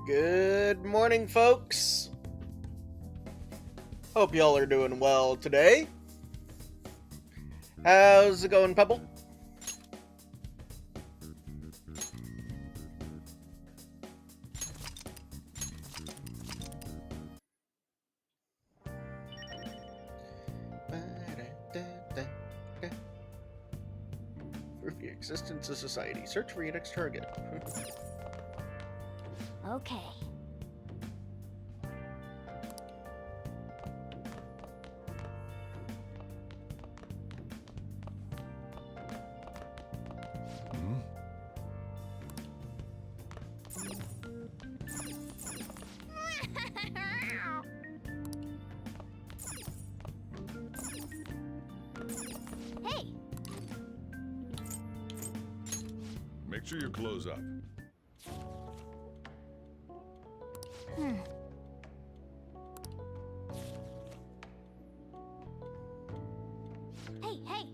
Good morning, folks. Hope y'all are doing well today. How's it going, Pebble? Prove the existence of society. Search for your next target. Okay. Hey! Make sure you close up. Hey!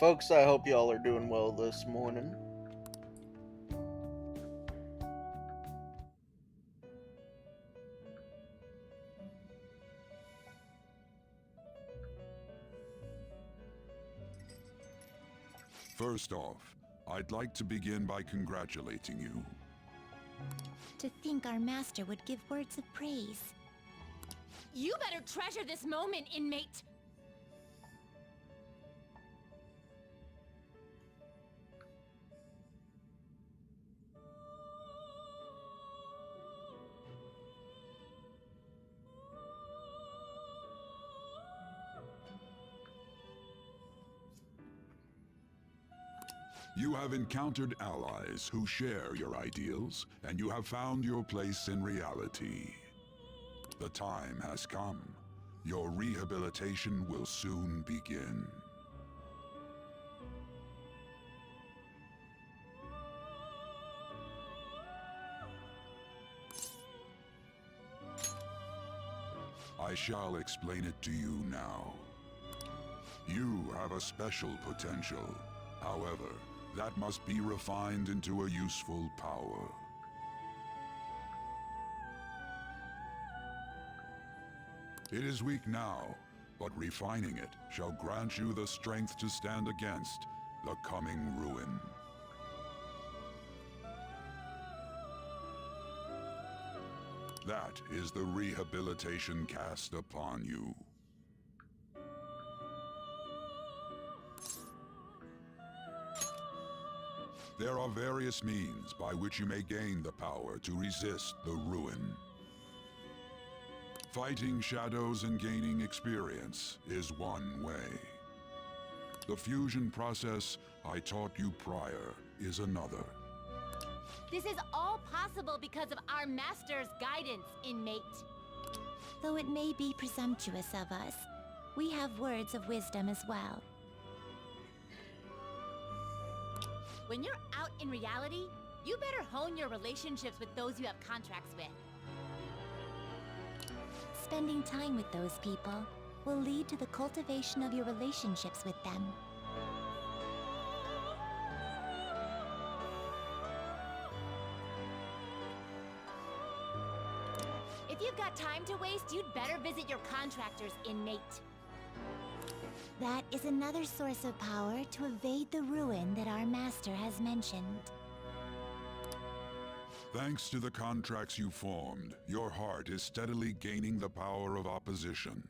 Folks, I hope y'all are doing well this morning. First off, I'd like to begin by congratulating you. To think our master would give words of praise. You better treasure this moment, inmate! You have encountered allies who share your ideals, and you have found your place in reality. The time has come. Your rehabilitation will soon begin. I shall explain it to you now. You have a special potential. However, that must be refined into a useful power. It is weak now, but refining it shall grant you the strength to stand against the coming ruin. That is the rehabilitation cast upon you. There are various means by which you may gain the power to resist the ruin. Fighting shadows and gaining experience is one way. The fusion process I taught you prior is another. This is all possible because of our master's guidance, inmate. Though it may be presumptuous of us, we have words of wisdom as well. When you're out in reality, you better hone your relationships with those you have contracts with. Spending time with those people will lead to the cultivation of your relationships with them. If you've got time to waste, you'd better visit your contractors, inmate. That is another source of power to evade the ruin that our master has mentioned. Thanks to the contracts you formed, your heart is steadily gaining the power of opposition.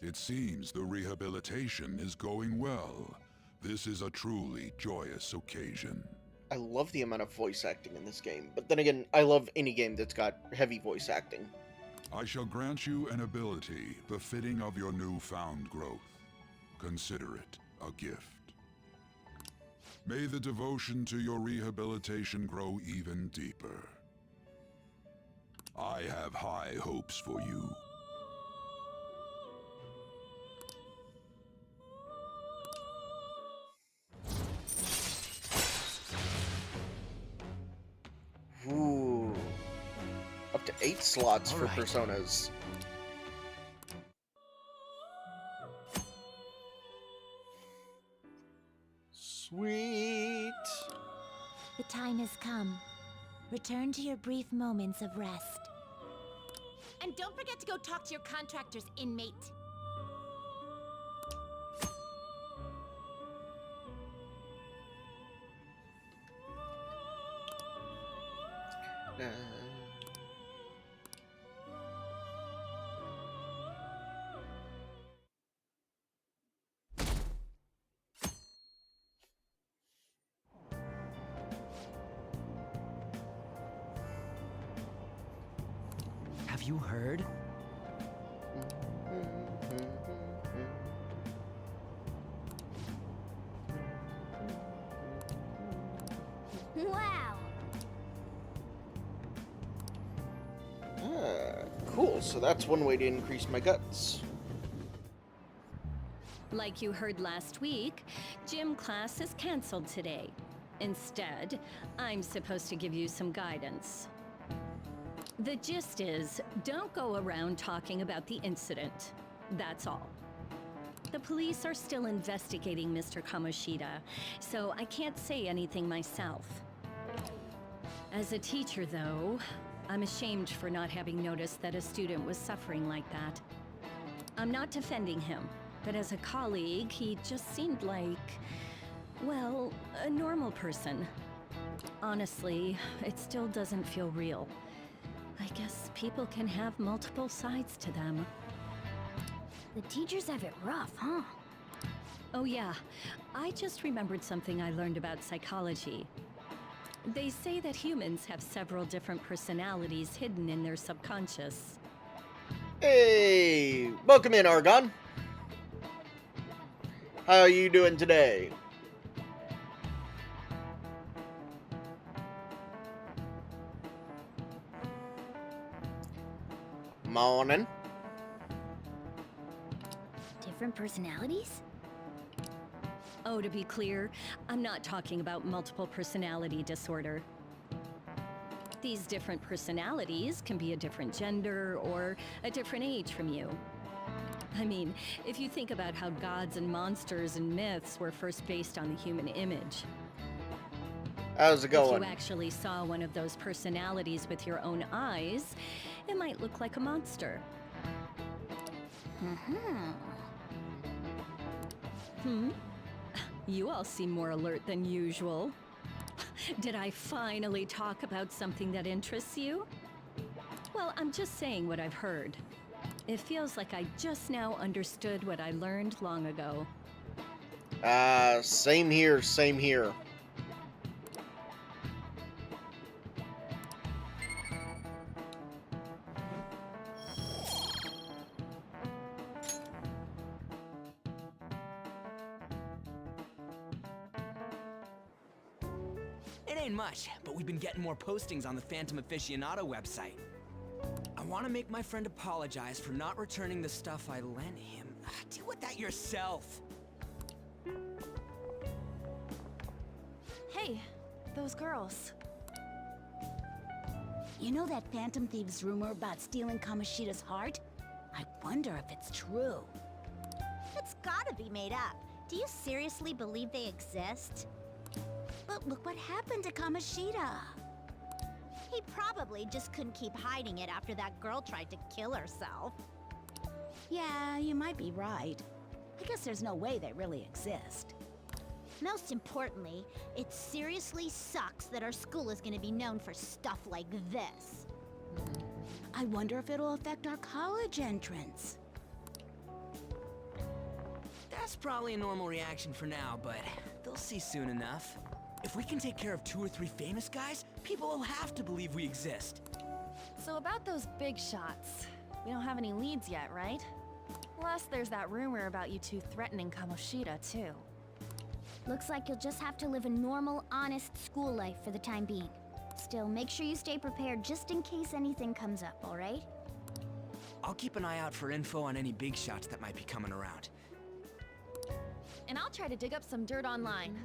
It seems the rehabilitation is going well. This is a truly joyous occasion. I love the amount of voice acting in this game, but then again, I love any game that's got heavy voice acting. I shall grant you an ability befitting of your newfound growth. Consider it a gift. May the devotion to your rehabilitation grow even deeper. I have high hopes for you. Ooh. Up to 8 slots All for right. personas. has come. Return to your brief moments of rest. And don't forget to go talk to your contractor's inmate. Uh, Have you heard? Wow! Cool, so that's one way to increase my guts. Like you heard last week, gym class is canceled today. Instead, I'm supposed to give you some guidance. The gist is, don't go around talking about the incident. That's all. The police are still investigating Mr. Kamoshida, so I can't say anything myself. As a teacher, though, I'm ashamed for not having noticed that a student was suffering like that. I'm not defending him, but as a colleague, he just seemed like, well, a normal person. Honestly, it still doesn't feel real. I guess people can have multiple sides to them. The teachers have it rough, huh? Oh yeah, I just remembered something I learned about psychology. They say that humans have several different personalities hidden in their subconscious. Hey, welcome in, Argon. How are you doing today? Morning. Different personalities? Oh, to be clear, I'm not talking about multiple personality disorder. These different personalities can be a different gender or a different age from you. I mean, if you think about how gods and monsters and myths were first based on the human image. How's it If going? you actually saw one of those personalities with your own eyes, it might look like a monster. Hmm? You all seem more alert than usual. Did I finally talk about something that interests you? Well, I'm just saying what I've heard. It feels like I just now understood what I learned long ago. Same here, same here. It ain't much, but we've been getting more postings on the Phantom Aficionado website. I want to make my friend apologize for not returning the stuff I lent him. Deal with that yourself. Hey, those girls. You know that Phantom Thieves rumor about stealing Kamoshida's heart? I wonder if it's true. It's gotta be made up. Do you seriously believe they exist? But look what happened to Kamoshida. He probably just couldn't keep hiding it after that girl tried to kill herself. Yeah, you might be right. I guess there's no way they really exist. Most importantly, it seriously sucks that our school is gonna be known for stuff like this. I wonder if it'll affect our college entrance. That's probably a normal reaction for now, but they'll see soon enough. If we can take care of 2 or 3 famous guys, people will have to believe we exist. So about those big shots, we don't have any leads yet, right? Plus, there's that rumor about you two threatening Kamoshida, too. Looks like you'll just have to live a normal, honest school life for the time being. Still, make sure you stay prepared just in case anything comes up, alright? I'll keep an eye out for info on any big shots that might be coming around. And I'll try to dig up some dirt online.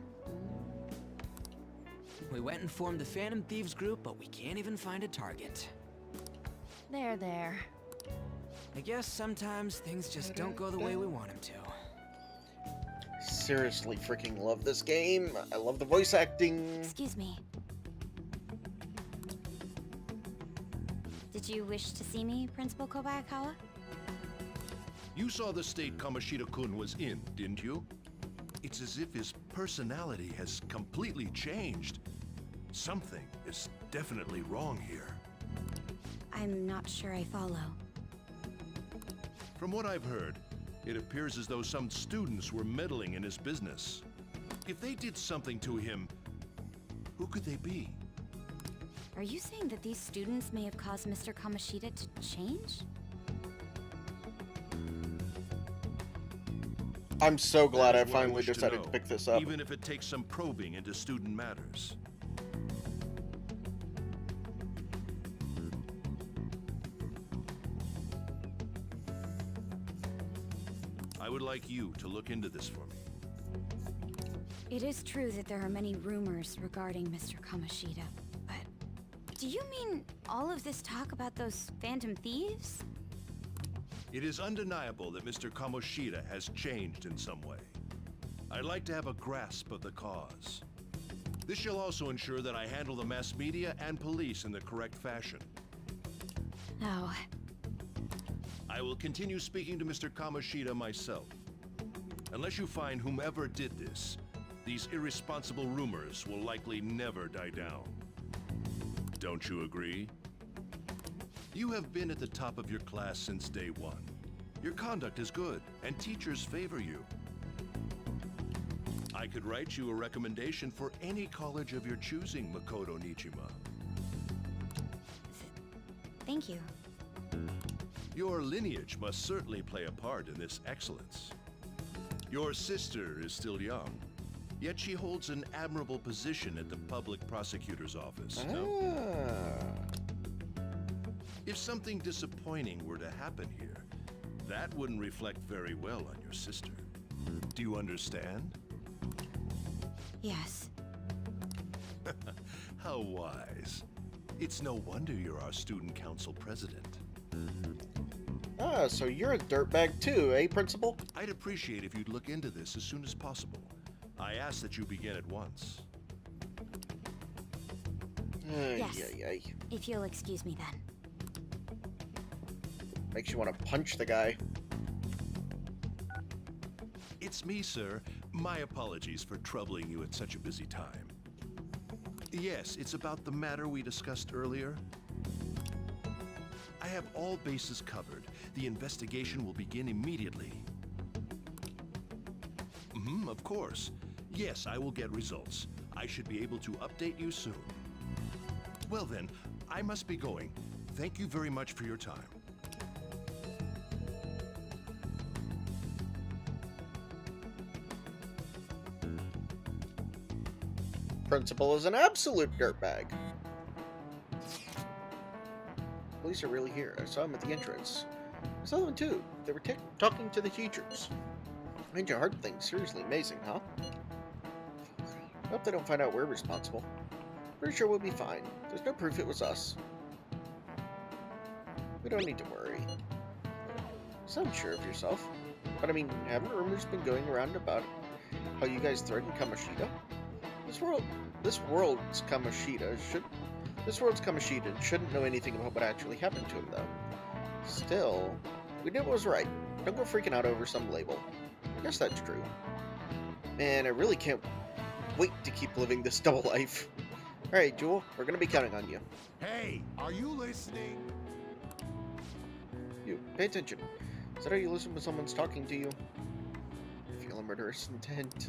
We went and formed the Phantom Thieves group, but we can't even find a target. There. I guess sometimes things just don't go the way we want them to. Seriously freaking love this game. I love the voice acting. Excuse me. Did you wish to see me, Principal Kobayakawa? You saw the state Kamoshida-kun was in, didn't you? It's as if his personality has completely changed. Something is definitely wrong here. I'm not sure I follow. From what I've heard, it appears as though some students were meddling in his business. If they did something to him, who could they be? Are you saying that these students may have caused Mr. Kamoshida to change? I'm so glad That I is what finally wish to decided to know, pick this up. even if it takes some probing into student matters. I would like you to look into this for me. It is true that there are many rumors regarding Mr. Kamoshida, but do you mean all of this talk about those phantom thieves? It is undeniable that Mr. Kamoshida has changed in some way. I'd like to have a grasp of the cause. This shall also ensure that I handle the mass media and police in the correct fashion. Oh, I will continue speaking to Mr. Kamoshida myself. Unless you find whomever did this, these irresponsible rumors will likely never die down. Don't you agree? You have been at the top of your class since day one. Your conduct is good, and teachers favor you. I could write you a recommendation for any college of your choosing, Makoto Nijima. thank you. Your lineage must certainly play a part in this excellence. Your sister is still young, yet she holds an admirable position at the public prosecutor's office, no? If something disappointing were to happen here, that wouldn't reflect very well on your sister. Do you understand? Yes. How wise. It's no wonder you're our student council president. Ah, so you're a dirtbag too, eh, Principal? I'd appreciate if you'd look into this as soon as possible. I ask that you begin at once. Yes. Ay, ay. If you'll excuse me then. Makes you want to punch the guy. It's me, sir. My apologies for troubling you at such a busy time. Yes, it's about the matter we discussed earlier. I have all bases covered. The investigation will begin immediately. Of course. Yes, I will get results. I should be able to update you soon. Well then, I must be going. Thank you very much for your time. Principal is an absolute dirtbag. Police are really here. I saw them at the entrance. I saw them too. They were talking to the teachers. Made your heart think. Seriously amazing, huh? I hope they don't find out we're responsible. Pretty sure we'll be fine. There's no proof it was us. We don't need to worry. Sound sure of yourself. But I mean, haven't rumors been going around about how you guys threatened Kamoshida? This world's Kamoshida shouldn't know anything about what actually happened to him, though. Still, we did what was right. Don't go freaking out over some label. I guess that's true. Man, I really can't wait to keep living this double life. Alright, Jewel, we're gonna be counting on you. Hey, are you listening? You, pay attention. Is that how you listen when someone's talking to you? I feel a murderous intent.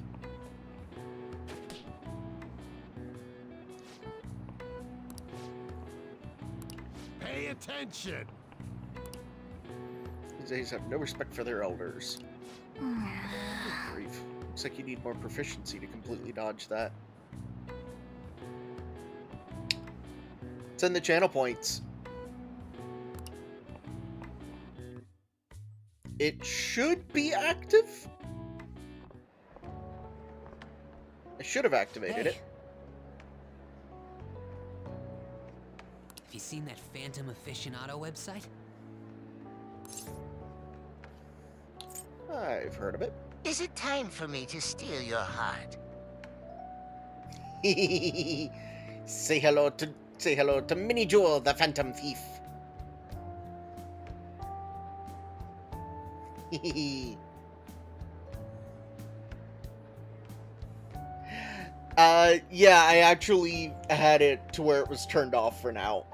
Pay attention! These days have no respect for their elders. Good grief. Looks like you need more proficiency to completely dodge that. Send the channel points. It should be active? I should have activated it. Have you seen that Phantom Aficionado website? I've heard of it. Is it time for me to steal your heart? Say hello to Mini Jewel, the Phantom Thief. Yeah, I actually had it to where it was turned off for now.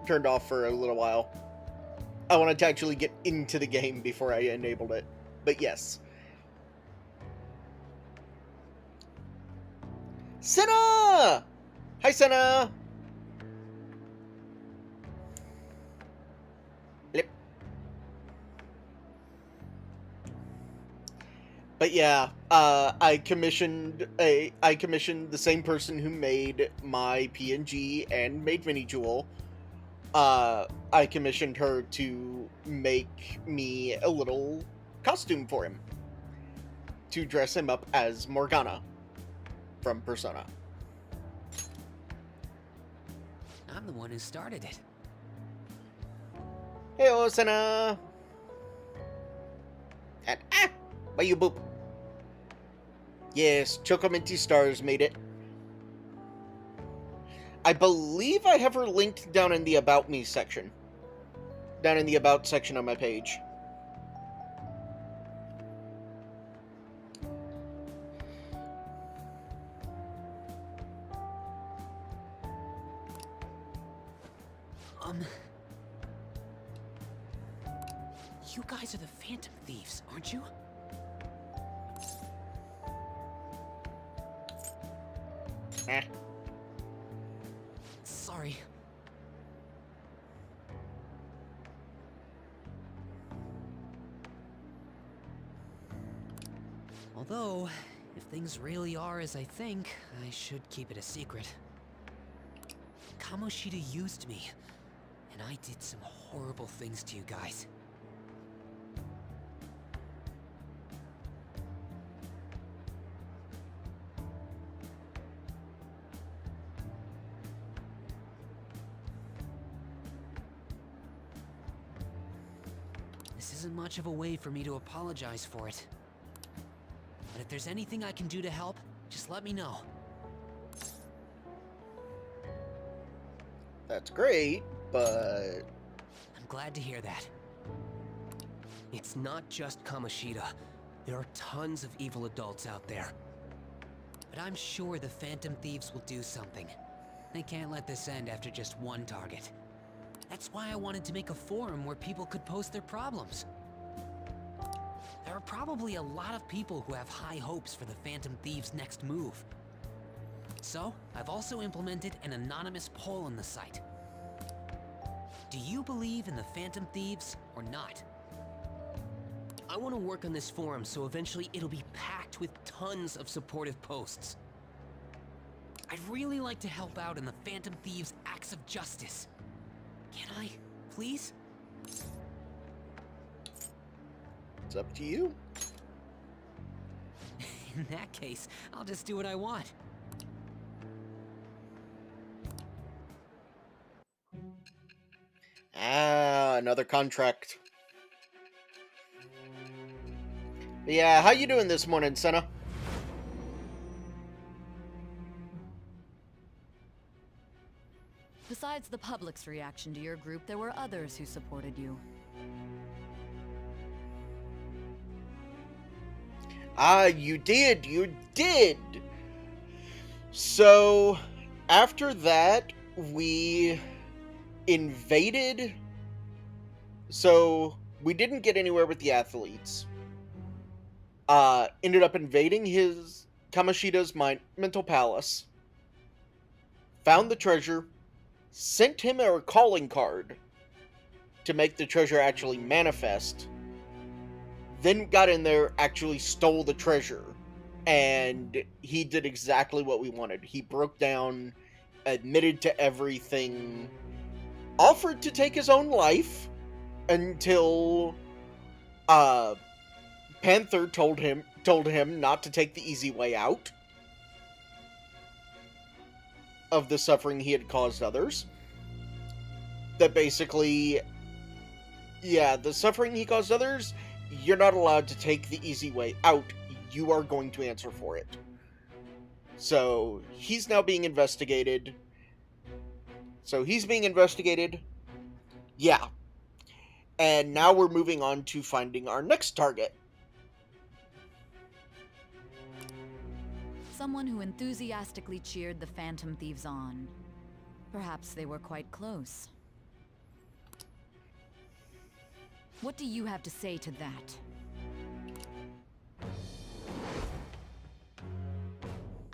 Turned off for a little while. I wanted to actually get into the game before I enabled it. But yes. Senna! Hi, Senna! Blip. But yeah, I commissioned the same person who made my PNG and made Mini Jewel. I commissioned her to make me a little costume for him. To dress him up as Morgana from Persona. I'm the one who started it. Hey, Senna! And why you boop? Yes, Chocominty Stars made it. I believe I have her linked down in the About Me section. Down in the About section on my page. You guys are the Phantom Thieves, aren't you? Sorry. Although, if things really are as I think, I should keep it a secret. Kamoshida used me, and I did some horrible things to you guys. This isn't much of a way for me to apologize for it. But if there's anything I can do to help, just let me know. That's great, but... I'm glad to hear that. It's not just Kamoshida. There are tons of evil adults out there. But I'm sure the Phantom Thieves will do something. They can't let this end after just one target. That's why I wanted to make a forum where people could post their problems. There are probably a lot of people who have high hopes for the Phantom Thieves' next move. So, I've also implemented an anonymous poll on the site. Do you believe in the Phantom Thieves or not? I want to work on this forum so eventually it'll be packed with tons of supportive posts. I'd really like to help out in the Phantom Thieves' acts of justice. Can I, please? It's up to you. In that case, I'll just do what I want. Another contract. Yeah, how you doing this morning, Senna? Besides the public's reaction to your group, there were others who supported you. You did! So, after that, we invaded... So, we didn't get anywhere with the athletes. Ended up invading Kamoshida's mental palace. Found the treasure. Sent him a calling card to make the treasure actually manifest. Then got in there, actually stole the treasure. And he did exactly what we wanted. He broke down, admitted to everything, offered to take his own life until Panther told him not to take the easy way out of the suffering he had caused others. That basically, yeah, the suffering he caused others, you're not allowed to take the easy way out. You are going to answer for it. So, he's now being investigated. Yeah. And now we're moving on to finding our next target. Someone who enthusiastically cheered the Phantom Thieves on. Perhaps they were quite close. What do you have to say to that?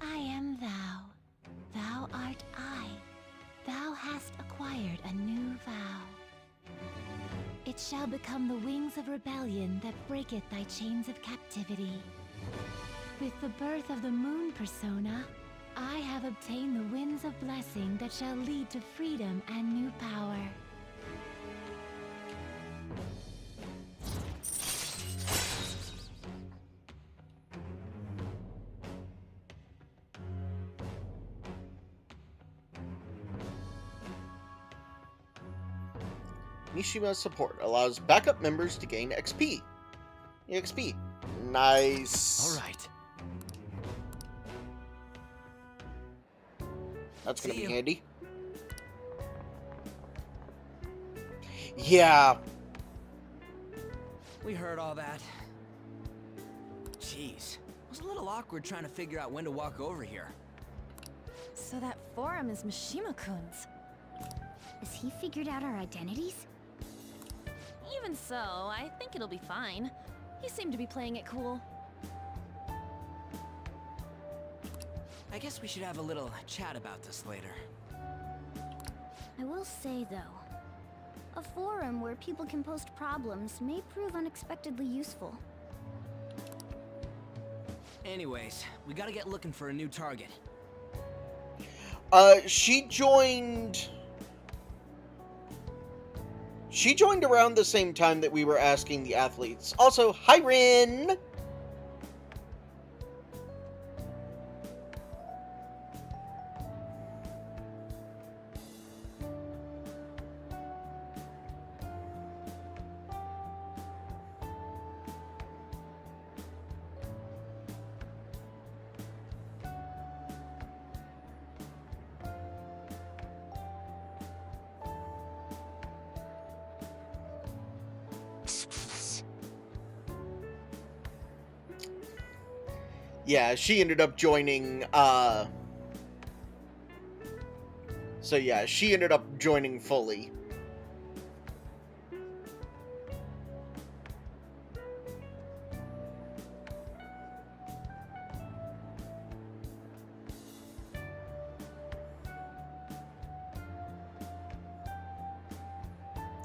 I am thou. Thou art I. Thou hast acquired a new vow. It shall become the wings of rebellion that breaketh thy chains of captivity. With the birth of the moon persona, I have obtained the winds of blessing that shall lead to freedom and new power. Mishima's support allows backup members to gain XP. EXP. Nice. Alright. That's gonna See be you. handy. Yeah. We heard all that. Jeez. It was a little awkward trying to figure out when to walk over here. So that forum is Mishima-kun's. Has he figured out our identities? Even so, I think it'll be fine. He seemed to be playing it cool. I guess we should have a little chat about this later. I will say, though, a forum where people can post problems may prove unexpectedly useful. Anyways, we gotta get looking for a new target. She joined around the same time that we were asking the athletes. Also, hi, Rin! Yeah, she ended up joining, So yeah, she ended up joining fully.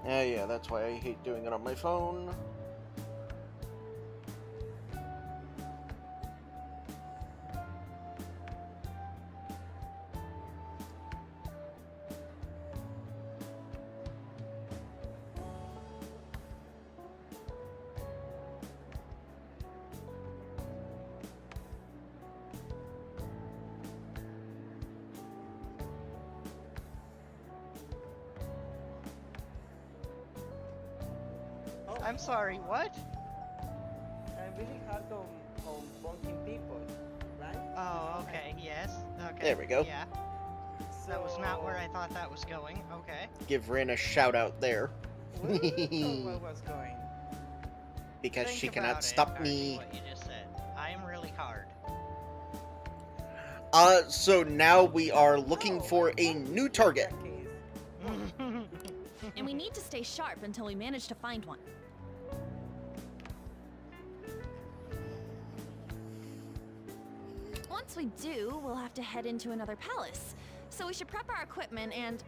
Yeah, that's why I hate doing it on my phone. I'm sorry, what? I really hard on bonking people, right? Oh, okay, yes. Okay. There we go. Yeah. That was not where I thought that was going. Okay. Give Rin a shout out there. What was going? Because Think she about cannot it, stop Archie, me. What you just said. I am really hard. So now we are looking for a new target. And we need to stay sharp until we manage to find one. Once we do, we'll have to head into another palace. So we should prep our equipment and...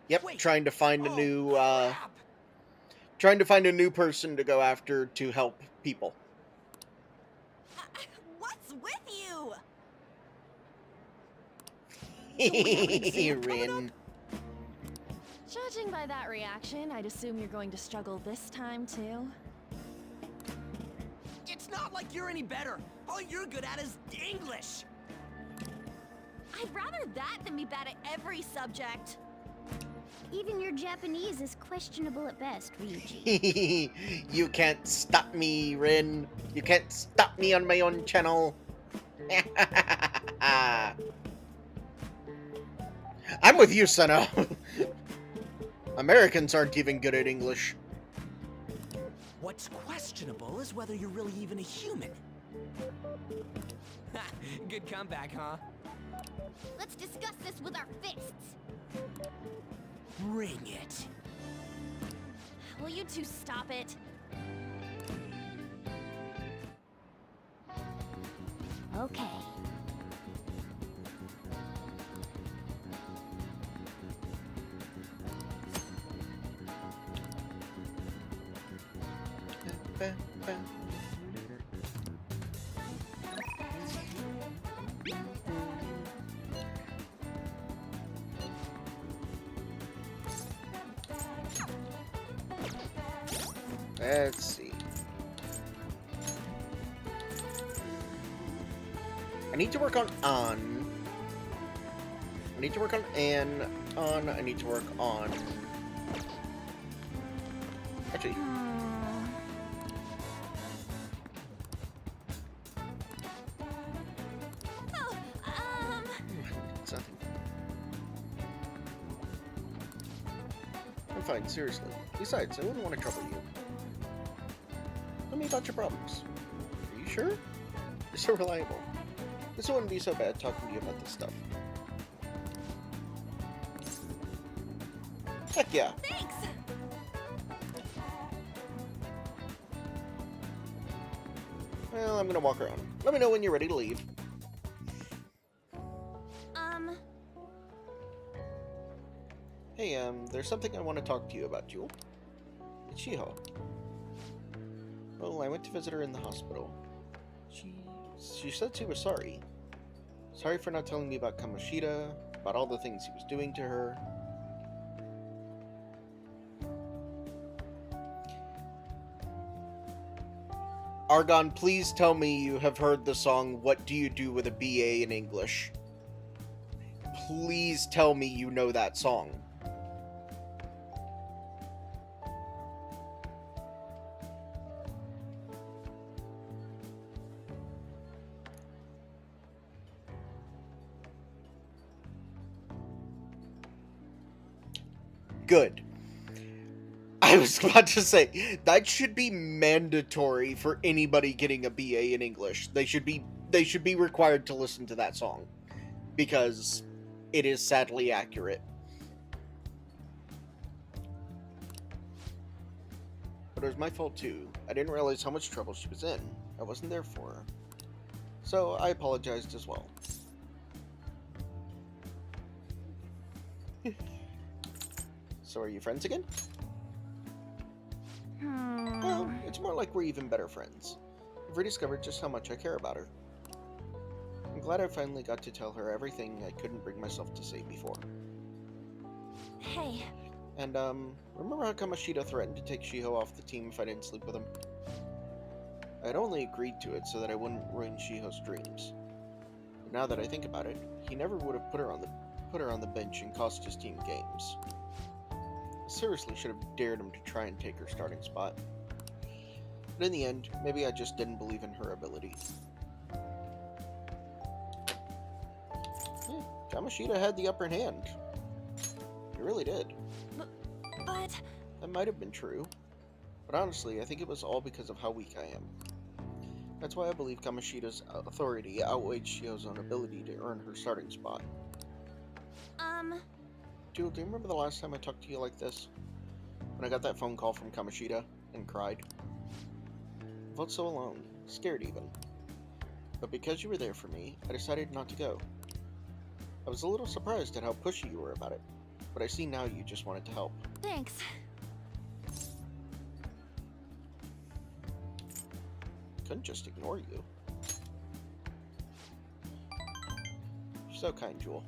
Yep, trying to find a new, trying to find a new person to go after to help people. What's with you? Rin. Judging by that reaction, I'd assume you're going to struggle this time, too. It's not like you're any better. All you're good at is English. I'd rather that than be bad at every subject. Even your Japanese is questionable at best, Ryuji. You can't stop me, Rin. You can't stop me on my own channel. I'm with you, Sano. Americans aren't even good at English. What's questionable is whether you're really even a human. Ha! Good comeback, huh? Let's discuss this with our fists. Bring it. Will you two stop it? Okay. Let's see. I need to work on. I need to work on on. I need to work on. Actually. It's nothing. I'm fine, seriously. Besides, I wouldn't want to trouble you. Tell me about your problems. Are you sure? You're so reliable. This wouldn't be so bad talking to you about this stuff. Heck yeah. Thanks! Well, I'm gonna walk around. Let me know when you're ready to leave. Hey, there's something I want to talk to you about, Jewel. It's Shiho. Well, I went to visit her in the hospital. She said she was sorry. Sorry for not telling me about Kamoshida, about all the things he was doing to her. Argon, please tell me you have heard the song What Do You Do With a BA in English? Please tell me you know that song. Good. I was about to say, that should be mandatory for anybody getting a BA in English. They should be required to listen to that song. Because it is sadly accurate. But it was my fault too. I didn't realize how much trouble she was in. I wasn't there for her. So I apologized as well. So are you friends again? Well, it's more like we're even better friends. I've rediscovered just how much I care about her. I'm glad I finally got to tell her everything I couldn't bring myself to say before. Hey. And, remember how Kamoshida threatened to take Shiho off the team if I didn't sleep with him? I had only agreed to it so that I wouldn't ruin Shiho's dreams. But now that I think about it, he never would have put her on the bench and cost his team games. I seriously should have dared him to try and take her starting spot. But in the end, maybe I just didn't believe in her ability. Yeah, Kamoshida had the upper hand. He really did. But... That might have been true. But honestly, I think it was all because of how weak I am. That's why I believe Kamoshida's authority outweighed Shiho's own ability to earn her starting spot. Jewel, do you remember the last time I talked to you like this? When I got that phone call from Kamoshida and cried? I felt so alone, scared even. But because you were there for me, I decided not to go. I was a little surprised at how pushy you were about it, but I see now you just wanted to help. Thanks. Couldn't just ignore you. You're so kind, Jewel.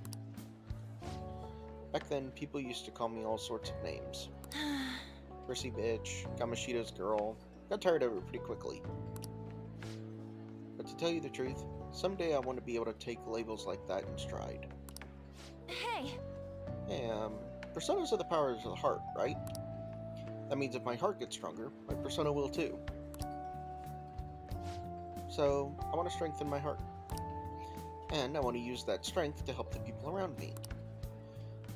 Back then, people used to call me all sorts of names. Prissy bitch, Kamoshida's girl. Got tired of it pretty quickly. But to tell you the truth, someday I want to be able to take labels like that in stride. Hey! Hey, personas are the powers of the heart, right? That means if my heart gets stronger, my persona will too. So, I want to strengthen my heart. And I want to use that strength to help the people around me.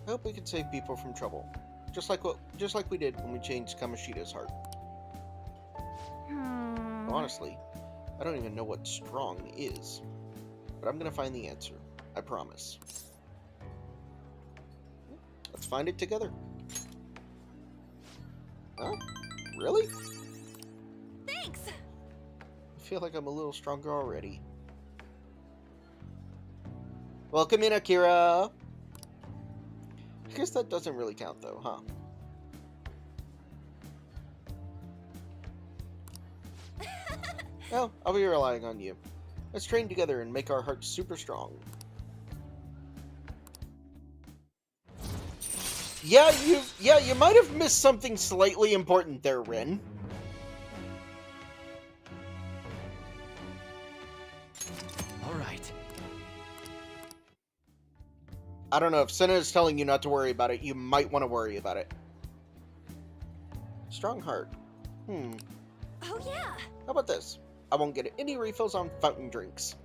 I hope we can save people from trouble. just like we did when we changed Kamoshida's heart. Honestly, I don't even know what strong is, but I'm gonna find the answer. I promise. Let's find it together. Huh? Really? Thanks! I feel like I'm a little stronger already. Welcome in, Akira! I guess that doesn't really count, though, huh? Well, I'll be relying on you. Let's train together and make our hearts super strong. Yeah, you might have missed something slightly important there, Rin. All right. I don't know, if Senna is telling you not to worry about it, you might want to worry about it. Strong heart. Oh yeah! How about this? I won't get any refills on fountain drinks.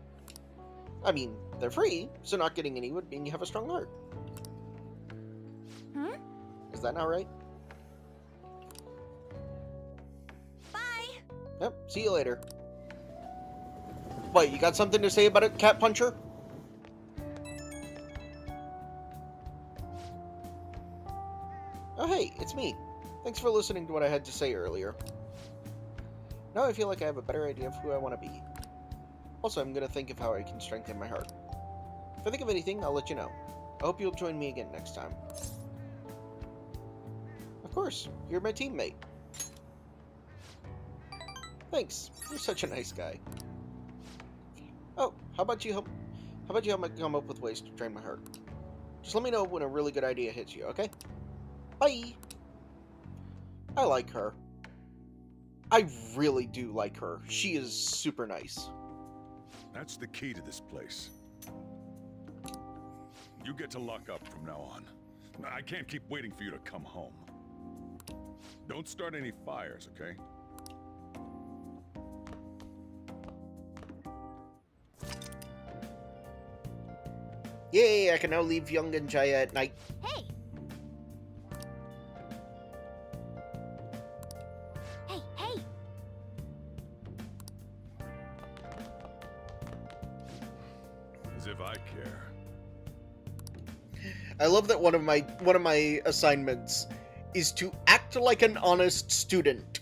I mean, they're free, so not getting any would mean you have a strong heart. Is that not right? Bye! Yep, see you later. Wait, you got something to say about it, Cat Puncher? Oh hey, it's me. Thanks for listening to what I had to say earlier. Now I feel like I have a better idea of who I want to be. Also, I'm going to think of how I can strengthen my heart. If I think of anything, I'll let you know. I hope you'll join me again next time. Of course, you're my teammate. Thanks, you're such a nice guy. Oh, how about you help me come up with ways to train my heart? Just let me know when a really good idea hits you, okay? Bye! I like her. I really do like her. She is super nice. That's the key to this place. You get to lock up from now on. I can't keep waiting for you to come home. Don't start any fires, okay? Yay, I can now leave Young and Jaya at night. Hey! Hey! As if I care. I love that one of my assignments is to act like an honest student.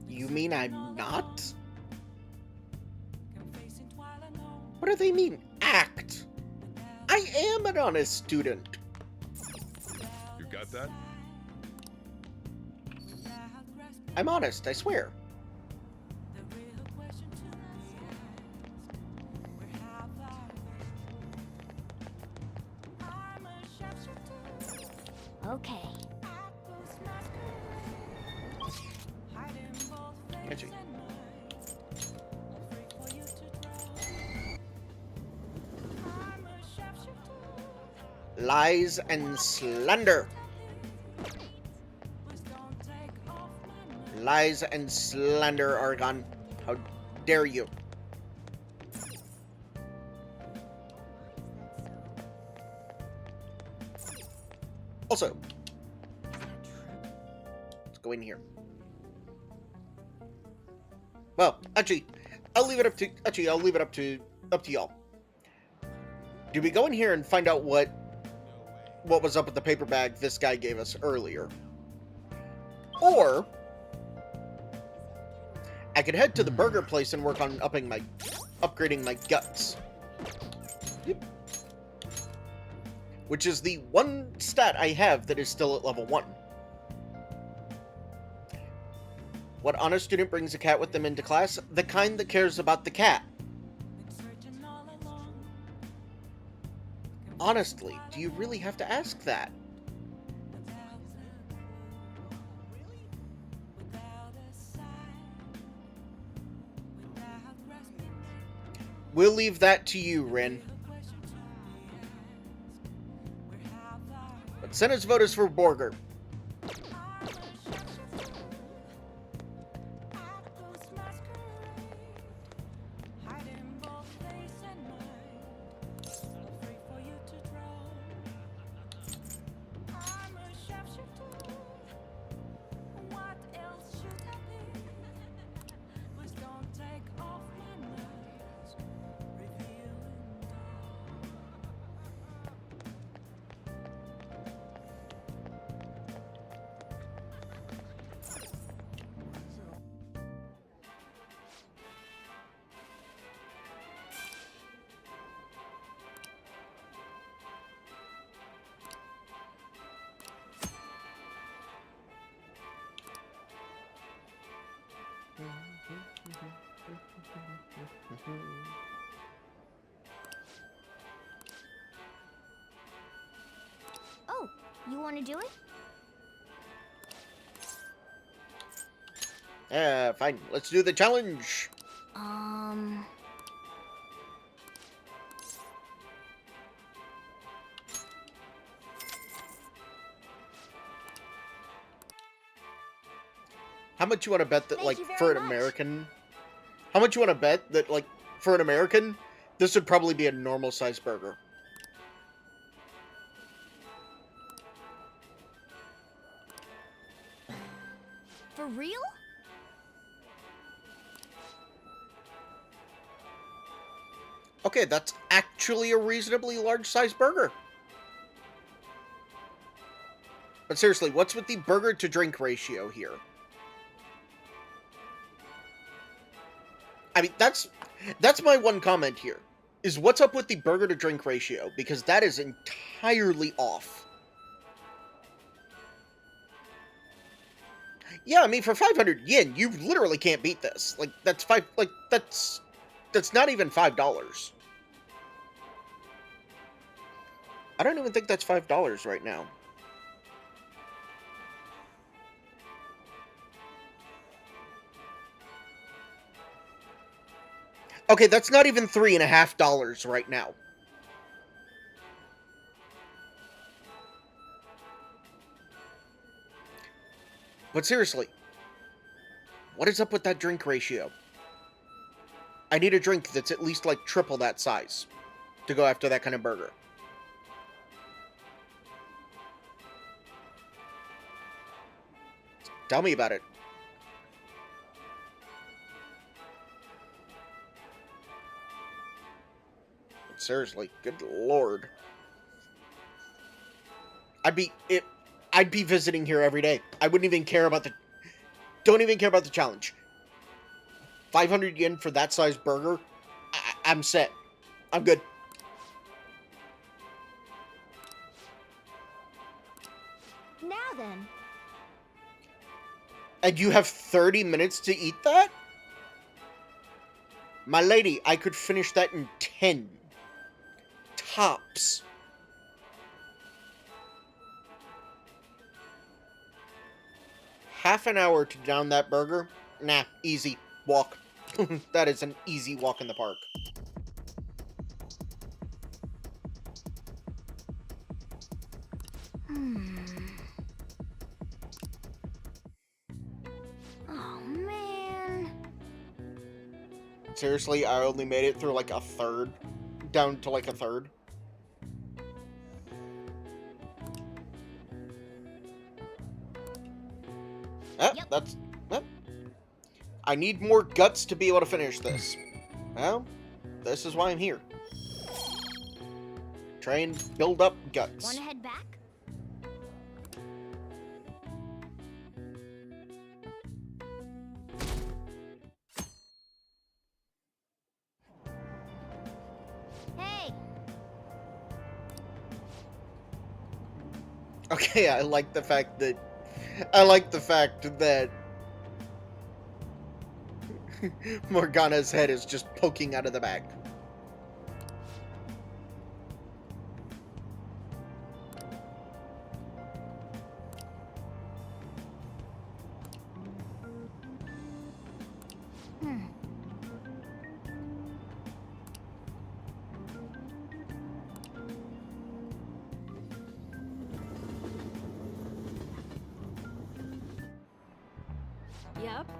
You mean I'm not? What do they mean, act? I am an honest student. You got that? I'm honest, I swear. Okay. Catchy. Lies and slander. Lies and slander, Argon. How dare you? Also, let's go in here. Well, actually, I'll leave it up to y'all. Do we go in here and find out what was up with the paper bag this guy gave us earlier? Or I could head to the burger place and work on upgrading my guts. Yep. Which is the one stat I have that is still at level 1. What honest student brings a cat with them into class? The kind that cares about the cat. Honestly, do you really have to ask that? We'll leave that to you, Rin. But Senna's vote is for Borger. You want to do it? Fine. Let's do the challenge. How much you want to bet that, like, for an American... How much you want to bet that, like, for an American, this would probably be a normal-sized burger? For real? Okay, that's actually a reasonably large-sized burger. But seriously, what's with the burger-to-drink ratio here? I mean, that's my one comment here, is what's up with the burger-to-drink ratio, because that is entirely off. Yeah, I mean, for 500 yen, you literally can't beat this. Like, that's not even $5. I don't even think that's $5 right now. Okay, that's not even $3.50 right now. But seriously, what is up with that drink ratio? I need a drink that's at least like triple that size to go after that kind of burger. Tell me about it. Seriously, good lord. I'd be visiting here every day. I wouldn't even care about don't even care about the challenge. 500 yen for that size burger? I'm set. I'm good. Now then. And you have 30 minutes to eat that? My lady, I could finish that in 10. Tops. Half an hour to down that burger? Nah, easy. Walk. That is an easy walk in the park. Oh, man. Seriously, I only made it through like a third. Down to like a third. That's... I need more guts to be able to finish this. Well, this is why I'm here. Try and build up guts. Want to head back? Hey! Okay, I like the fact that Morgana's head is just poking out of the bag.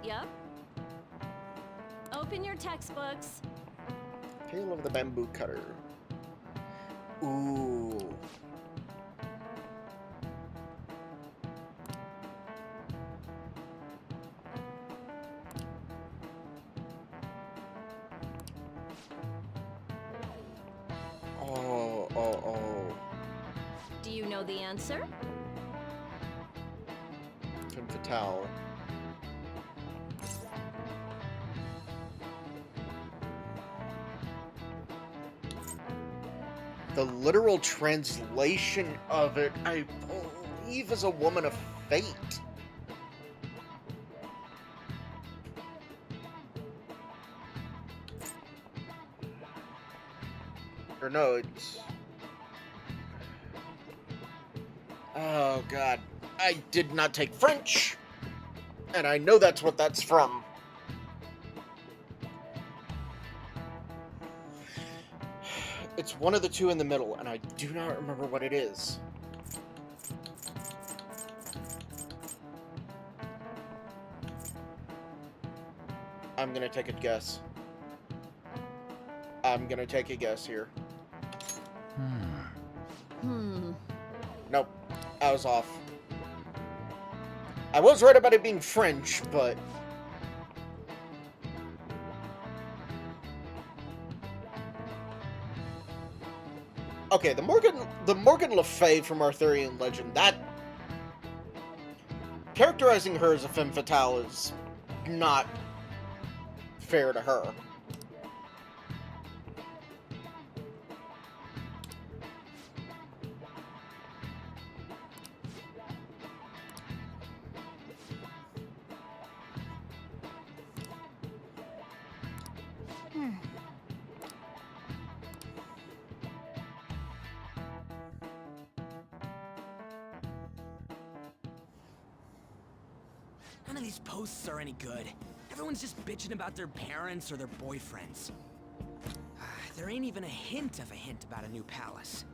Yep. Open your textbooks. Tale of the Bamboo Cutter. Ooh. Oh. Do you know the answer? Femme Fatale. The literal translation of it, I believe, is a woman of fate. Or no, it's... Oh god. I did not take French. And I know that's what that's from. It's one of the two in the middle, and I do not remember what it is. I'm gonna take a guess. I'm gonna take a guess here. Nope. I was off. I was right about it being French, but... Okay, the Morgan Le Fay from Arthurian legend, that... Characterizing her as a femme fatale is not fair to her. None of these posts are any good. Everyone's just bitching about their parents or their boyfriends. There ain't even a hint about a new palace.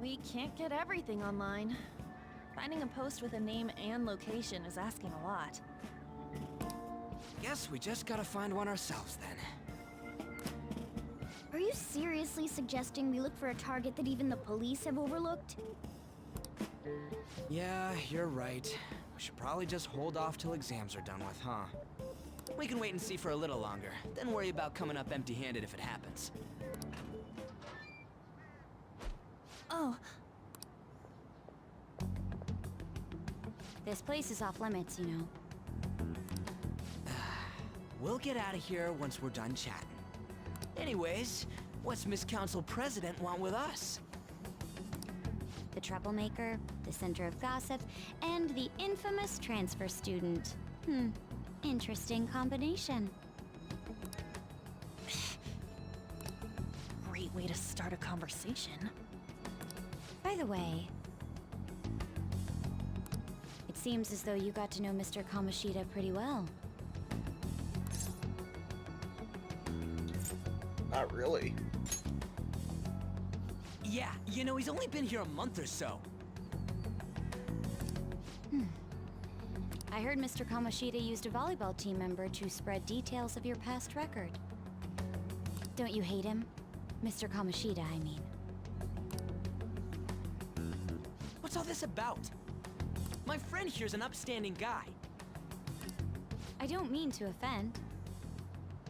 We can't get everything online. Finding a post with a name and location is asking a lot. Guess we just gotta find one ourselves then. Are you seriously suggesting we look for a target that even the police have overlooked? Yeah, you're right. We should probably just hold off till exams are done with, huh? We can wait and see for a little longer, then worry about coming up empty-handed if it happens. Oh. This place is off limits, you know. We'll get out of here once we're done chatting. Anyways, what's Miss Council President want with us? The troublemaker, the center of gossip, and the infamous transfer student. Interesting combination. Great way to start a conversation. By the way, it seems as though you got to know Mr. Kamoshida pretty well. Not really. Yeah, you know, he's only been here a month or so. I heard Mr. Kamoshida used a volleyball team member to spread details of your past record. Don't you hate him? Mr. Kamoshida, I mean. What's all this about? My friend here's an upstanding guy. I don't mean to offend.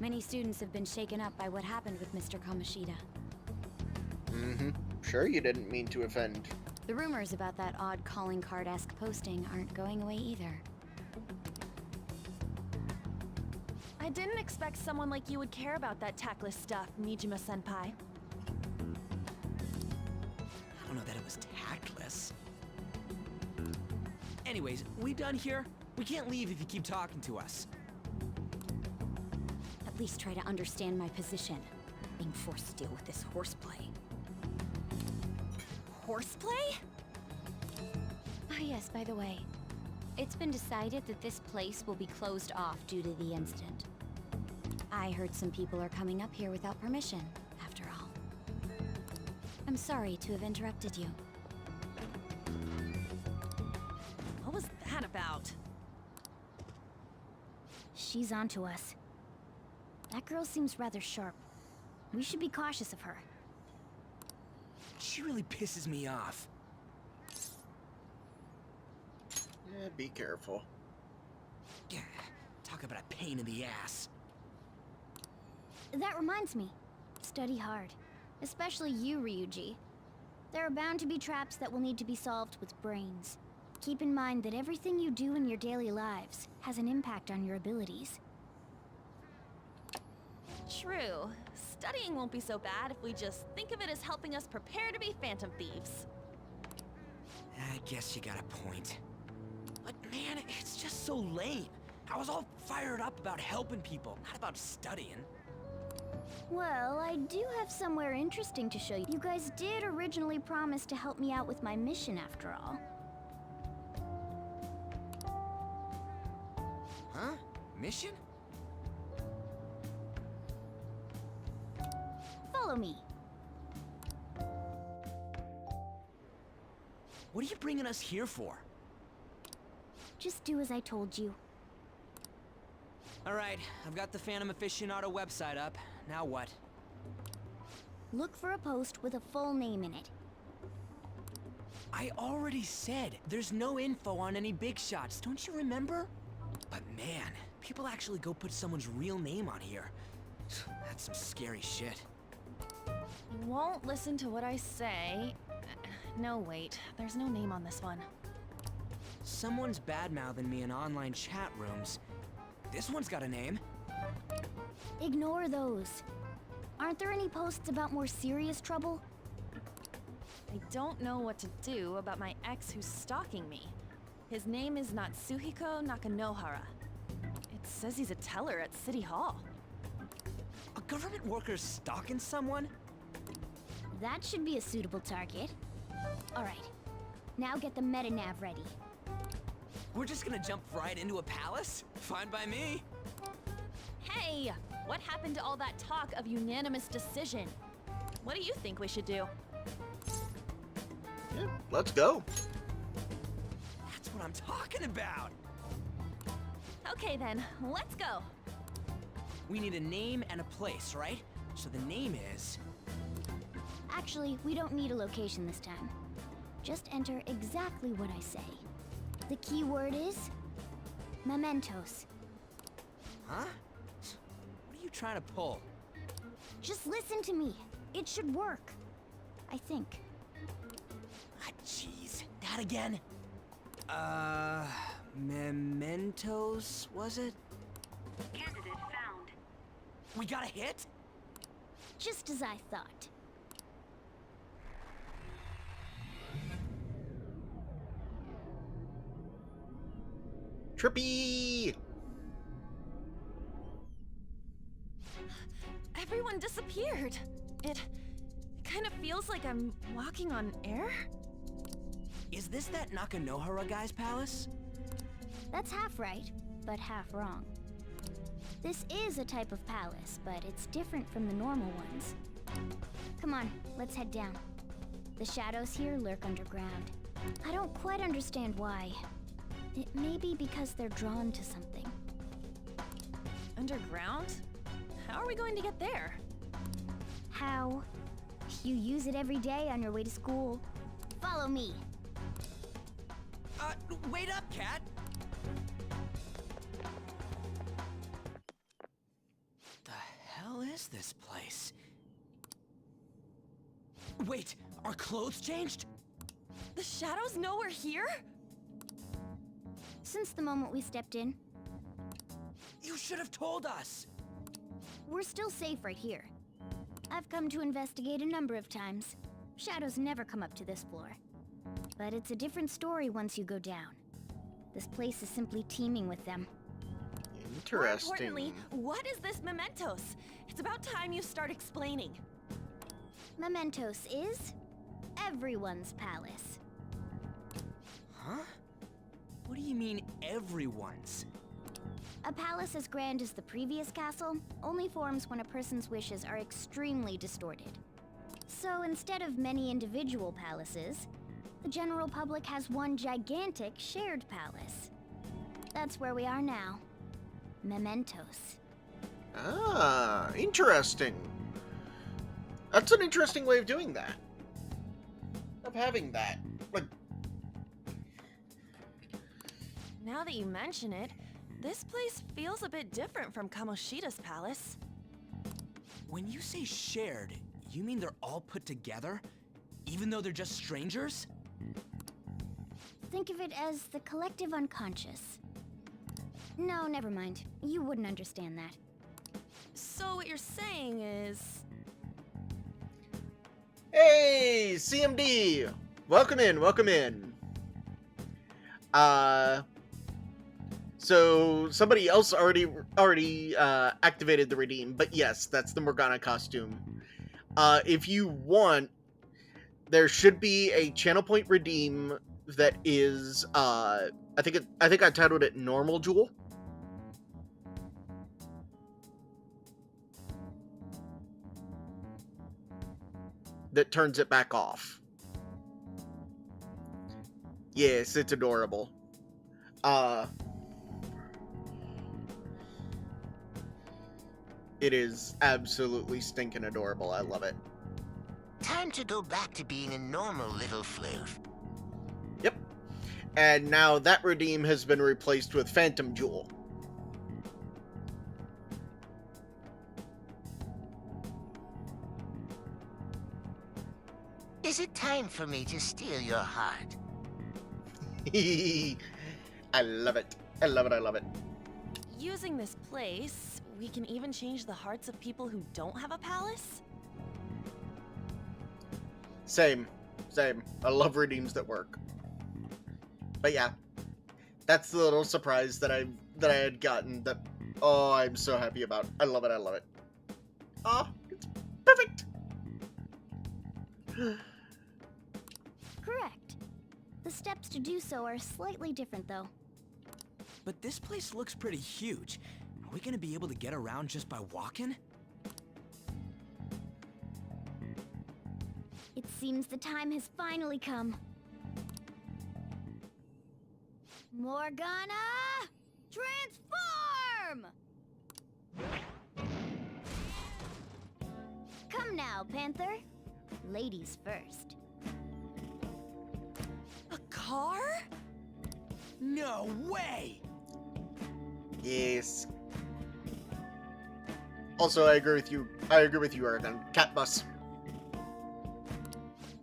Many students have been shaken up by what happened with Mr. Kamoshida. Sure you didn't mean to offend. The rumors about that odd calling card-esque posting aren't going away either. I didn't expect someone like you would care about that tactless stuff, Nijima-senpai. I don't know that it was tactless. Anyways, we done here? We can't leave if you keep talking to us. At least try to understand my position. Being forced to deal with this horseplay. Horseplay? Ah yes, by the way. It's been decided that this place will be closed off due to the incident. I heard some people are coming up here without permission, after all. I'm sorry to have interrupted you. What was that about? She's onto us. That girl seems rather sharp. We should be cautious of her. She really pisses me off. Yeah, be careful. Yeah, talk about a pain in the ass. That reminds me. Study hard. Especially you, Ryuji. There are bound to be traps that will need to be solved with brains. Keep in mind that everything you do in your daily lives has an impact on your abilities. True. Studying won't be so bad if we just think of it as helping us prepare to be Phantom Thieves. I guess you got a point. But man, it's just so lame. I was all fired up about helping people, not about studying. Well, I do have somewhere interesting to show you. You guys did originally promise to help me out with my mission after all. Huh? Mission? Follow me. What are you bringing us here for? Just do as I told you. Alright, I've got the Phantom Aficionado website up. Now what? Look for a post with a full name in it. I already said there's no info on any big shots, don't you remember? But man, people actually go put someone's real name on here. That's some scary shit. You won't listen to what I say. No, wait. There's no name on this one. Someone's bad-mouthing me in online chat rooms. This one's got a name. Ignore those. Aren't there any posts about more serious trouble? I don't know what to do about my ex who's stalking me. His name is Natsuhiko Nakanohara. It says he's a teller at City Hall. A government worker stalking someone? That should be a suitable target. Alright, now get the metanav ready. We're just gonna jump right into a palace? Fine by me. Hey! What happened to all that talk of unanimous decision? What do you think we should do? Yeah, let's go. That's what I'm talking about! Okay then, let's go! We need a name and a place, right? So the name is... Actually, we don't need a location this time. Just enter exactly what I say. The key word is... mementos. Huh? What are you trying to pull? Just listen to me. It should work. I think. Ah, jeez. That again? Mementos, was it? Candidate found. We got a hit? Just as I thought. Trippy! Everyone disappeared. It kind of feels like I'm walking on air. Is this that Nakanohara guy's palace? That's half right, but half wrong. This is a type of palace, but it's different from the normal ones. Come on, let's head down. The shadows here lurk underground. I don't quite understand why. It may be because they're drawn to something. Underground? How are we going to get there? How? You use it every day on your way to school. Follow me. Wait up, Cat! The hell is this place? Wait, our clothes changed? The shadows know we're here? Since the moment we stepped in. You should have told us! We're still safe right here. I've come to investigate a number of times. Shadows never come up to this floor. But it's a different story once you go down. This place is simply teeming with them. Interesting. More importantly, what is this mementos? It's about time you start explaining. Mementos is everyone's palace. Huh? What do you mean, everyone's? A palace as grand as the previous castle only forms when a person's wishes are extremely distorted. So instead of many individual palaces, the general public has one gigantic shared palace. That's where we are now. Mementos. Ah, interesting. That's an interesting way of doing that. Of having that. Like, Now that you mention it, this place feels a bit different from Kamoshida's palace. When you say shared, you mean they're all put together? Even though they're just strangers? Think of it as the collective unconscious. No, never mind. You wouldn't understand that. So what you're saying is... hey, CMD! Welcome in, welcome in. So somebody else already activated the redeem, but yes, that's the Morgana costume. If you want, there should be a channel point redeem that is I think I titled it Normal Jewel. That turns it back off. Yes, it's adorable. It is absolutely stinking adorable. I love it. Time to go back to being a normal little floof. Yep. And now that redeem has been replaced with Phantom Jewel. Is it time for me to steal your heart? I love it. I love it. I love it. Using this place, we can even change the hearts of people who don't have a palace? Same. I love redeems that work. But yeah, that's the little surprise that I had gotten that, oh, I'm so happy about. I love it. I love it. Oh, it's perfect. Correct. The steps to do so are slightly different, though. But this place looks pretty huge. Are we gonna be able to get around just by walking? It seems the time has finally come. Morgana! Transform! Come now, Panther. Ladies first. A car? No way! Yes. Also, I agree with you. Aragon. Cat bus.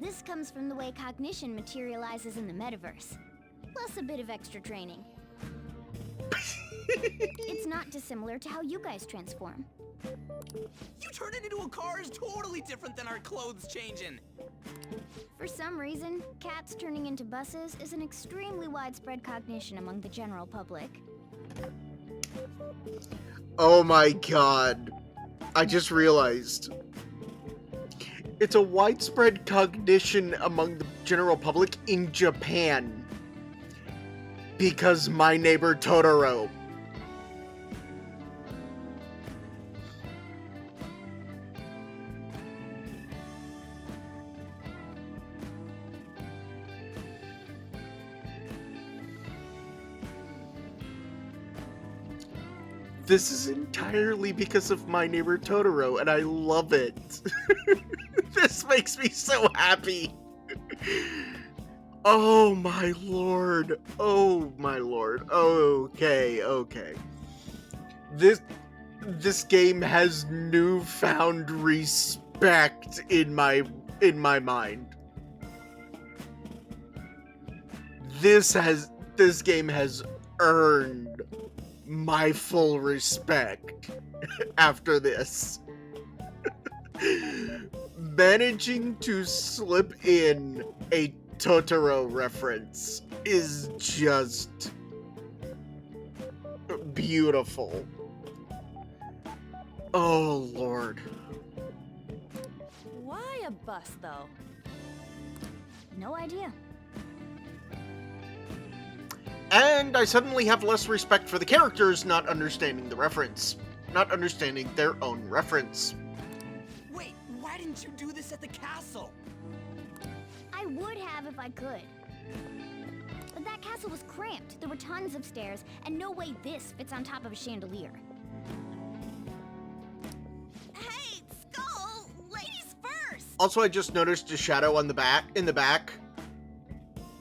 This comes from the way cognition materializes in the metaverse, plus a bit of extra training. It's not dissimilar to how you guys transform. You turning into a car is totally different than our clothes changing. For some reason, cats turning into buses is an extremely widespread cognition among the general public. Oh my god. I just realized. It's a widespread cognition among the general public in Japan. Because My Neighbor Totoro. This is entirely because of My Neighbor Totoro, and I love it. This makes me so happy. Oh my lord. Oh my lord. Okay. This game has newfound respect in my mind. This game has earned my full respect after this. Managing to slip in a Totoro reference is just beautiful. Oh lord. Why a bus, though? No idea. And I suddenly have less respect for the characters not understanding the reference. Not understanding their own reference. Wait, why didn't you do this at the castle? I would have if I could. But that castle was cramped. There were tons of stairs, and no way this fits on top of a chandelier. Hey, Skull! Ladies first! Also, I just noticed a shadow on the back. In the back.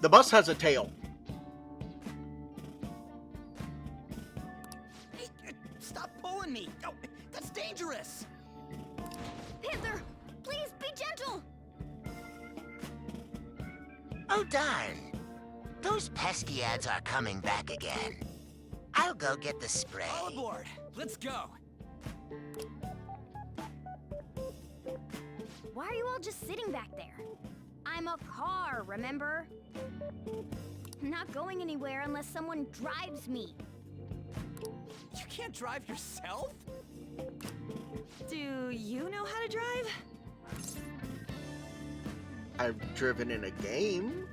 The bus has a tail. Stop pulling me! Oh, that's dangerous! Panther, please be gentle! Oh darn. Those pesky ads are coming back again. I'll go get the spray. All aboard! Let's go! Why are you all just sitting back there? I'm a car, remember? I'm not going anywhere unless someone drives me. can't drive yourself? Do you know how to drive? I've driven in a game.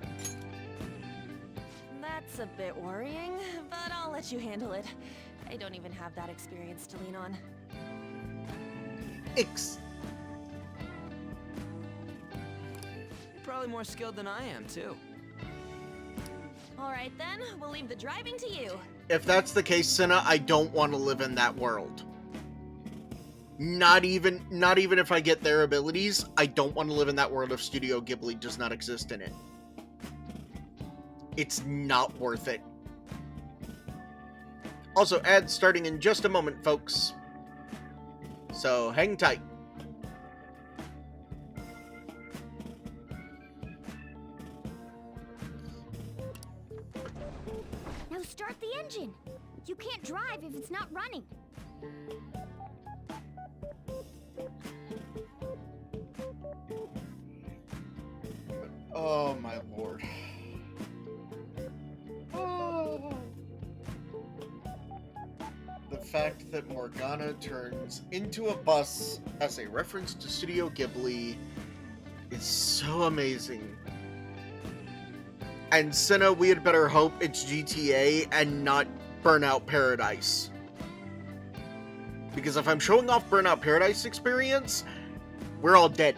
That's a bit worrying, but I'll let you handle it. I don't even have that experience to lean on. You're probably more skilled than I am, too. All right then, we'll leave the driving to you. If that's the case, Cinna, I don't want to live in that world. Not even if I get their abilities, I don't want to live in that world if Studio Ghibli does not exist in it. It's not worth it. Also, ads starting in just a moment, folks. So, hang tight. Now start the engine. You can't drive if it's not running. Oh, my lord. Oh. The fact that Morgana turns into a bus as a reference to Studio Ghibli is so amazing. And Cinna, we had better hope it's GTA and not Burnout Paradise. Because if I'm showing off Burnout Paradise experience, we're all dead.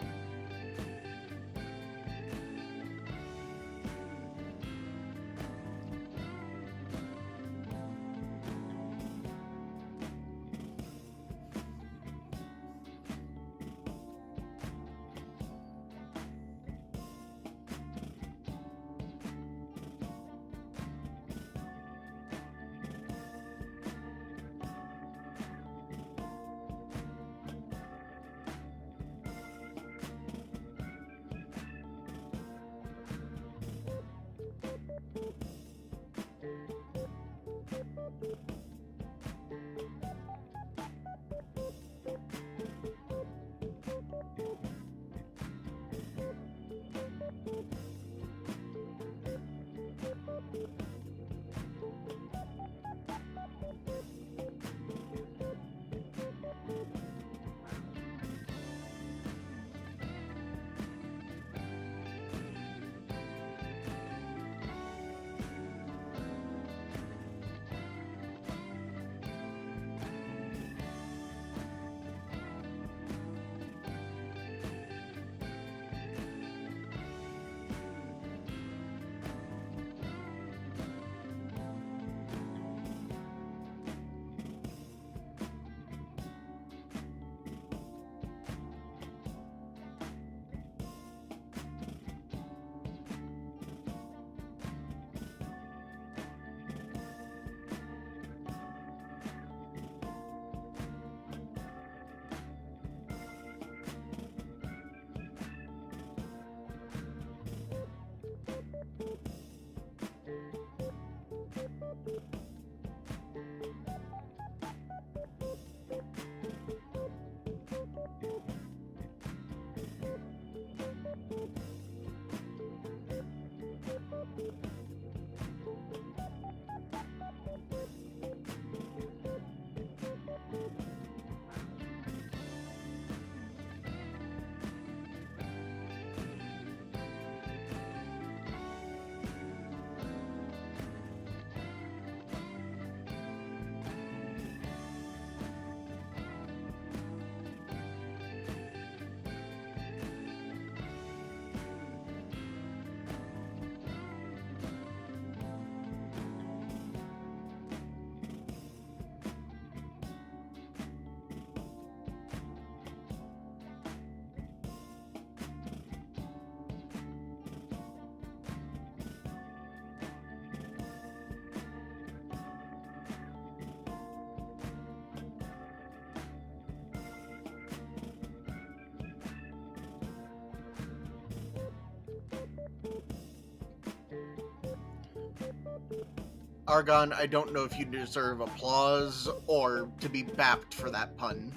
Argon, I don't know if you deserve applause or to be bapped for that pun.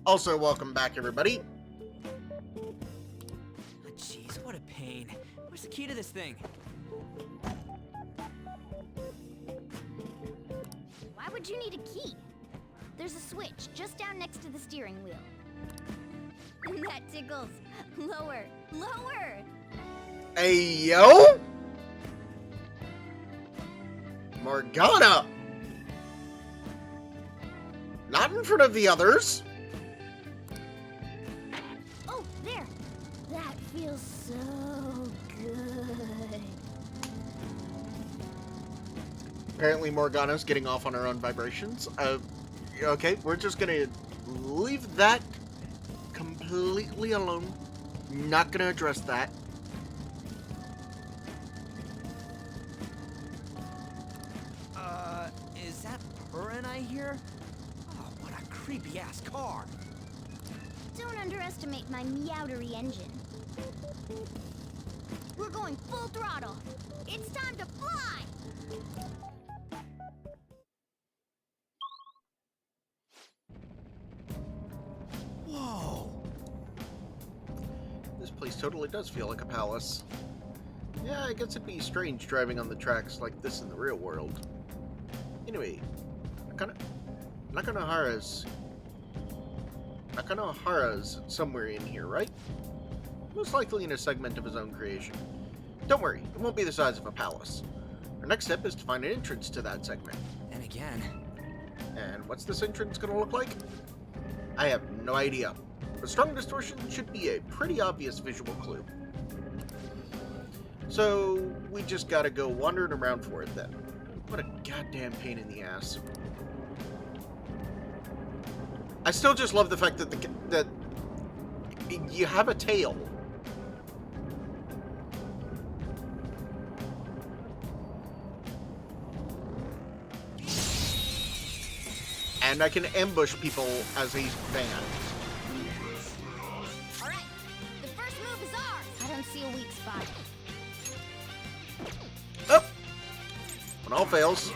Also, welcome back, everybody. Oh, jeez, what a pain. Where's the key to this thing? Why would would you need a key? There's a switch just down next to the steering wheel. That tickles. Lower, lower! Hey, yo! Morgana! Not in front of the others. Oh, there! That feels so good. Apparently Morgana's getting off on her own vibrations. Okay, we're just gonna leave that completely alone. Not gonna address that. Is that Purin I hear? Oh, what a creepy-ass car. Don't underestimate my meowdery engine. We're going full throttle. It's time to fly! Whoa. This place totally does feel like a palace. Yeah, I guess it'd be strange driving on the tracks like this in the real world. Anyway, Nakanohara's somewhere in here, right? Most likely in a segment of his own creation. Don't worry, it won't be the size of a palace. Our next step is to find an entrance to that segment. And again. And what's this entrance gonna look like? I have no idea. But strong distortion should be a pretty obvious visual clue. So, we just gotta go wandering around for it then. What a goddamn pain in the ass. I still just love the fact that that you have a tail. And I can ambush people as a fan. Alright, the first move is ours! I don't see a weak spot. Oh! When all fails.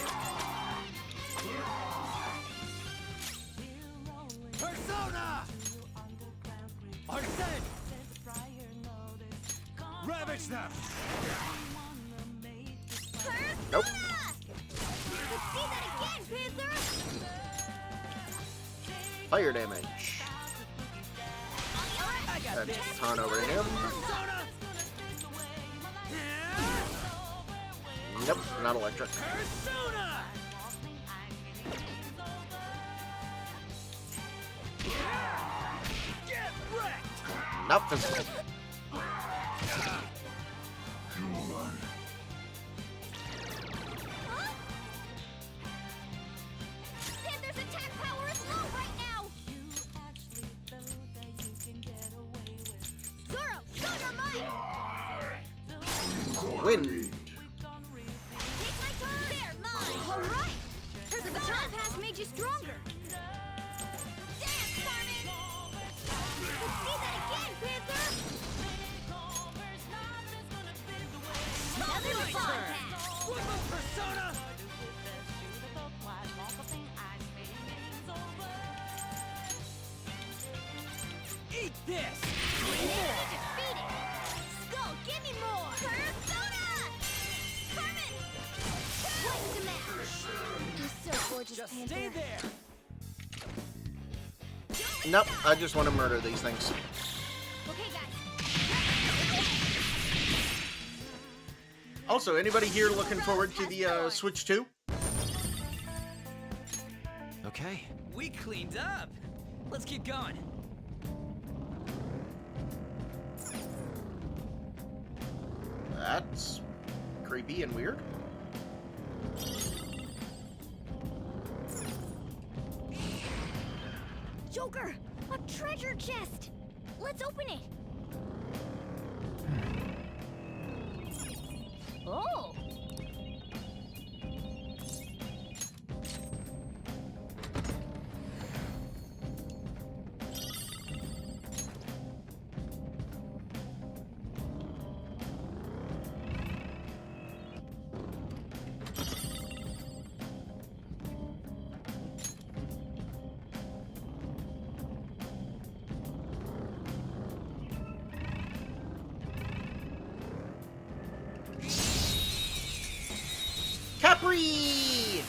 Persona! Arsene! Ravage them! Nope. Let's see that again, Panther! Fire damage. That's a ton over him. Nope, not electric. Not physical. Panther's attack power is low right now! Zoro, show your might! Wind. Take my time! There, mine! Alright! The baton pass made you stronger! Dance, Carmen! Let's see that again, Panther! Another baton pass! Persona! Eat this! Defeated! Skull, give me more! Persona! Carmen! What's the match? You're so gorgeous, Just Panther. stay there! Nope, I just want to murder these things. Okay, guys. Also, anybody here looking forward to the Switch 2? Okay. We cleaned up. Let's keep going. That's creepy and weird. Joker! A treasure chest! Let's open it! Oh! Capri!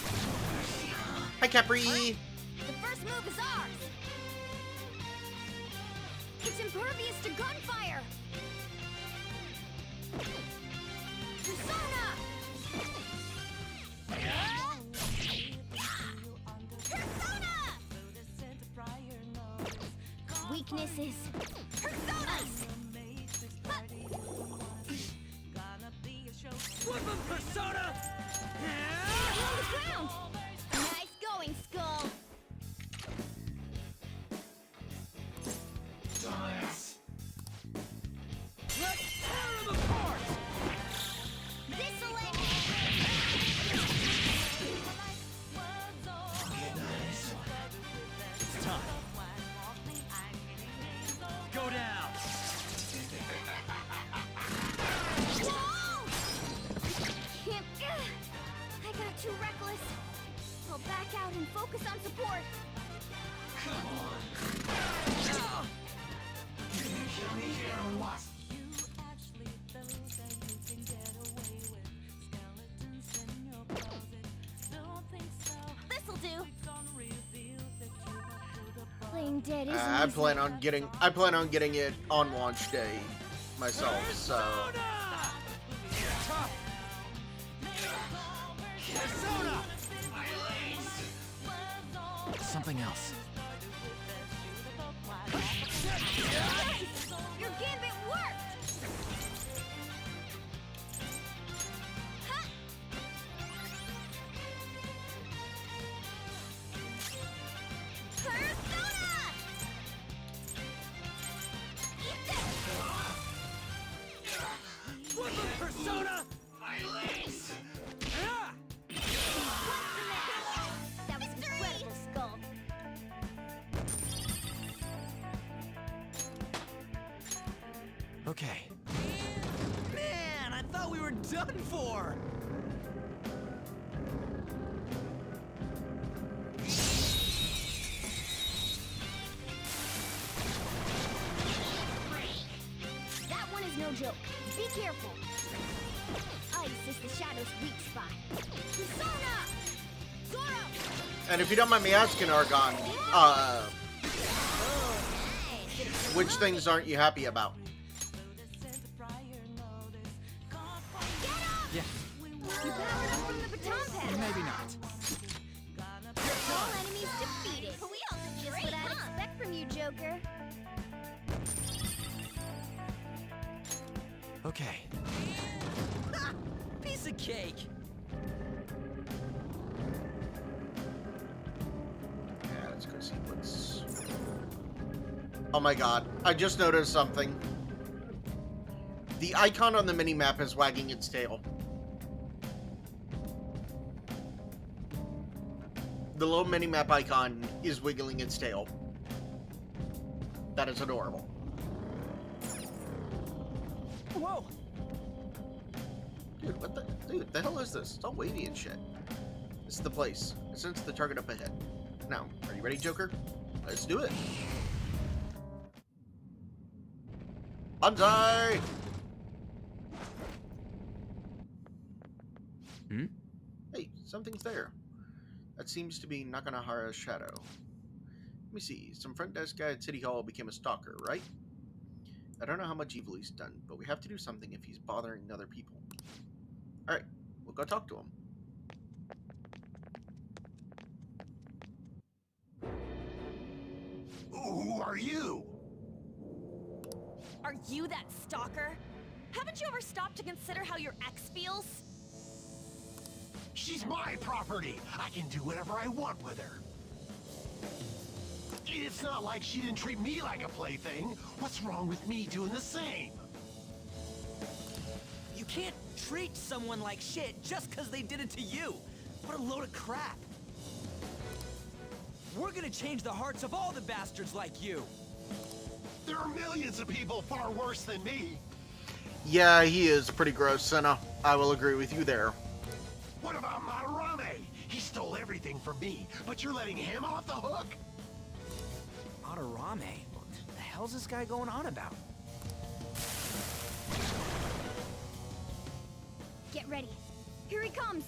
Hi, Capri. The first move is ours. It's impervious to gunfire. Persona! Persona! Weaknesses. Personas! Flip him, Persona! On the ground! Nice going, Skull! Let's tear him apart! This'll end. It's time. Go down! Whoa! Can't. I got too reckless. I'll back out and focus on support. This'll do. Playing dead isn't I easy. plan on getting it on launch day myself. So. Persona! Something else. Your gambit worked! Ha! Persona! Flip him, Persona! Ah! That was incredible, Skull. Okay. Man, I thought we were done for! That one is no joke. Be careful. Ice is the Shadow's weak spot. Persona! Zoro! And if you don't mind me asking, Argon, which things aren't you happy about? Yeah, You powered up from the baton pass. maybe not. All enemies defeated. We all did just what I'd expect from you, Joker. Okay. Ha! Piece of cake! Yeah, let's go see what's... Oh my god, I just noticed something. The icon on the minimap is wagging its tail. The little minimap icon is wiggling its tail. That is adorable. Whoa! Dude, what the... Dude, the hell is this? It's all wavy and shit. This is the place. I sense the target up ahead. Now, are you ready, Joker? Let's do it. Banzai! Hmm? Hey, something's there. That seems to be Nakanohara's shadow. Let me see. Some front desk guy at City Hall became a stalker, right? I don't know how much evil he's done, but we have to do something if he's bothering other people. Alright, we'll go talk to him. Who are you? Are you that stalker? Haven't you ever stopped to consider how your ex feels? She's my property. I can do whatever I want with her. It's not like she didn't treat me like a plaything. What's wrong with me doing the same? You can't treat someone like shit just because they did it to you. What a load of crap. We're gonna change the hearts of all the bastards like you. There are millions of people far worse than me. Yeah, he is pretty gross, Senna. I will agree with you there. What about Madarame? He stole everything from me, but you're letting him off the hook? Madarame? What the hell's this guy going on about? Get ready. Here he comes.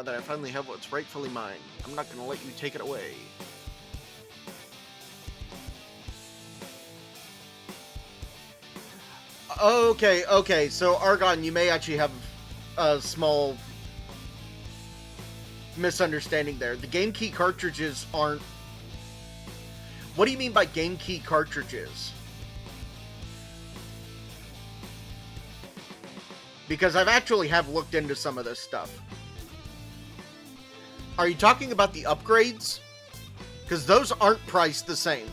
now that I finally have what's rightfully mine. I'm not gonna let you take it away. Okay, so Argon, you may actually have a small misunderstanding there. The game key cartridges aren't... What do you mean by game key cartridges? Because I've actually have looked into some of this stuff. Are you talking about the upgrades? Because those aren't priced the same.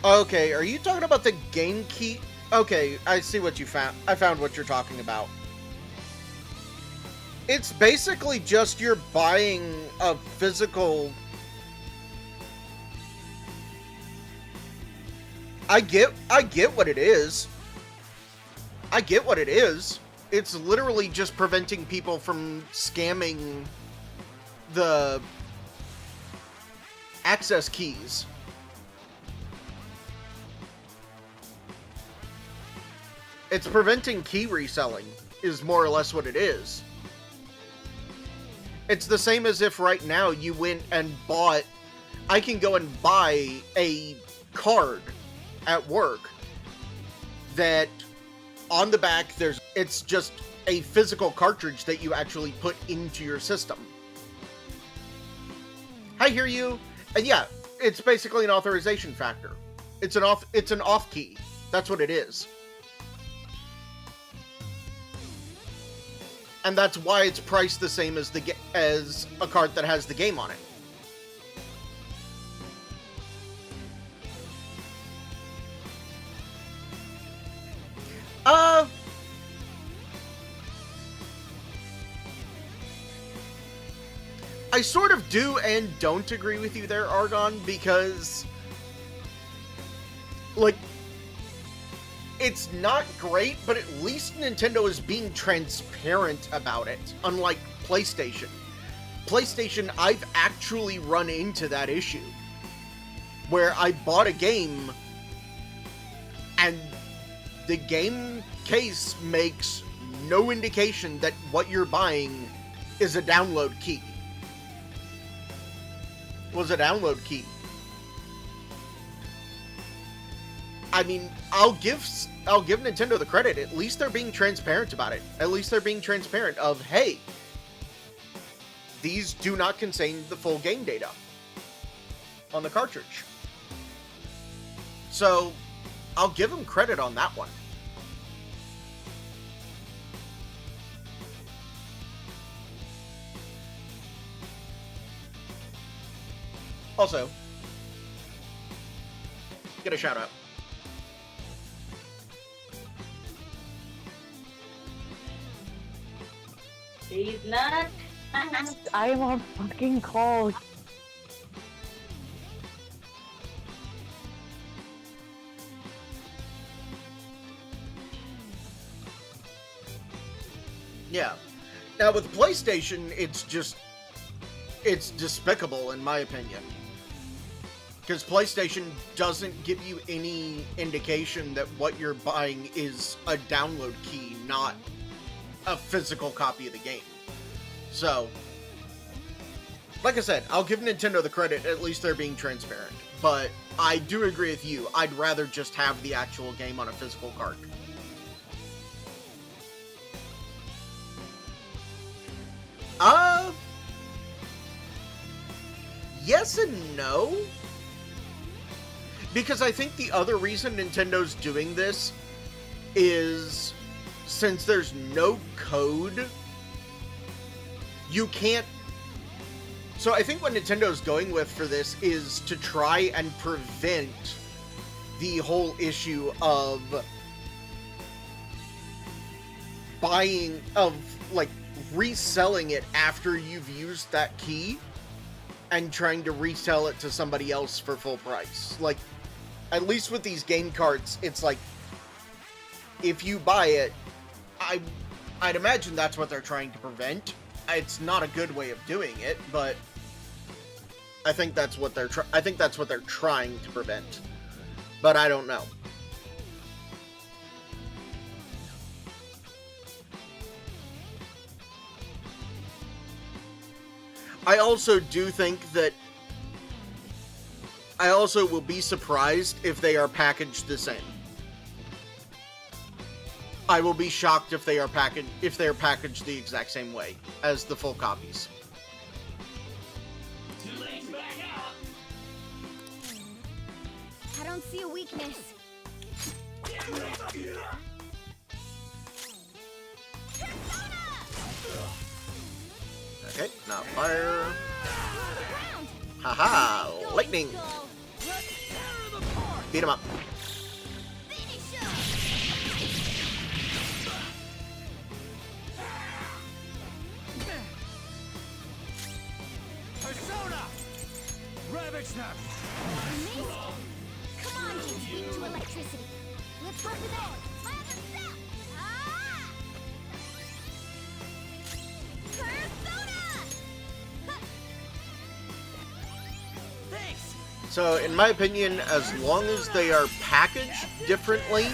Okay, are you talking about the game key? Okay, I see what you found. I found what you're talking about. It's basically just you're buying a physical... I get what it is. I get what it is. It's literally just preventing people from scamming the access keys. It's preventing key reselling, is more or less what it is. It's the same as if right now you went and bought... I can go and buy a card at work that on the back it's just a physical cartridge that you actually put into your system. I hear you. And yeah, it's basically an authorization factor. It's an off key. That's what it is. And that's why it's priced the same as a card that has the game on it. I sort of do and don't agree with you there, Argon, because, like, it's not great, but at least Nintendo is being transparent about it, unlike PlayStation. PlayStation, I've actually run into that issue, where I bought a game, and the game case makes no indication that what you're buying is a download key. Was a download key. I mean, I'll give Nintendo the credit. At least they're being transparent about it. At least they're being transparent of, hey, these do not contain the full game data on the cartridge. So, I'll give them credit on that one. Also, get a shout out. He's not. I'm on fucking call. Yeah. Now with PlayStation, it's despicable in my opinion. Because PlayStation doesn't give you any indication that what you're buying is a download key, not a physical copy of the game. So, like I said, I'll give Nintendo the credit, at least they're being transparent. But I do agree with you, I'd rather just have the actual game on a physical card. Yes and no. Because I think the other reason Nintendo's doing this is since there's no code, you can't... So I think what Nintendo's going with for this is to try and prevent the whole issue of reselling it after you've used that key and trying to resell it to somebody else for full price. Like, at least with these game cards, it's like, if you buy it, I'd imagine that's what they're trying to prevent. It's not a good way of doing it, but I think that's what they're trying to prevent. But I don't know. I also do think that I also will be surprised if they are packaged the same. I will be shocked if they're packaged the exact same way as the full copies. I don't see a weakness. Okay, not fire. Haha, lightning. Beat him up. Persona! Ravage Snap! Come on, you speak to electricity. Let's go for that. Thanks! So, in my opinion, as long as they are packaged differently,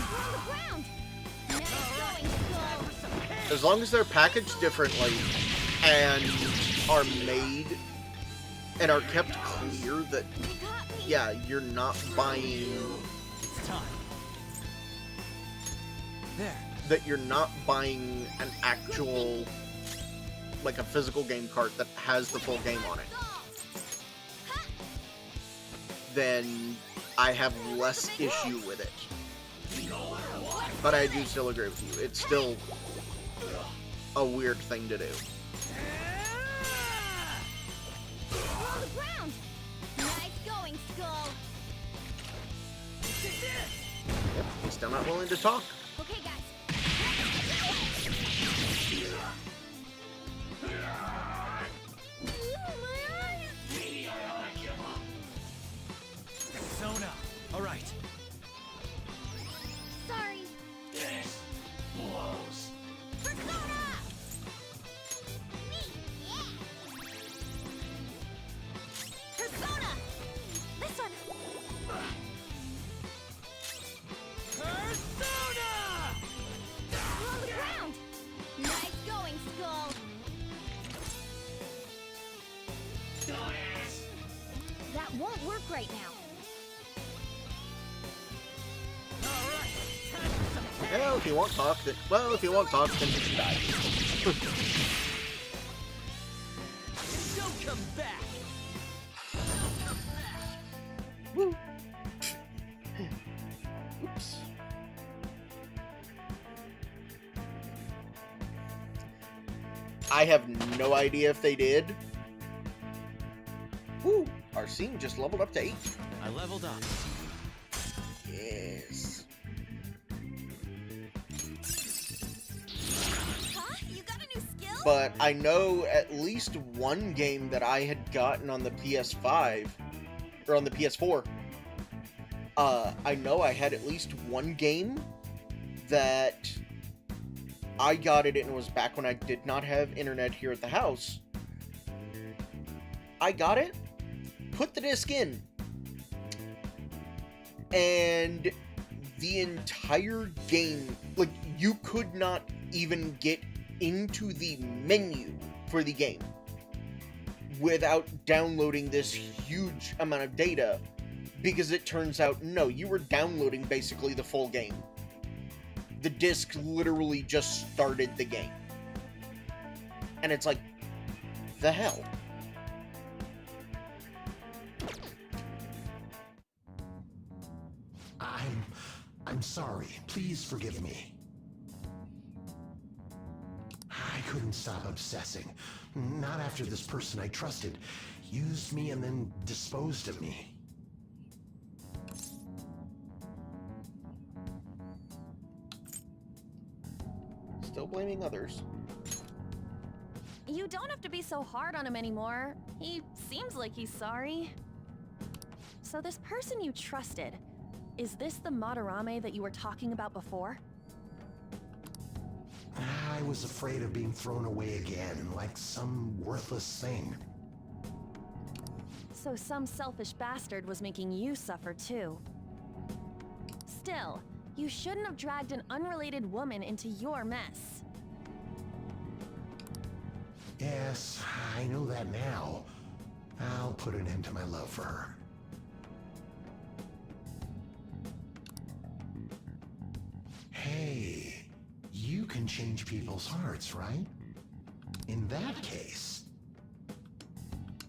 as long as they're packaged differently and are made and are kept clear that, yeah, you're not buying, It's time. There. that you're not buying an actual, like a physical game cart that has the full game on it, then I have less issue with it. But I do still agree with you. It's still a weird thing to do. On the ground. Nice going, Skull. Yep, he's still not willing to talk. Okay, guys. Persona! Alright. Sorry. This blows. Persona! Persona! This one! Persona! We're on the ground! Nice going, Skull! That won't work right now. Well, if you won't talk, then you should die. Don't come back! Woo. Oops. I have no idea if they did. Woo! Our scene just leveled up to 8. I leveled up. Yes. Huh? You got a new skill? But I know at least one game that I had gotten on the PS5, or on the PS4. I know I had at least one game that I got it, and it was back when I did not have internet here at the house. I got it, put the disc in, and the entire game, like, you could not even get into the menu for the game without downloading this huge amount of data, because it turns out, no, you were downloading basically the full game. The disc literally just started the game. And it's like, the hell? I'm sorry. Please forgive me. I couldn't stop obsessing. Not after this person I trusted used me and then disposed of me. Still blaming others. You don't have to be so hard on him anymore. He seems like he's sorry. So this person you trusted, is this the Madarame that you were talking about before? I was afraid of being thrown away again, like some worthless thing. So some selfish bastard was making you suffer too. Still, you shouldn't have dragged an unrelated woman into your mess. Yes, I know that now. I'll put an end to my love for her. Hey, you can change people's hearts, right? In that case,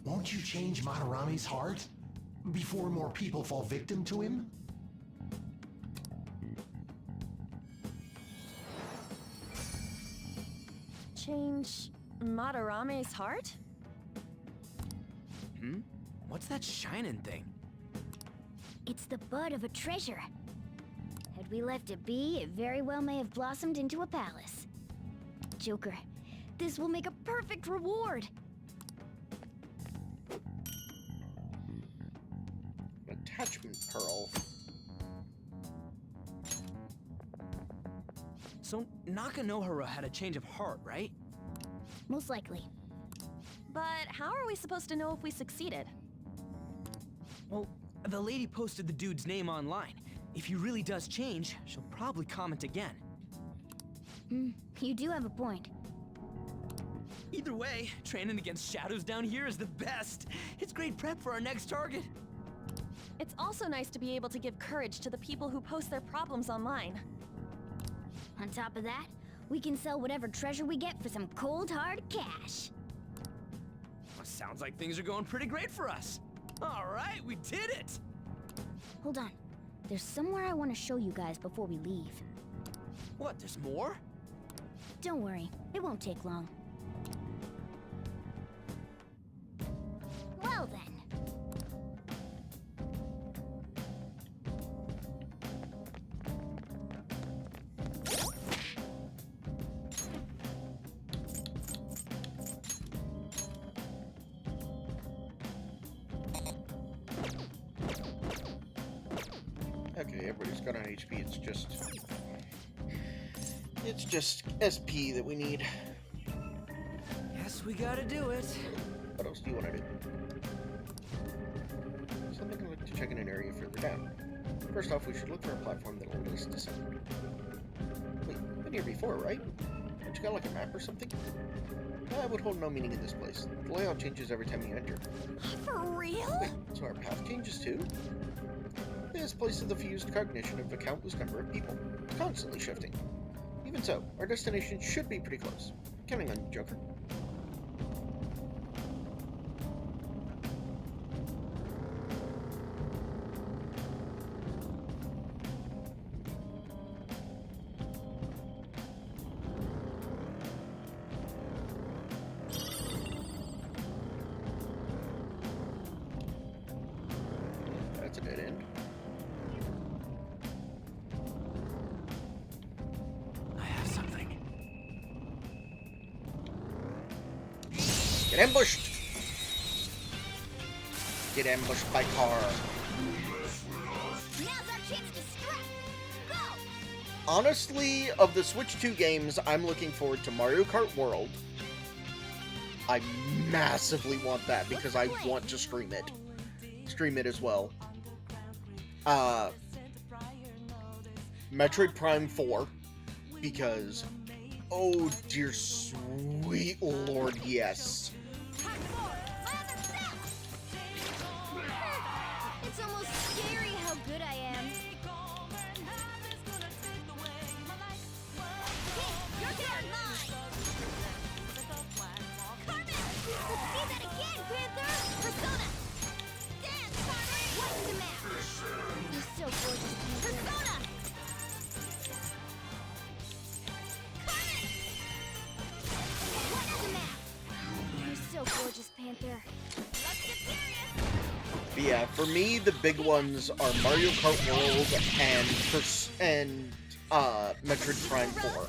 won't you change Madarame's heart before more people fall victim to him? Change Madarame's heart? Hmm? What's that shining thing? It's the bud of a treasure. Had we left it be, it very well may have blossomed into a palace. Joker, this will make a perfect reward. Attachment pearl. So Nakanohara had a change of heart, right? Most likely. But how are we supposed to know if we succeeded? Well, the lady posted the dude's name online. If he really does change, she'll probably comment again. You do have a point. Either way, training against shadows down here is the best. It's great prep for our next target. It's also nice to be able to give courage to the people who post their problems online. On top of that, we can sell whatever treasure we get for some cold hard cash. Well, sounds like things are going pretty great for us. All right, we did it! Hold on. There's somewhere I want to show you guys before we leave. What, there's more? Don't worry, it won't take long. Well then. Okay, everybody's got on HP, it's just SP that we need. Guess we gotta do it. What else do you want to do? Something I'd like to check in an area further down. First off, we should look for a platform that'll let us descend. Wait, been here before, right? Don't you got like a map or something? That would hold no meaning in this place. The layout changes every time you enter. For real? Wait, so our path changes too? This place is the fused cognition of a countless number of people. It's constantly shifting. Even so, our destination should be pretty close. Counting on you, Joker. That's a dead end. I have something. Get ambushed! Get ambushed by car. Now's our chance to strike! Go! Honestly, of the Switch 2 games, I'm looking forward to Mario Kart World. I massively want that because I want to stream it. Stream it as well. Metroid Prime 4, because, oh dear sweet lord, yes. It's almost scary how good I am. Hey, you're getting mine! Carmen! Let's see that again, Panther! Persona! Dance, Carmen! What's the map? You're so gorgeous, Panther. Persona! But yeah, for me, the big ones are Mario Kart World and Metroid Prime 4.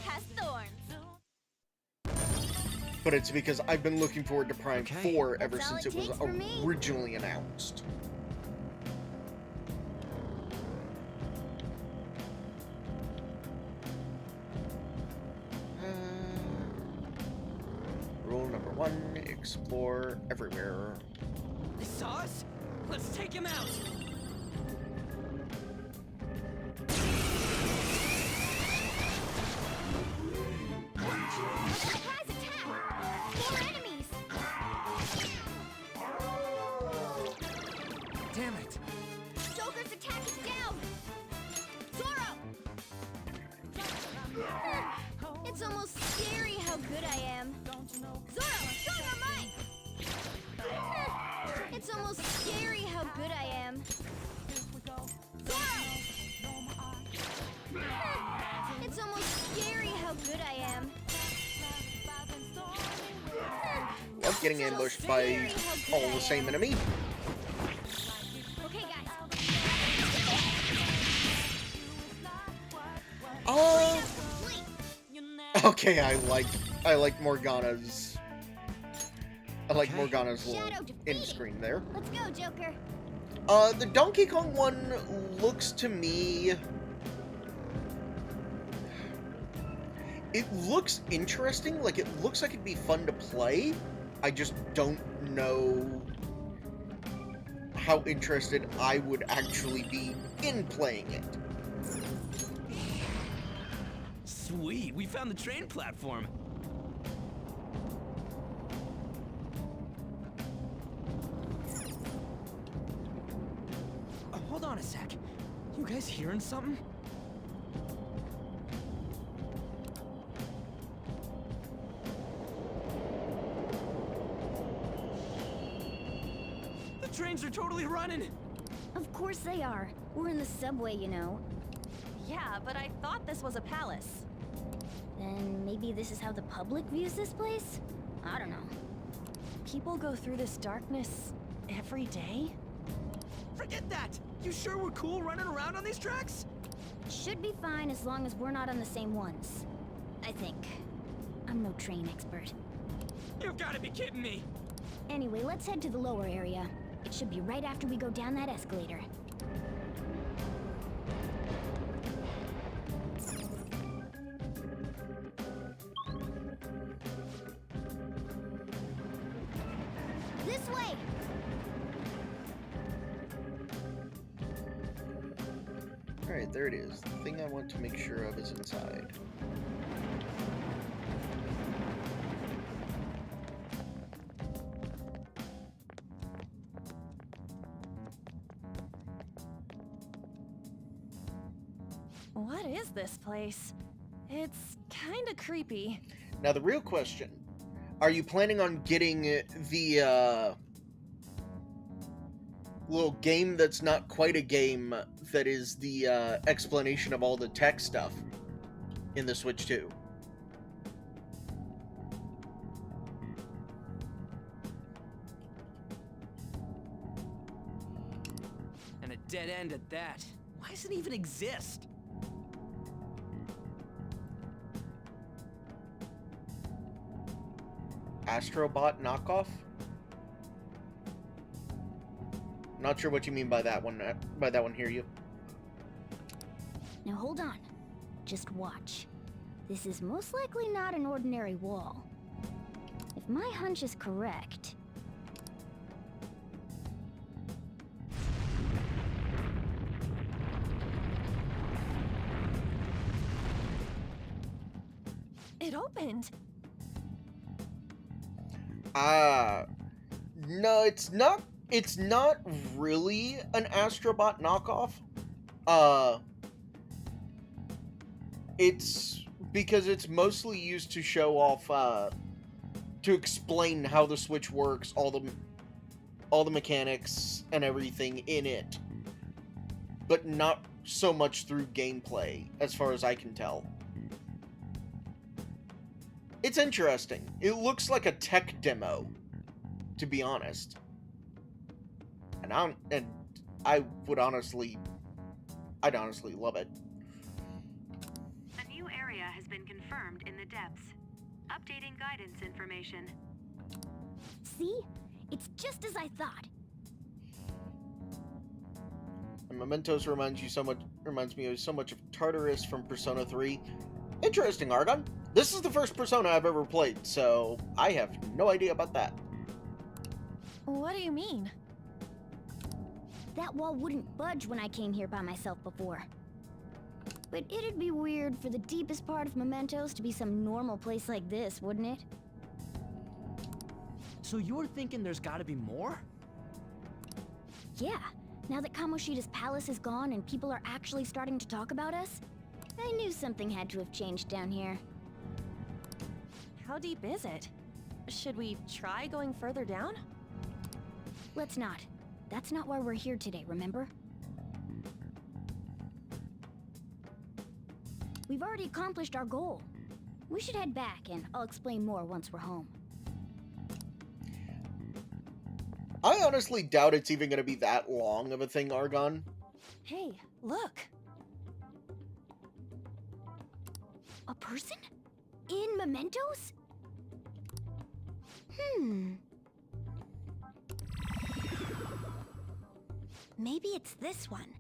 But it's because I've been looking forward to Prime 4 ever since it was originally announced. Rule number 1, explore everywhere. They saw us? Let's take him out! Surprise attack! 4 enemies! Damn it! Joker's attack is down! Zoro! It's almost scary how good I am. Zoro, show your might! It's almost scary how good I am. Zoro! It's almost scary how good I am. Love getting ambushed by all the same enemy. Okay, guys. Okay, I like Morgana's. I like Morgana's little end screen there. Let's go, Joker. The Donkey Kong one looks to me. It looks interesting. Like, it looks like it'd be fun to play. I just don't know how interested I would actually be in playing it. Sweet, we found the train platform. Hold on a sec. You guys hearing something? The trains are totally running. Of course they are. We're in the subway, you know. Yeah, but I thought this was a palace. Then maybe this is how the public views this place? I don't know. People go through this darkness every day? Forget that! You sure we're cool running around on these tracks? Should be fine as long as we're not on the same ones. I think. I'm no train expert. You've got to be kidding me! Anyway, let's head to the lower area. It should be right after we go down that escalator. This way! Alright, there it is. The thing I want to make sure of is inside. What is this place? It's kinda creepy. Now, the real question, are you planning on getting the, little game that's not quite a game that is the, explanation of all the tech stuff in the Switch 2? And a dead end at that. Why does it even exist? Astrobot knockoff? Not sure what you mean by that one. Hear you. Now hold on. Just watch. This is most likely not an ordinary wall. If my hunch is correct... It opened! No, it's not. It's not really an Astrobot knockoff. It's because it's mostly used to show off, to explain how the Switch works, all the mechanics and everything in it, but not so much through gameplay, as far as I can tell. It's interesting. It looks like a tech demo, to be honest. And I'd honestly love it. A new area has been confirmed in the depths. Updating guidance information. See? It's just as I thought. And Mementos reminds me of so much of Tartarus from Persona 3. Interesting, Argon. This is the first Persona I've ever played, so I have no idea about that. What do you mean? That wall wouldn't budge when I came here by myself before. But it'd be weird for the deepest part of Mementos to be some normal place like this, wouldn't it? So you're thinking there's gotta be more? Yeah. Now that Kamoshida's palace is gone and people are actually starting to talk about us, I knew something had to have changed down here. How deep is it? Should we try going further down? Let's not. That's not why we're here today, remember? We've already accomplished our goal. We should head back, and I'll explain more once we're home. I honestly doubt it's even going to be that long of a thing, Argon. Hey, look! A person? In Mementos? Maybe it's this one.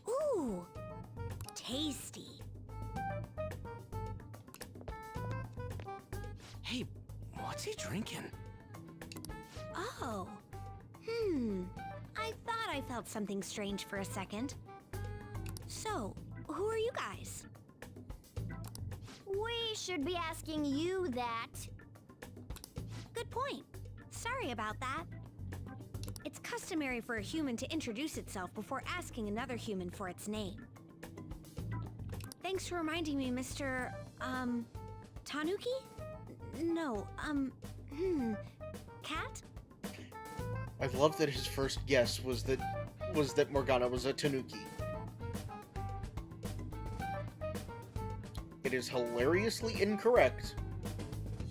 Ooh! Tasty. Hey, what's he drinking? Oh. I thought I felt something strange for a second. So, who are you guys? We should be asking you that. Good point. Sorry about that. It's customary for a human to introduce itself before asking another human for its name. Thanks for reminding me, Mr. Tanuki? No, Cat? I love that his first guess was that Morgana was a Tanuki. It is hilariously incorrect,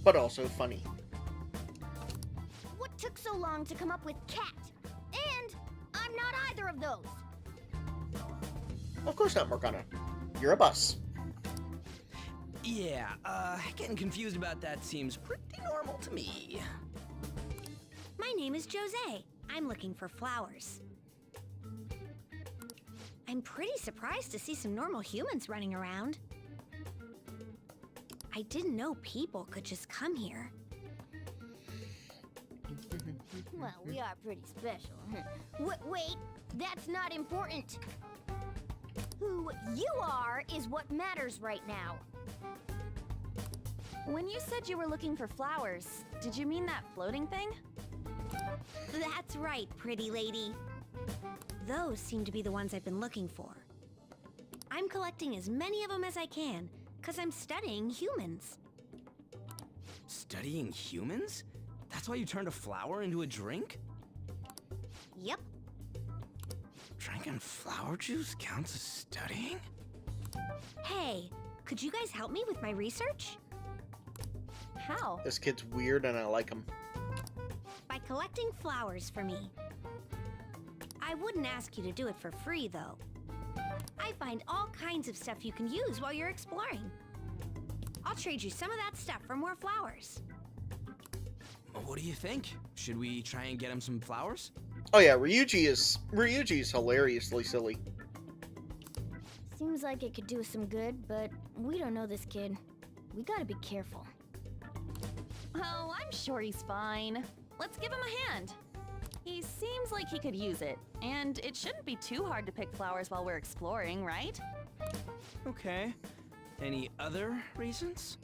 but also funny. What took so long to come up with cat? And I'm not either of those. Of course not, Morgana. You're a bus. Yeah, getting confused about that seems pretty normal to me. My name is Jose. I'm looking for flowers. I'm pretty surprised to see some normal humans running around. I didn't know people could just come here. Well, we are pretty special. Wait, that's not important. Who you are is what matters right now. When you said you were looking for flowers, did you mean that floating thing? That's right, pretty lady. Those seem to be the ones I've been looking for. I'm collecting as many of them as I can, because I'm studying humans. Studying humans? That's why you turned a flower into a drink? Yep. Drinking flower juice counts as studying? Hey, could you guys help me with my research? How? This kid's weird and I like him. By collecting flowers for me. I wouldn't ask you to do it for free, though. I find all kinds of stuff you can use while you're exploring. I'll trade you some of that stuff for more flowers. What do you think? Should we try and get him some flowers? Oh yeah, Ryuji's hilariously silly. Seems like it could do us some good, but we don't know this kid. We gotta be careful. Oh, I'm sure he's fine. Let's give him a hand. He seems like he could use it, and it shouldn't be too hard to pick flowers while we're exploring, right? Okay. Any other reasons?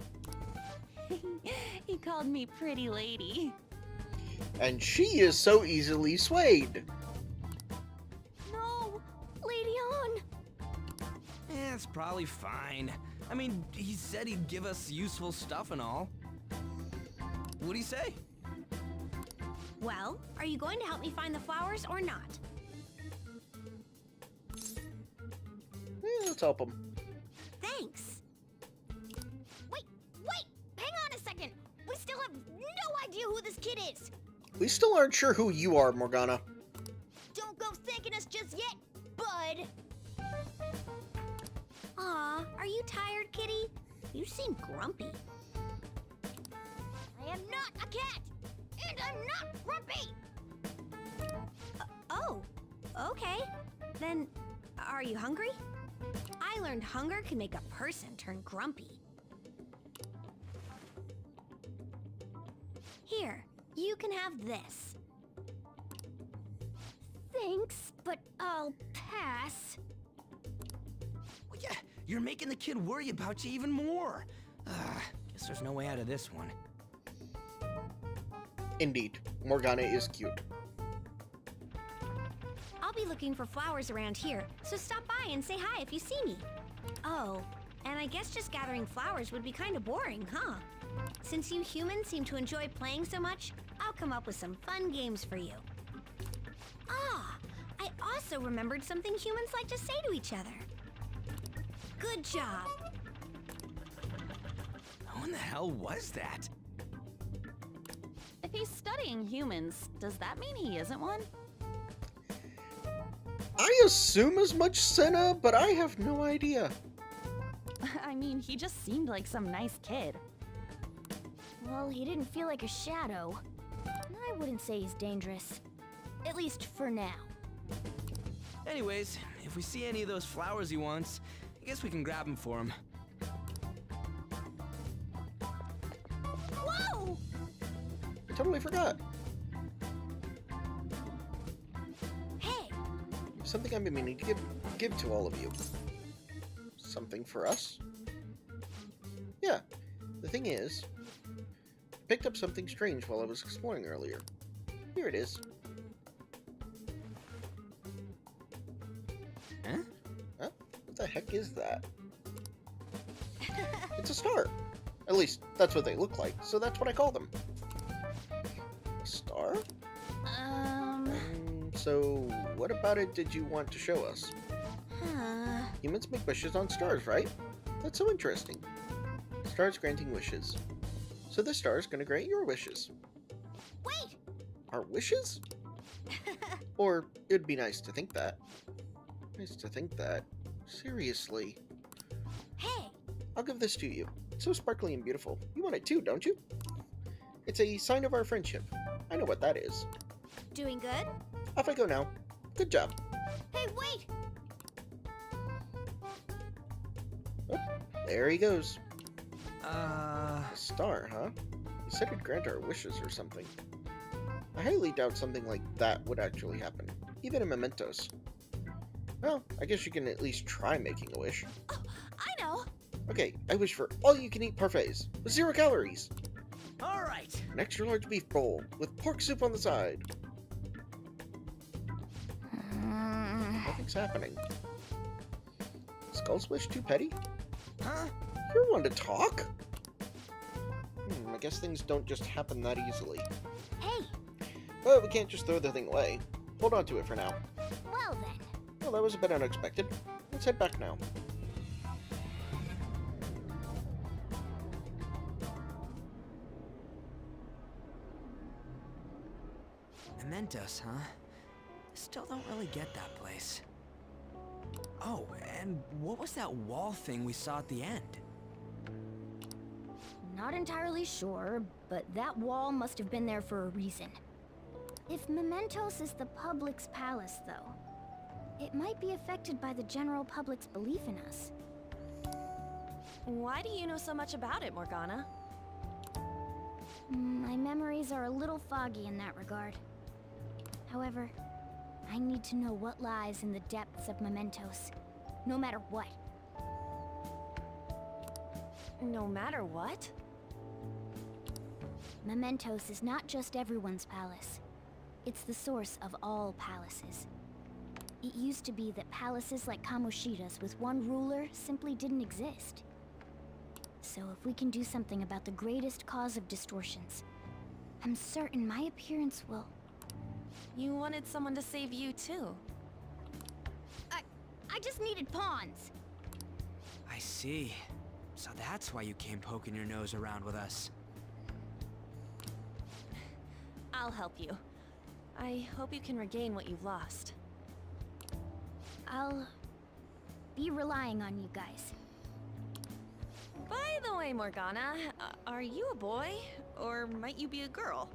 He called me pretty lady. And she is so easily swayed. No! Lady On! Yeah, it's probably fine. I mean, he said he'd give us useful stuff and all. What'd he say? Well, are you going to help me find the flowers or not? Let's help him. Thanks. Wait! Hang on a second! We still have no idea who this kid is! We still aren't sure who you are, Morgana. Don't go thanking us just yet, bud! Aw, are you tired, kitty? You seem grumpy. I am not a cat! And I'm not grumpy! Oh, okay. Then, are you hungry? I learned hunger can make a person turn grumpy. Here, you can have this. Thanks, but I'll pass. Well, yeah, you're making the kid worry about you even more. Guess there's no way out of this one. Indeed, Morgana is cute. I'll be looking for flowers around here, so stop by and say hi if you see me. Oh, and I guess just gathering flowers would be kind of boring, huh? Since you humans seem to enjoy playing so much, I'll come up with some fun games for you. Ah, I also remembered something humans like to say to each other. Good job. Who in the hell was that? If he's studying humans, does that mean he isn't one? I assume as much, Senna, but I have no idea. I mean, he just seemed like some nice kid. Well, he didn't feel like a shadow. I wouldn't say he's dangerous. At least for now. Anyways, if we see any of those flowers he wants, I guess we can grab them for him. Whoa! I totally forgot. Hey! Something I've been meaning to give to all of you. Something for us? Yeah. The thing is, I picked up something strange while I was exploring earlier. Here it is. Huh? Huh? What the heck is that? It's a star. At least, that's what they look like, so that's what I call them. A star? So, what about it did you want to show us? Humans make wishes on stars, right? That's so interesting. Stars granting wishes. So this star is going to grant your wishes. Wait! Our wishes? Or, it'd be nice to think that. Nice to think that. Seriously. Hey! I'll give this to you. It's so sparkly and beautiful. You want it too, don't you? It's a sign of our friendship. I know what that is. Doing good? Off I go now. Good job. Hey, wait! Oh, there he goes. A star, huh? You said it'd grant our wishes or something. I highly doubt something like that would actually happen, even in Mementos. Well, I guess you can at least try making a wish. Oh, I know! Okay, I wish for all-you-can-eat parfaits, with 0 calories. Alright! An extra large beef bowl, with pork soup on the side. Nothing's happening. Skull's wish too petty? Huh? You're one to talk? I guess things don't just happen that easily. Hey! But we can't just throw the thing away. Hold on to it for now. Well then. Well, that was a bit unexpected. Let's head back now. Mementos, huh? Still don't really get that place. Oh, and what was that wall thing we saw at the end? Not entirely sure, but that wall must have been there for a reason. If Mementos is the public's palace, though, it might be affected by the general public's belief in us. Why do you know so much about it, Morgana? My memories are a little foggy in that regard. However, I need to know what lies in the depths of Mementos, no matter what. No matter what? Mementos is not just everyone's palace. It's the source of all palaces. It used to be that palaces like Kamoshida's with one ruler simply didn't exist. So if we can do something about the greatest cause of distortions, I'm certain my appearance will... You wanted someone to save you, too. I just needed pawns. I see. So that's why you came poking your nose around with us. I'll I'll help you. I hope you can regain what you've lost. I'll be relying on you guys. By the way, Morgana, are you a boy? Or might you be a girl?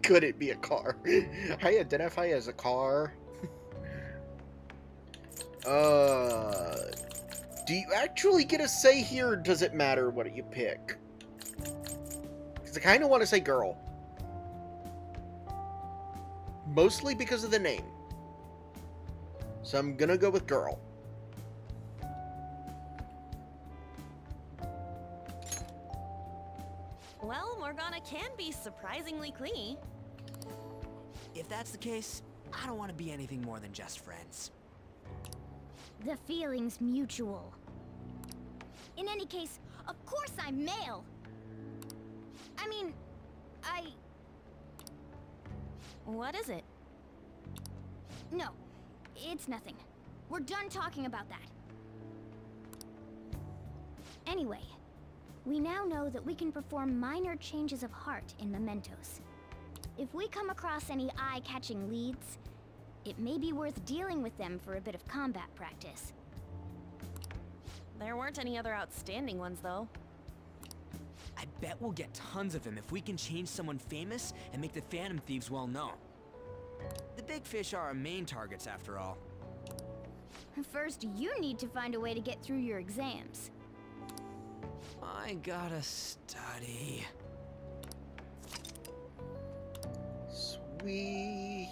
Could it be a car? I identify as a car. Do you actually get a say here, or does it matter what you pick? Because I kind of want to say girl. Mostly because of the name. So I'm gonna go with girl. Well, Morgana can be surprisingly clingy. If that's the case, I don't want to be anything more than just friends. The feeling's mutual. In any case, of course I'm male. I mean, What is it? No, it's nothing. We're done talking about that. Anyway, we now know that we can perform minor changes of heart in mementos. If we come across any eye-catching leads, it may be worth dealing with them for a bit of combat practice. There weren't any other outstanding ones, though. I bet we'll get tons of them if we can change someone famous and make the Phantom Thieves well known. The big fish are our main targets, after all. First, you need to find a way to get through your exams. I gotta study. Sweet.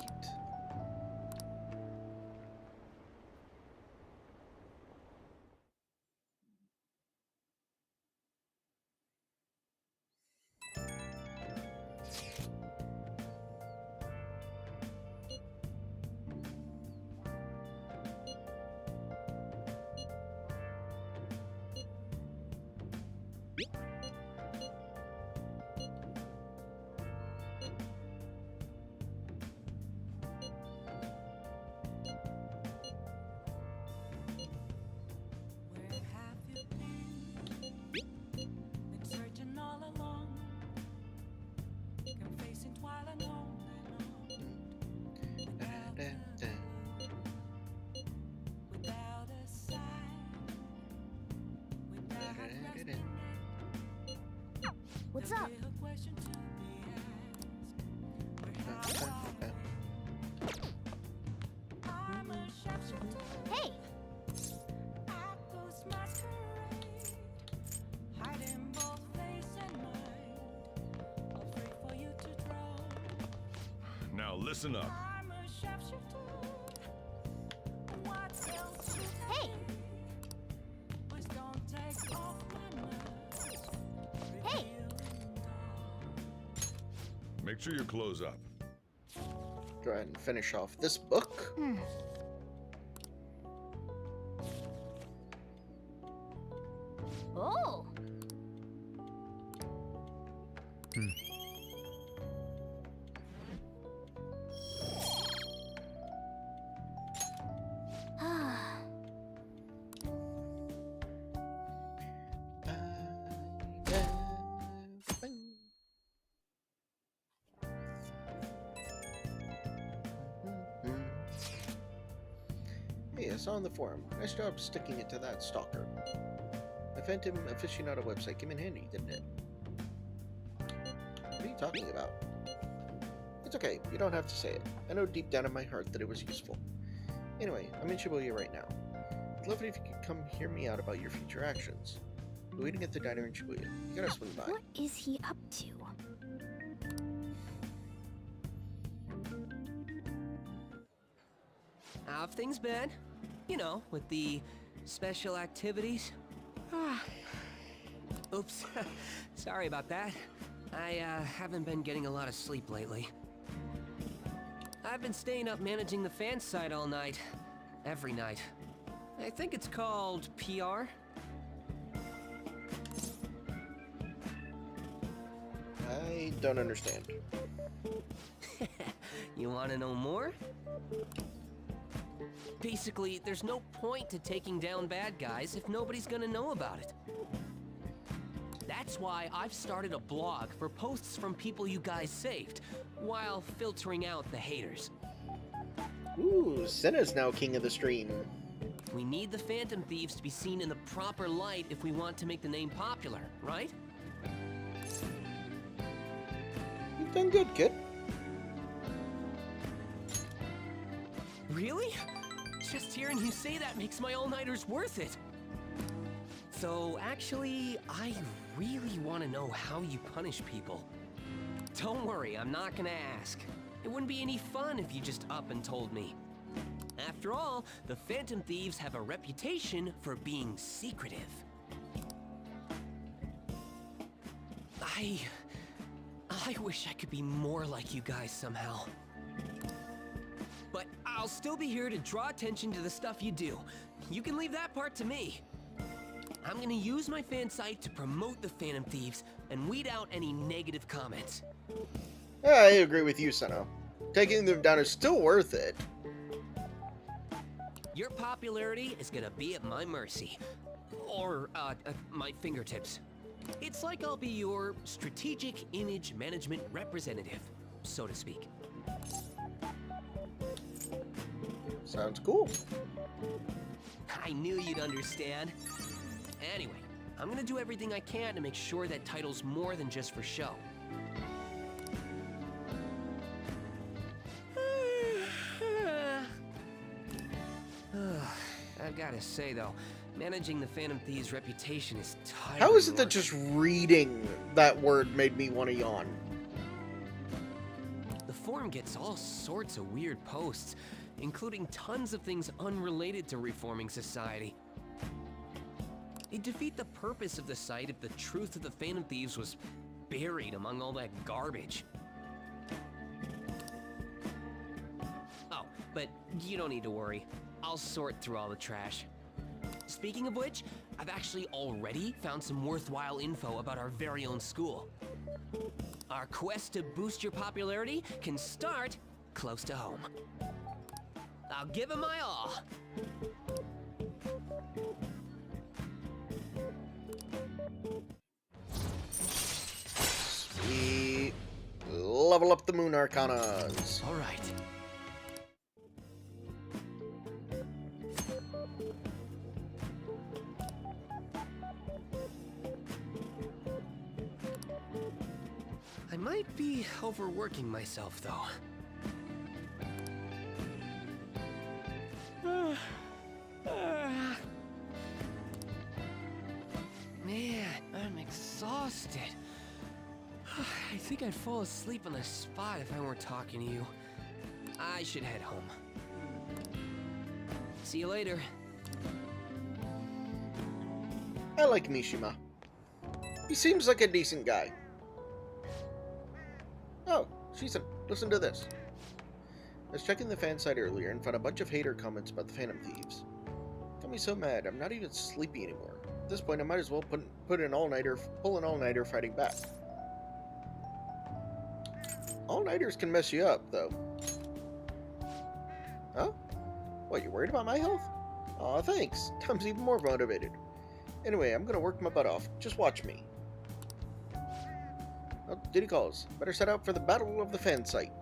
What's up? Hey! Now listen up. Hey! Hey! Make sure you close up. Go ahead and finish off this book. Oh! Hey, I saw on the forum. Nice job sticking it to that stalker. The Phantom Aficionado website came in handy, didn't it? What are you talking about? It's okay, you don't have to say it. I know deep down in my heart that it was useful. Anyway, I'm in Shibuya right now. I'd love it if you could come hear me out about your future actions. We're waiting at the diner in Shibuya. You gotta swing by. What is he up to? How have things been? You know, with the special activities. Oops. Sorry about that. I haven't been getting a lot of sleep lately. I've been staying up managing the fan site all night. Every night. I think it's called PR. I don't understand. You want to know more? Basically, there's no point to taking down bad guys if nobody's gonna know about it. That's why I've started a blog for posts from people you guys saved, while filtering out the haters. Ooh, Senna's now king of the stream. We need the Phantom Thieves to be seen in the proper light if we want to make the name popular, right? You've done good, kid. Really? Just hearing you say that makes my all-nighters worth it. So, actually, I really want to know how you punish people. Don't worry, I'm not gonna ask. It wouldn't be any fun if you just up and told me. After all, the Phantom Thieves have a reputation for being secretive. I wish I could be more like you guys somehow. But I'll still be here to draw attention to the stuff you do. You can leave that part to me. I'm gonna use my fan site to promote the Phantom Thieves and weed out any negative comments. I agree with you, Senna. Taking them down is still worth it. Your popularity is gonna be at my mercy. Or, at my fingertips. It's like I'll be your strategic image management representative, so to speak. Sounds cool. I knew you'd understand. Anyway, I'm gonna do everything I can to make sure that title's more than just for show. I've gotta say though, managing the Phantom Thieves' reputation is tiring. How is it that work. just reading that word made me want to yawn? The forum gets all sorts of weird posts, including tons of things unrelated to reforming society. It'd defeat the purpose of the site if the truth of the Phantom Thieves was buried among all that garbage. Oh, but you don't need to worry. I'll sort through all the trash. Speaking of which, I've actually already found some worthwhile info about our very own school. Our quest to boost your popularity can start close to home. I'll give it my all. Sweet. Level up the Moon Arcanas. All right. I might be overworking myself, though. Man, I'm exhausted. I think I'd fall asleep on the spot if I weren't talking to you. I should head home. See you later. I like Mishima. He seems like a decent guy. Oh, listen to this. I was checking the fan site earlier and found a bunch of hater comments about the Phantom Thieves. Got me so mad, I'm not even sleepy anymore. At this point, I might as well pull an all-nighter fighting back. All-nighters can mess you up, though. Huh? What, you worried about my health? Aw, thanks. Tom's even more motivated. Anyway, I'm gonna work my butt off. Just watch me. Oh, duty calls. Better set out for the Battle of the Fan Site.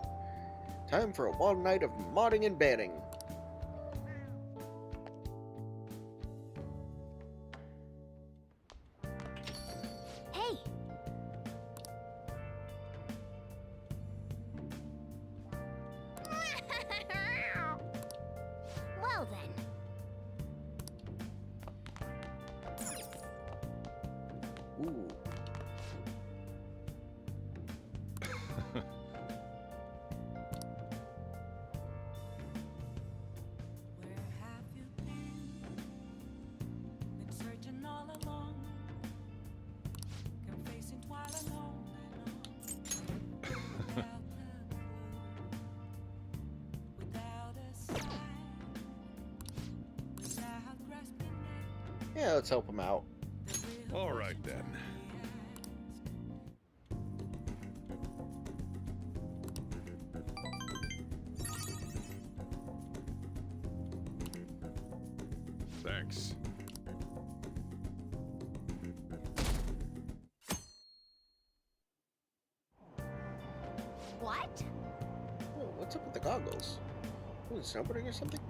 Time for a wild night of modding and banning. Hey! Well then. Ooh. Yeah, let's help him out. All right, then. Thanks. What? Oh, what's up with the goggles? Oh, snowboarding or something?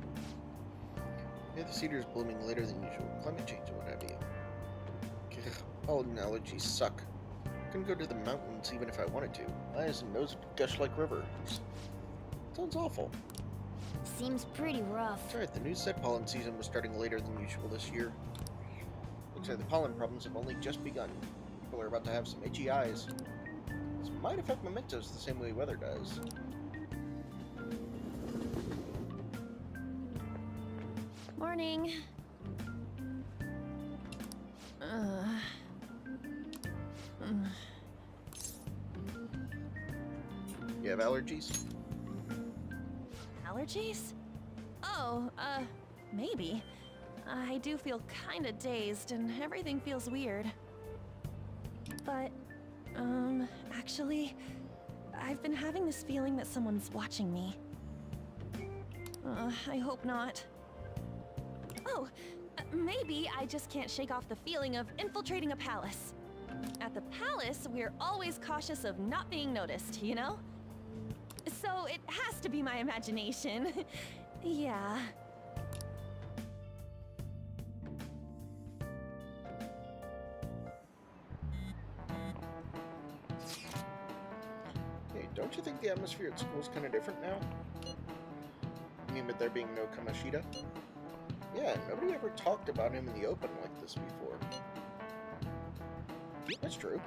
Yeah, the cedar's blooming later than usual. Climate change and what have you. Ugh, all allergies suck. Couldn't go to the mountains even if I wanted to. Eyes and nose gush like rivers. Sounds awful. Seems pretty rough. That's right, the news said pollen season was starting later than usual this year. Looks like the pollen problems have only just begun. People are about to have some itchy eyes. This might affect mementos the same way weather does. Morning. You have allergies? Allergies? Oh, maybe. I do feel kinda dazed and everything feels weird. But, actually, I've been having this feeling that someone's watching me. I hope not. Oh, maybe I just can't shake off the feeling of infiltrating a palace. At the palace, we're always cautious of not being noticed, you know? So it has to be my imagination. Yeah. Hey, don't you think the atmosphere at school is kind of different now? I mean, with there being no Kamoshida? Yeah, nobody ever talked about him in the open like this before. That's true.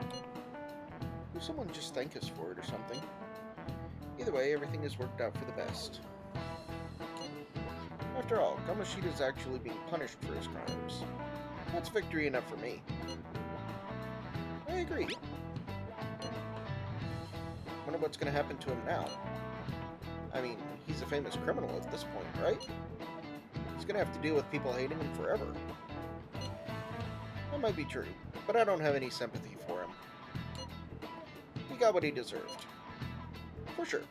Will someone just thank us for it or something? Either way, everything has worked out for the best. After all, Kamoshida's actually being punished for his crimes. That's victory enough for me. I agree. Wonder what's gonna happen to him now. I mean, he's a famous criminal at this point, right? He's gonna have to deal with people hating him forever. That might be true, but I don't have any sympathy for him. He got what he deserved. For sure.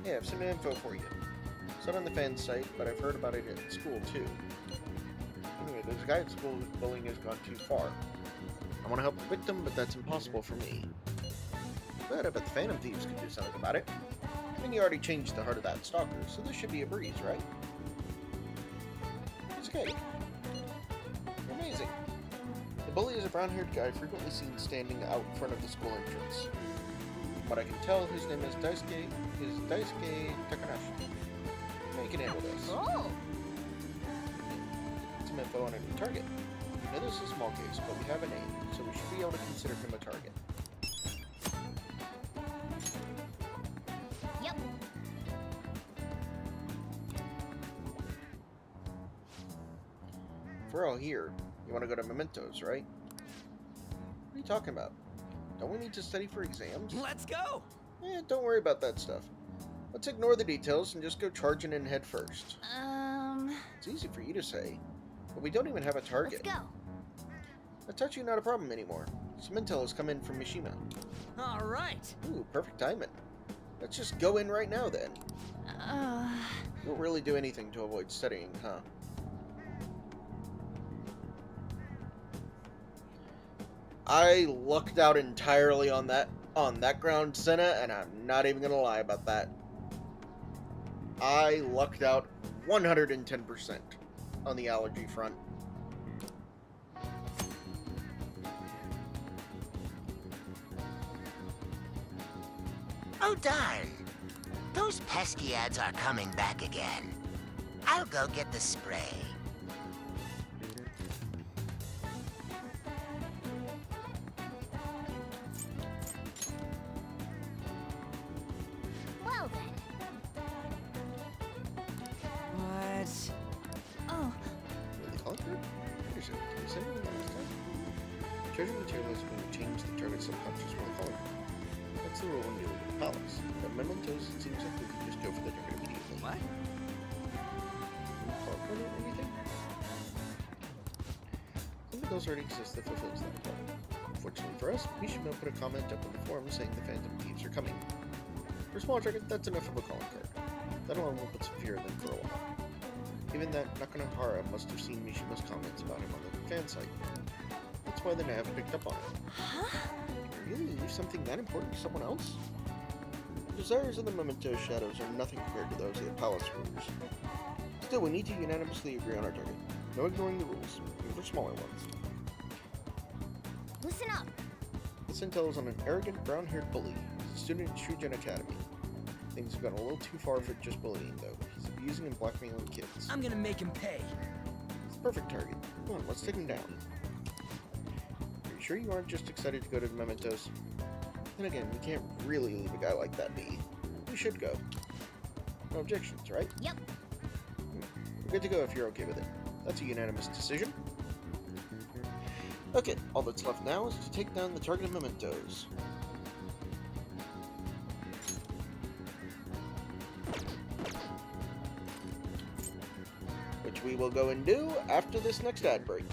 Yeah, I have some info for you. It's not on the fan site, but I've heard about it at school too. Anyway, there's a guy at school whose bullying has gone too far. I want to help the victim, but that's impossible for me. But I bet the Phantom Thieves could do something about it. I mean, you already changed the heart of that stalker, so this should be a breeze, right? It's okay. Amazing. The bully is a brown-haired guy frequently seen standing out front of the school entrance. From what I can tell, his name is Daisuke Takanashi. Now you can handle this. Oh! Some info on a new target. I know this is a small case, but we have a name, so we should be able to consider him a target. Yep. If we're all here, you want to go to Mementos, right? What are you talking about? Don't we need to study for exams? Let's go! Don't worry about that stuff. Let's ignore the details and just go charging in head first. It's easy for you to say, but we don't even have a target. Let's go. Itachi not a problem anymore. Some intel has come in from Mishima. Alright! Ooh, perfect timing. Let's just go in right now then. You won't really do anything to avoid studying, huh? I lucked out entirely on that ground, Senna, and I'm not even gonna lie about that. I lucked out 110% on the allergy front. Oh darn! Those pesky ads are coming back again. I'll go get the spray. Well then. What? Oh. The color card? Here's it. Can you send me one this time? Treasure material is when you change the target's subconscious for the color. That's the rule when dealing with the palace. But mementos, it seems like we can just go for the target immediately. What? Color card or anything? Something else already exists that fulfills that role. Fortunately for us, Mishima put a comment up in the forum saying the Phantom Thieves are coming. For a small target, that's enough of a calling card. That alone will put some fear in them for a while. Even that Nakanohara must have seen Mishima's comments about him on the fan site. That's why the Nav picked up on it. Huh? Really leave something that important to someone else? The desires of the Memento Shadows are nothing compared to those of the Palace rulers. Still, we need to unanimously agree on our target. No ignoring the rules, even for smaller ones. Listen up. This intel is on an arrogant, brown-haired bully. He's a student at Shugen Academy. Things have gone a little too far for just bullying, though. He's abusing and blackmailing kids. I'm gonna make him pay. He's the perfect target. Come on, let's take him down. Are you sure you aren't just excited to go to the Mementos? Then again, we can't really leave a guy like that be. We should go. No objections, right? Yep. We're good to go if you're okay with it. That's a unanimous decision. Okay, all that's left now is to take down the targeted Mementos. Which we will go and do after this next ad break.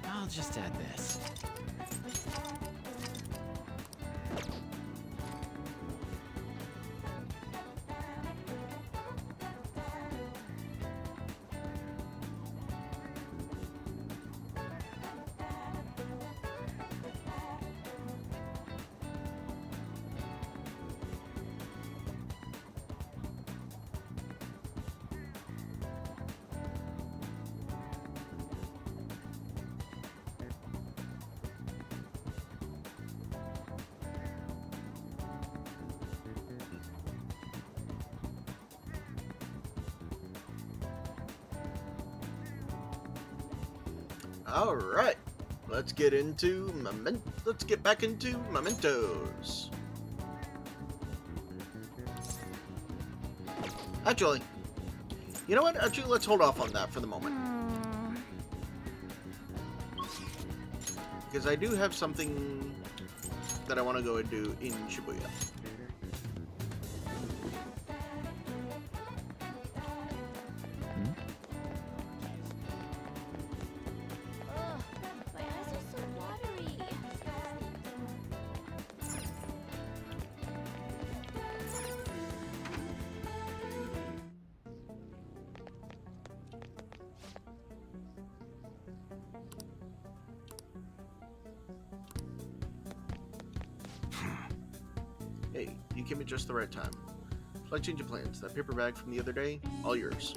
I'll just add this. All right, let's get back into Mementos. Actually, you know what? Actually, let's hold off on that for the moment. Because I do have something that I want to go and do in Shibuya. came at just the right time. Slight change of plans. That paper bag from the other day, all yours.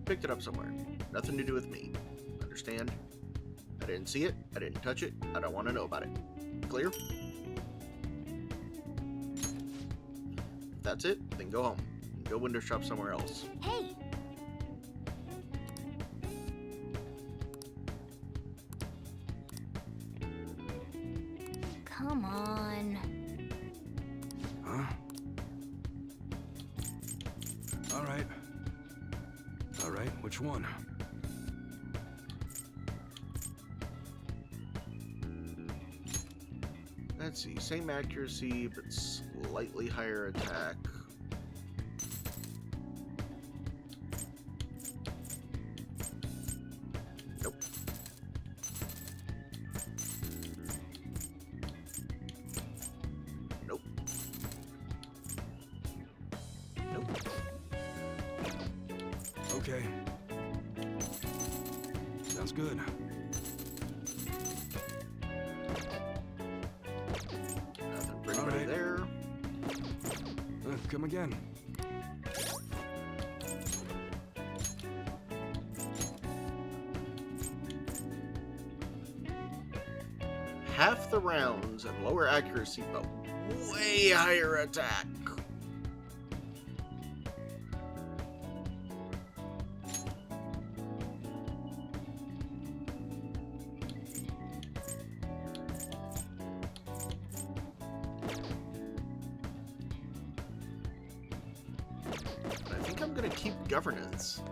Picked it up somewhere. Nothing to do with me. Understand? I didn't see it. I didn't touch it. I don't want to know about it. Clear? If that's it, then go home. Go window shop somewhere else. Hey! Come on. Huh? Alright. Alright, which one? Let's see, same accuracy, but slightly higher attack. Nope. Nope. Nope. Okay. Sounds good. Nothing for anybody there. Come again. Half the rounds and lower accuracy, but way higher attack. I think I'm gonna keep governance.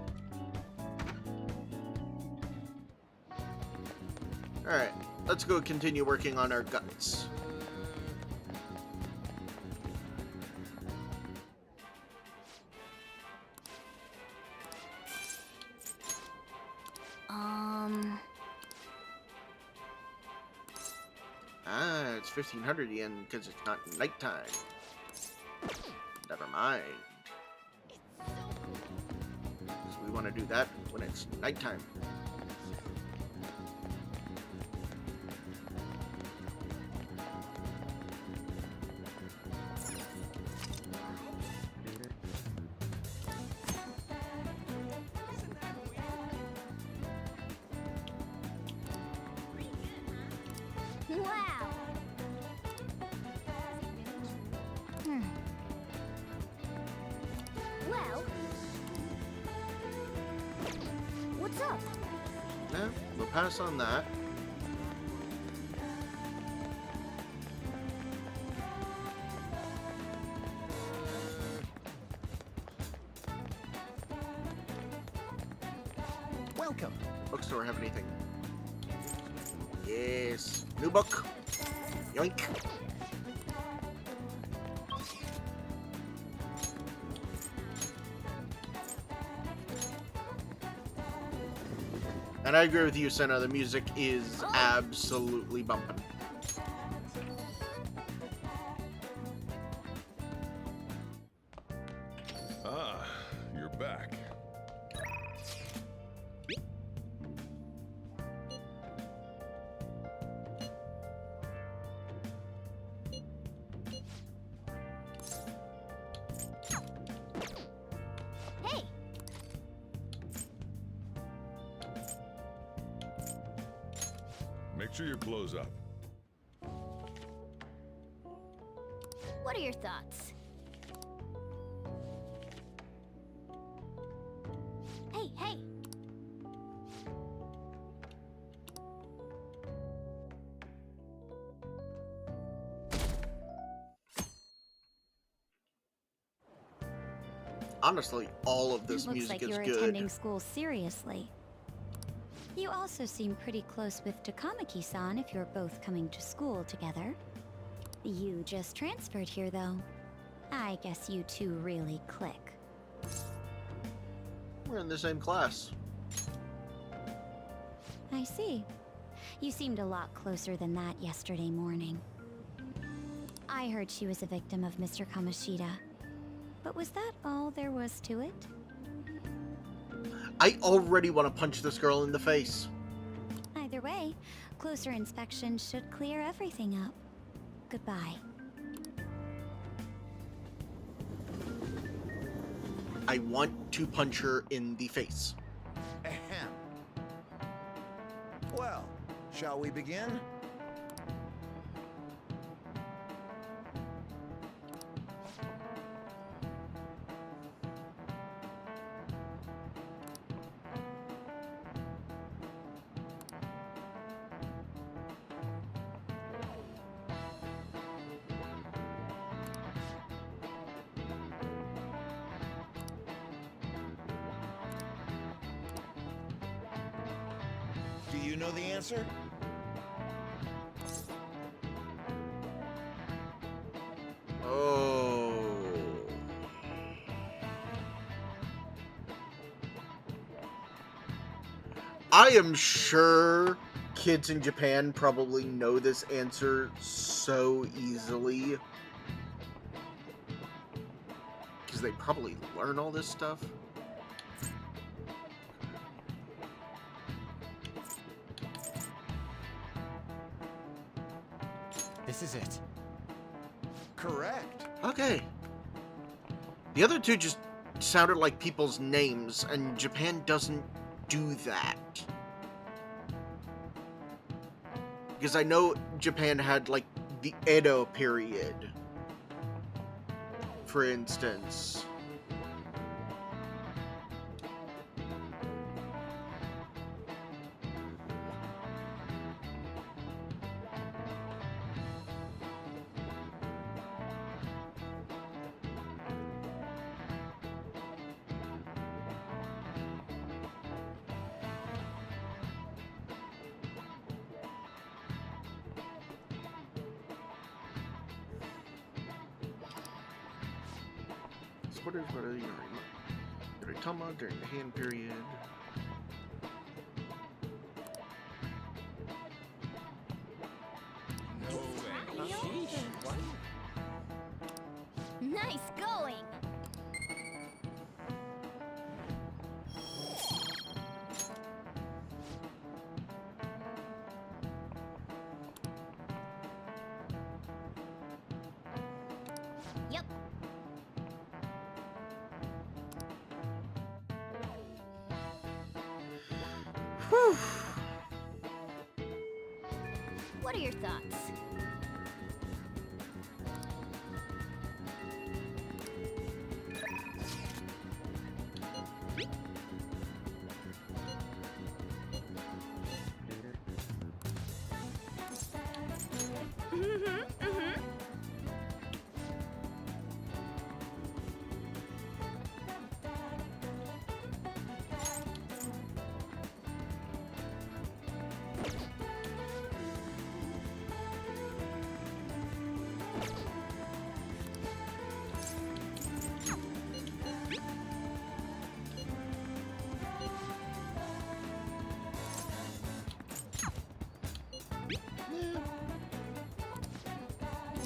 Alright, let's go continue working on our guts. Ah, it's 1500 yen because it's not nighttime. Never mind. So we want to do that when it's nighttime. Wow! Well... What's up? Yeah, we'll pass on that. Welcome. Bookstore have anything? Yes. New book. Yoink. And I agree with you, Senna. The music is absolutely bumping. Ah, you're back. Hey! Make sure you close up. What are your thoughts? Hey, hey! Honestly, all of this It looks music like is you're good. attending school seriously. You also seem pretty close with Takamaki-san if you're both coming to school together. You just transferred here, though. I guess you two really click. We're in the same class. I see. You seemed a lot closer than that yesterday morning. I heard she was a victim of Mr. Kamoshida. But was that all there was to it? I already want to punch this girl in the face. Either way, closer inspection should clear everything up. Goodbye. I want to punch her in the face. Ahem. Well, shall we begin? Do you know the answer? Oh. I am sure kids in Japan probably know this answer so easily. Because they probably learn all this stuff. This is it. Correct. Okay. The other two just sounded like people's names, and Japan doesn't do that. Because I know Japan had, like, the Edo period, for instance. Supporters by the Yoritama during the Han period. Nice going! Yep. Whew. What are your thoughts?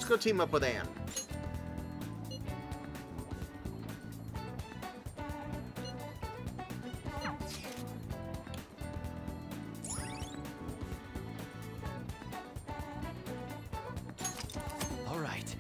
Let's go team up with Anne. All right.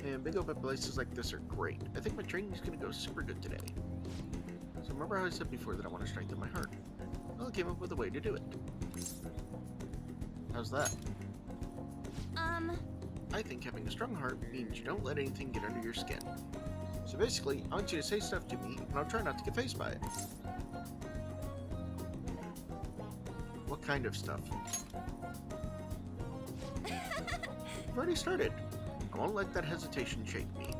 And big open places like this are great. I think my training is going to go super good today. So remember how I said before that I want to strengthen my heart? Well, I came up with a way to do it. How's that? I think having a strong heart means you don't let anything get under your skin. So basically, I want you to say stuff to me, and I'll try not to get fazed by it. What kind of stuff? I've already started. I won't let that hesitation shake me.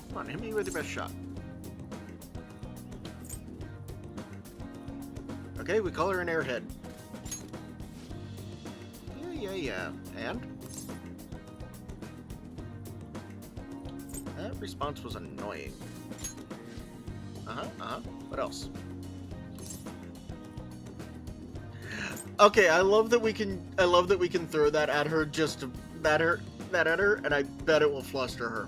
Come on, hit me with your best shot. Okay, we call her an airhead. Yeah. And? That response was annoying. What else? Okay, I love that we can throw that at her just to that at her, and I bet it will fluster her.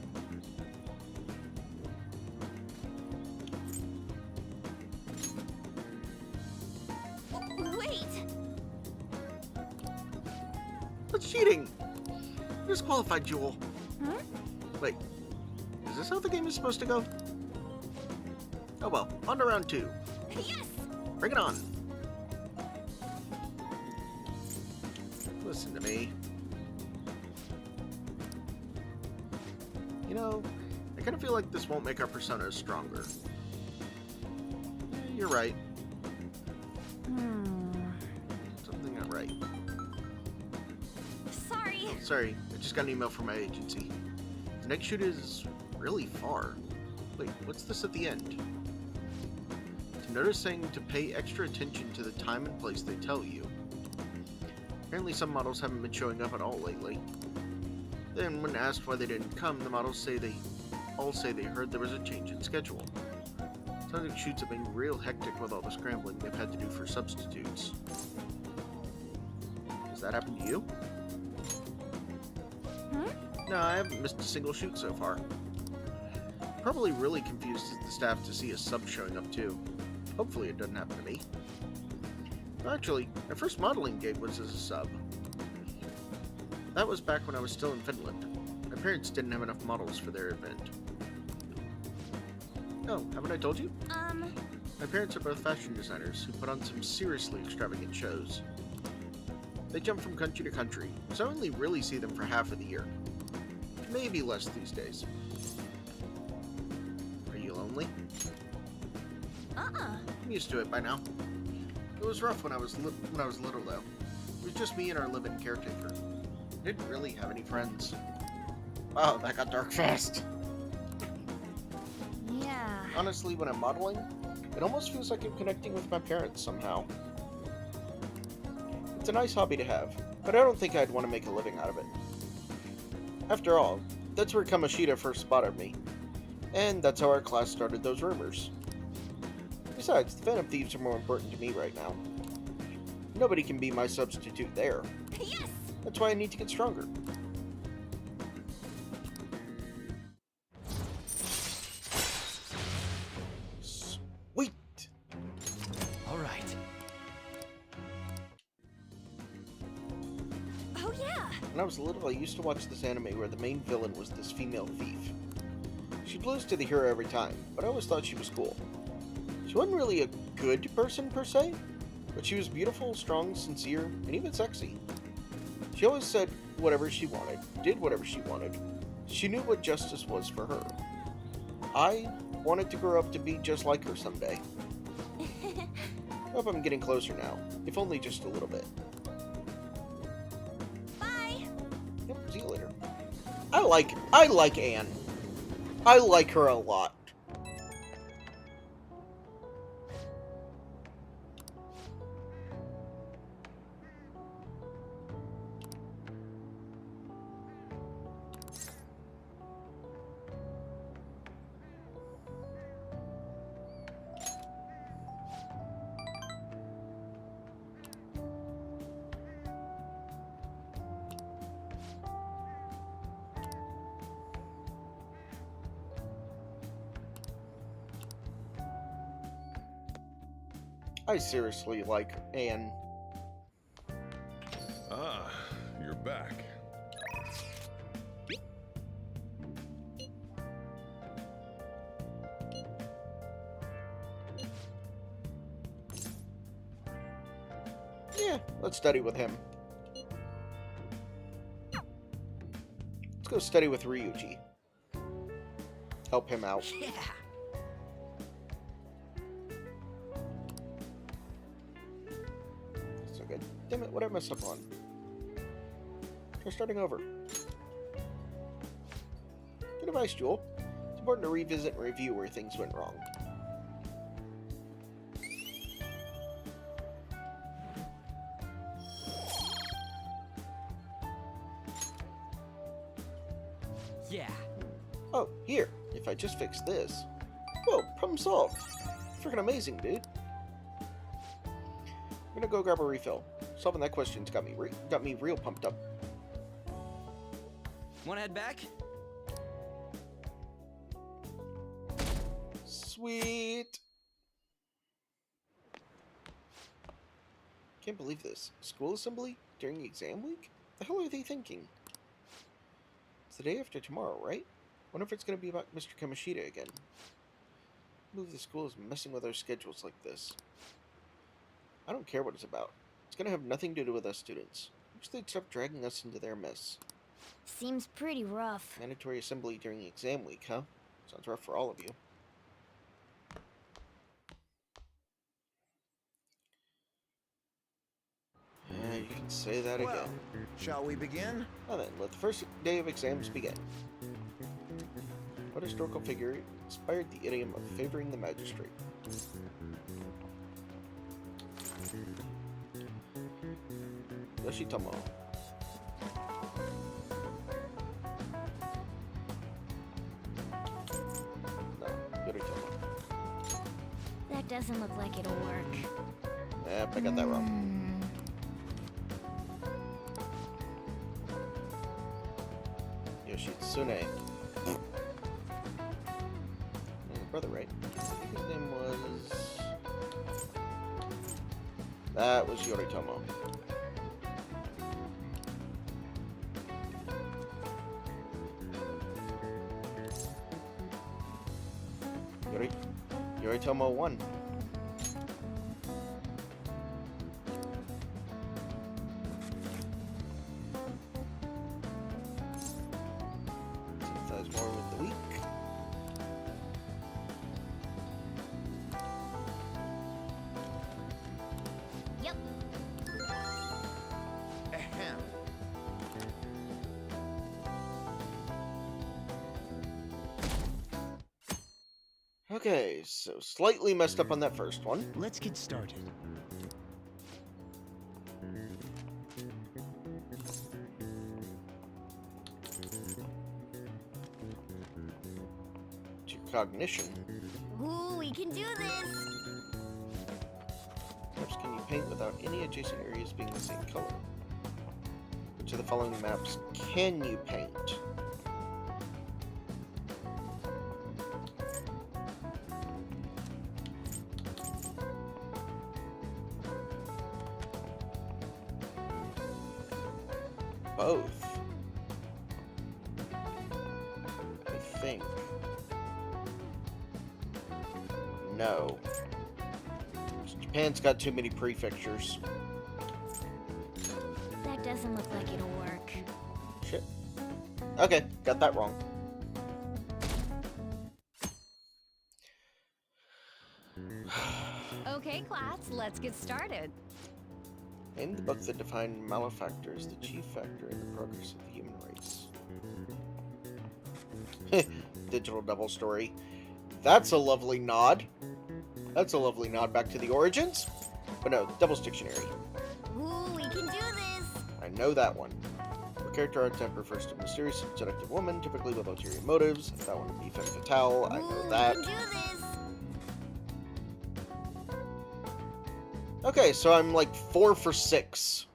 Wait! That's cheating! Disqualified, Jewel. Huh? Wait, is this how the game is supposed to go? Oh well, on to round 2. Yes! Bring it on! Listen to me. You know, I kind of feel like this won't make our personas stronger. You're right. Something not right. Sorry. Oh, sorry, I just got an email from my agency. The next shoot is really far. Wait, what's this at the end? To notice saying to pay extra attention to the time and place they tell you. Apparently some models haven't been showing up at all lately. Then when asked why they didn't come, the models all say they heard there was a change in schedule. Sounds like shoots have been real hectic with all the scrambling they've had to do for substitutes. Does that happen to you? No, I haven't missed a single shoot so far. Probably really confused the staff to see a sub showing up too. Hopefully it doesn't happen to me. Actually, my first modeling gig was as a sub. That was back when I was still in Finland. My parents didn't have enough models for their event. Oh, haven't I told you? My parents are both fashion designers who put on some seriously extravagant shows. They jump from country to country, so I only really see them for half of the year. Maybe less these days. Are you lonely? I'm used to it by now. It was rough when I was little though. It was just me and our live-in caretaker. I didn't really have any friends. Wow, that got dark fast. Yeah. Honestly, when I'm modeling, it almost feels like I'm connecting with my parents somehow. It's a nice hobby to have, but I don't think I'd want to make a living out of it. After all, that's where Kamoshida first spotted me. And that's how our class started those rumors. Besides, the Phantom Thieves are more important to me right now. Nobody can be my substitute there. Yes! That's why I need to get stronger. Sweet! Alright. Oh yeah! When I was little, I used to watch this anime where the main villain was this female thief. She'd lose to the hero every time, but I always thought she was cool. She wasn't really a good person per se, but she was beautiful, strong, sincere, and even sexy. She always said whatever she wanted, did whatever she wanted. She knew what justice was for her. I wanted to grow up to be just like her someday. I hope I'm getting closer now, if only just a little bit. Bye! Yep, see you later. I like Anne. I like her a lot. I seriously like Anne. Ah, you're back. Yeah, let's study with him. Let's go study with Ryuji. Help him out. Yeah. So good. Damn it, what did I mess up on? Try starting over. Good advice, Jewel. It's important to revisit and review where things went wrong. Yeah. Oh, here. If I just fix this. Whoa, problem solved. Freaking amazing, dude. I'm gonna go grab a refill. Solving that question's got me real pumped up. Wanna head back? Sweet. Can't believe this. School assembly during exam week? The hell are they thinking? It's the day after tomorrow, right? Wonder if it's gonna be about Mr. Kamoshida again. I believe the school is messing with our schedules like this. I don't care what it's about. It's gonna have nothing to do with us students. I wish they'd stop dragging us into their mess. Seems pretty rough. Mandatory assembly during exam week, huh? Sounds rough for all of you. You can say that Well, again. shall we begin? Now then, let the first day of exams begin. What historical figure inspired the idiom of favoring the magistrate? Yoshitomo. No, Yoritomo. That doesn't look like it'll work. Yep, I got that wrong. Yoshitsune. His brother, right? I think his name was... That was Yoritomo. Yoritomo won. Sympathize more with the weak. Yep. Ahem. Okay, so slightly messed up on that first one. Let's get started. To cognition. Ooh, we can do this! Maps can you paint without any adjacent areas being the same color? Which of the following maps can you paint? Both. I think. No. Japan's got too many prefectures. That doesn't look like it'll work. Shit. Okay, got that wrong. Okay, class, let's get started. Name the book that defined malefactor as the chief factor in the progress of the human race. Digital double story. That's a lovely nod. That's a lovely nod back to the origins. But no, Devil's Dictionary. Ooh, we can do this! I know that one. For character archetype refers to a mysterious and seductive woman, typically with ulterior motives. That one would be Femme Fatale. I know that. We can do this! Okay, so I'm like 4 for 6.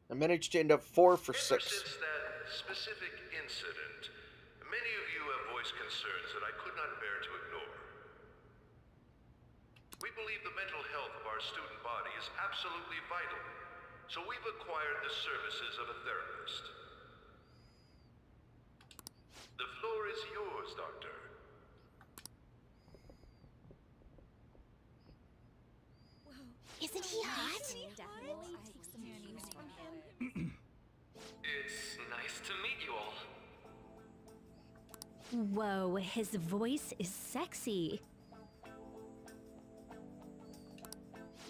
I managed to end up 4 for 6. Ever since that specific incident, many of you have voiced concerns that I could not bear to ignore. We believe the mental health of our student body is absolutely vital, so we've acquired the services of a therapist. The floor is yours, Doctor. Isn't he hot? It's nice to meet you all. Whoa, his voice is sexy.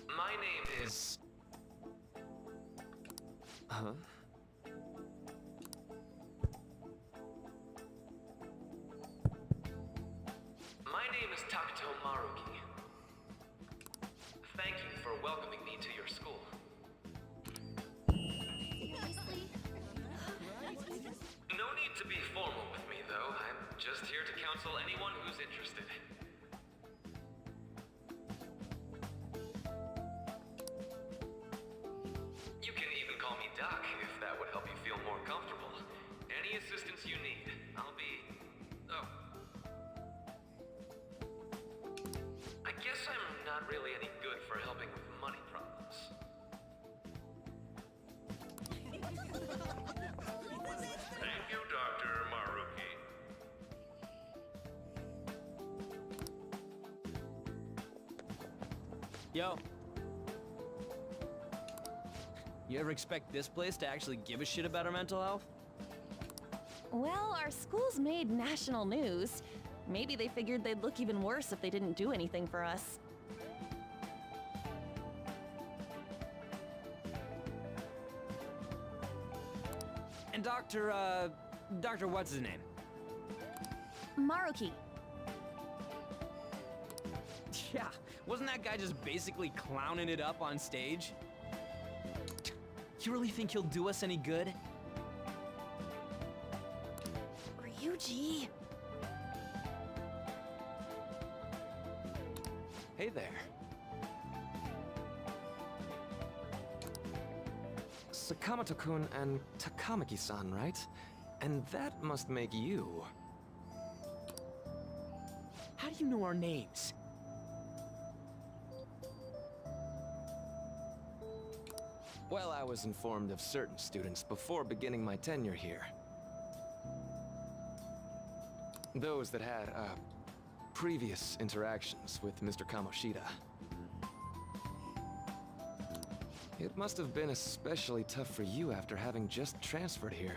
My name is... Huh? My name is Takuto Maruki. Thank you for welcoming me to your school. No need to be formal with me, though. I'm Just here to counsel anyone who's interested. You can even call me Doc if that would help you feel more comfortable. Any assistance you need, I'll be... Oh. I guess I'm not really any good for helping with money problems. Thank you, Dr. Maruki. Yo. You ever expect this place to actually give a shit about our mental health? Well, our school's made national news. Maybe they figured they'd look even worse if they didn't do anything for us. And Dr. what's his name? Maruki. Yeah, wasn't that guy just basically clowning it up on stage? You really think he'll do us any good? Ryuji. Hey there. Sakamoto-kun and Takamaki-san, right? And that must make you... How do you know our names? Well, I was informed of certain students before beginning my tenure here. Those that had, previous interactions with Mr. Kamoshida. It must have been especially tough for you after having just transferred here.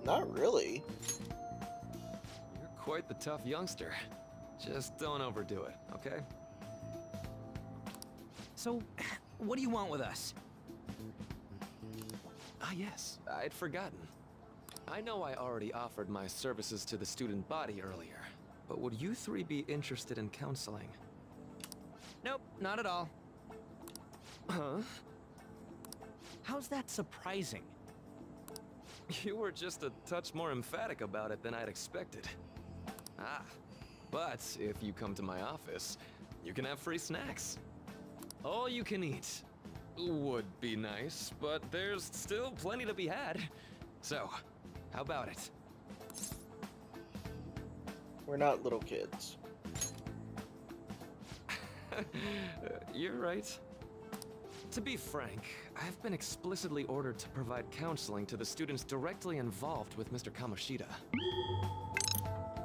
Not really. You're quite the tough youngster. Just don't overdo it, okay? So, what do you want with us? Ah yes, I'd forgotten. I know I already offered my services to the student body earlier, but would you three be interested in counseling? Nope, not at all. Huh? How's that surprising? You were just a touch more emphatic about it than I'd expected. Ah, but if you come to my office, you can have free snacks. All you can eat. Would be nice, but there's still plenty to be had. So, how about it? We're not little kids. You're right. To be frank, I've been explicitly ordered to provide counseling to the students directly involved with Mr. Kamoshida.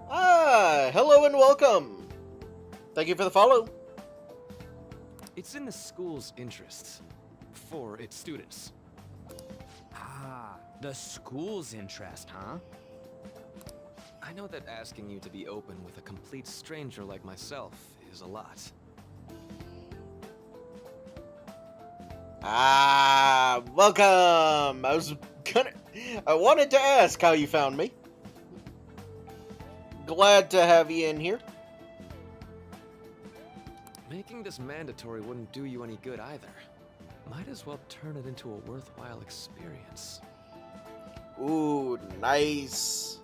Ah, hello and welcome. Thank you for the follow. It's in the school's interests. For its students. Ah, the school's interest, huh? I know that asking you to be open with a complete stranger like myself is a lot. Ah, welcome. I wanted to ask how you found me. Glad to have you in here. Making this mandatory wouldn't do you any good either. Might as well turn it into a worthwhile experience. Ooh, nice.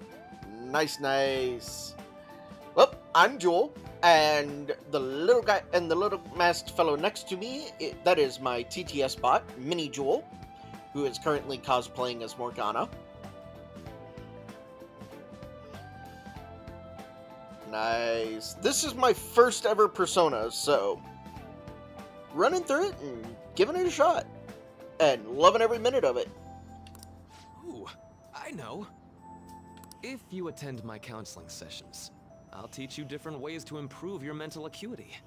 Nice. Well, I'm Jewel, and the little guy and the little masked fellow next to me, that is my TTS bot, Mini Jewel, who is currently cosplaying as Morgana. Nice. This is my first ever Persona, so running through it and giving it a shot. And loving every minute of it. Ooh, I know. If you attend my counseling sessions, I'll teach you different ways to improve your mental acuity.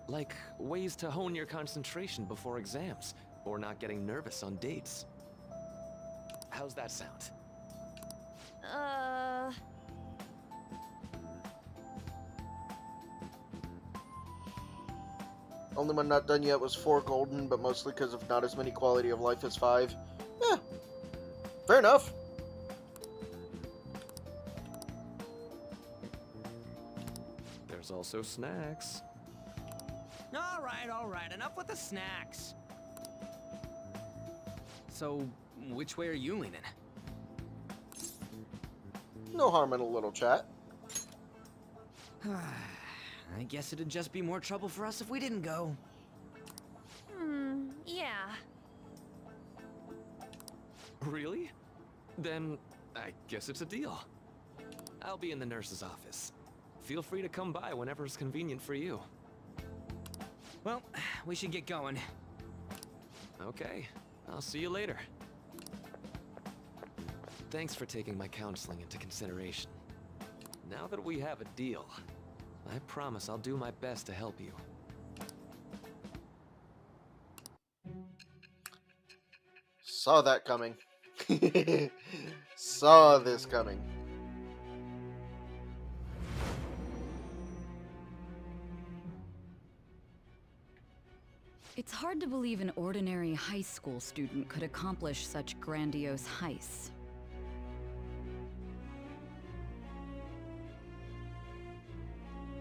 Like ways to hone your concentration before exams, or not getting nervous on dates. How's that sound? Only one not done yet was 4 golden, but mostly because of not as many quality of life as 5. Yeah, fair enough. There's also snacks. All right, enough with the snacks. So, which way are you leaning? No harm in a little chat. I guess it'd just be more trouble for us if we didn't go. Yeah. Really? Then I guess it's a deal. I'll be in the nurse's office. Feel free to come by whenever it's convenient for you. Well, we should get going. Okay, I'll see you later. Thanks for taking my counseling into consideration. Now that we have a deal, I promise I'll do my best to help you. Saw that coming. Saw this coming. It's hard to believe an ordinary high school student could accomplish such grandiose heists.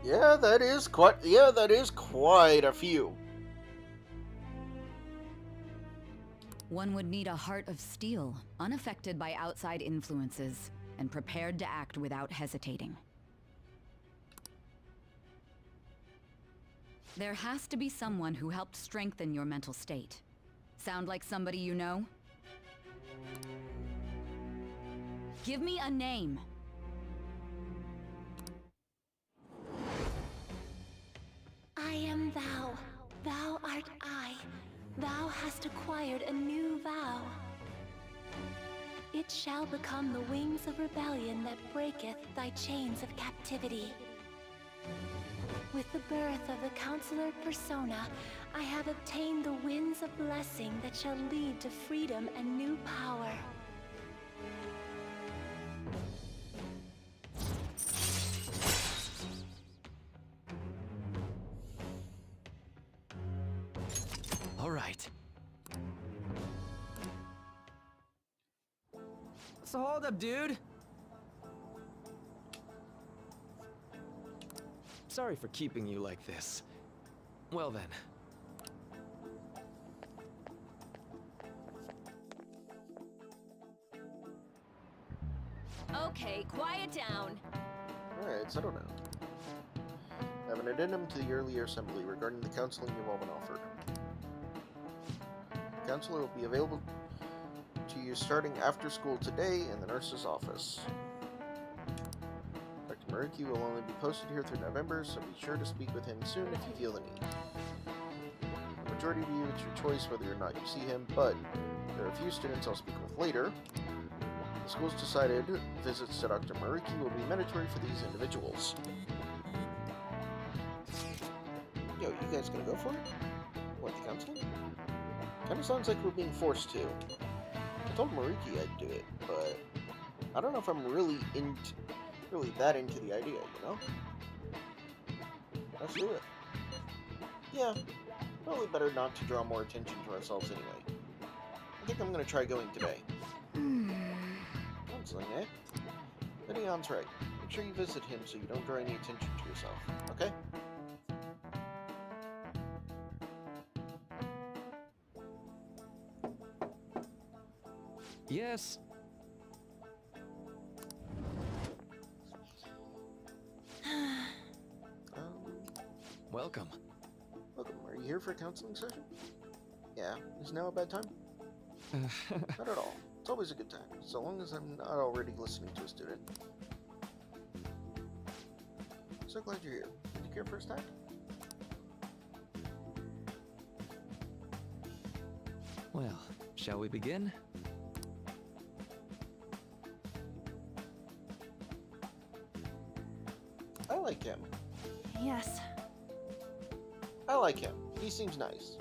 Yeah, that is quite a few. One would need a heart of steel, unaffected by outside influences, and prepared to act without hesitating. There has to be someone who helped strengthen your mental state. Sound like somebody you know? Give me a name. I am thou, thou art I. Thou hast acquired a new vow. It shall become the wings of rebellion that breaketh thy chains of captivity. With the birth of the Counselor Persona, I have obtained the winds of blessing that shall lead to freedom and new power. All right. So hold up, dude. Sorry for keeping you like this. Well then. Okay, quiet down. Alright, settle down. I have an addendum to the earlier assembly regarding the counseling you've all been offered. The counselor will be available to you starting after school today in the nurse's office. Dr. Maruki will only be posted here through November, so be sure to speak with him soon if you feel the need. The majority of you, it's your choice whether or not you see him, but there are a few students I'll speak with later. The school's decided visits to Dr. Maruki will be mandatory for these individuals. Yo, you guys gonna go for it? What, the counseling? Kinda sounds like we're being forced to. I told Maruki I'd do it, but I don't know if I'm really that into the idea, you know? Let's do it. Yeah, probably better not to draw more attention to ourselves anyway. I think I'm gonna try going today. Counseling, eh? Leon's right. Make sure you visit him so you don't draw any attention to yourself, okay? Yes. Welcome. Welcome. Are you here for a counseling session? Yeah. Is now a bad time? Not at all. It's always a good time, so long as I'm not already listening to a student. So glad you're here. Did you care for a snack? Well, shall we begin? I like him. Yes. I like him. He seems nice.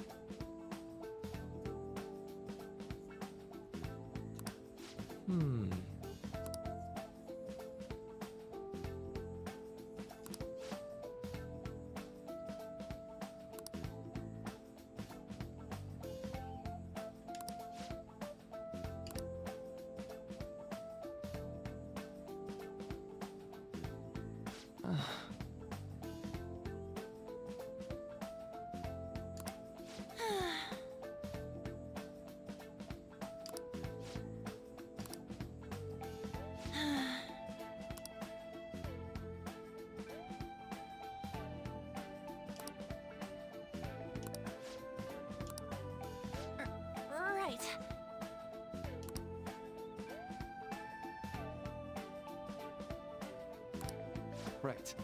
Right.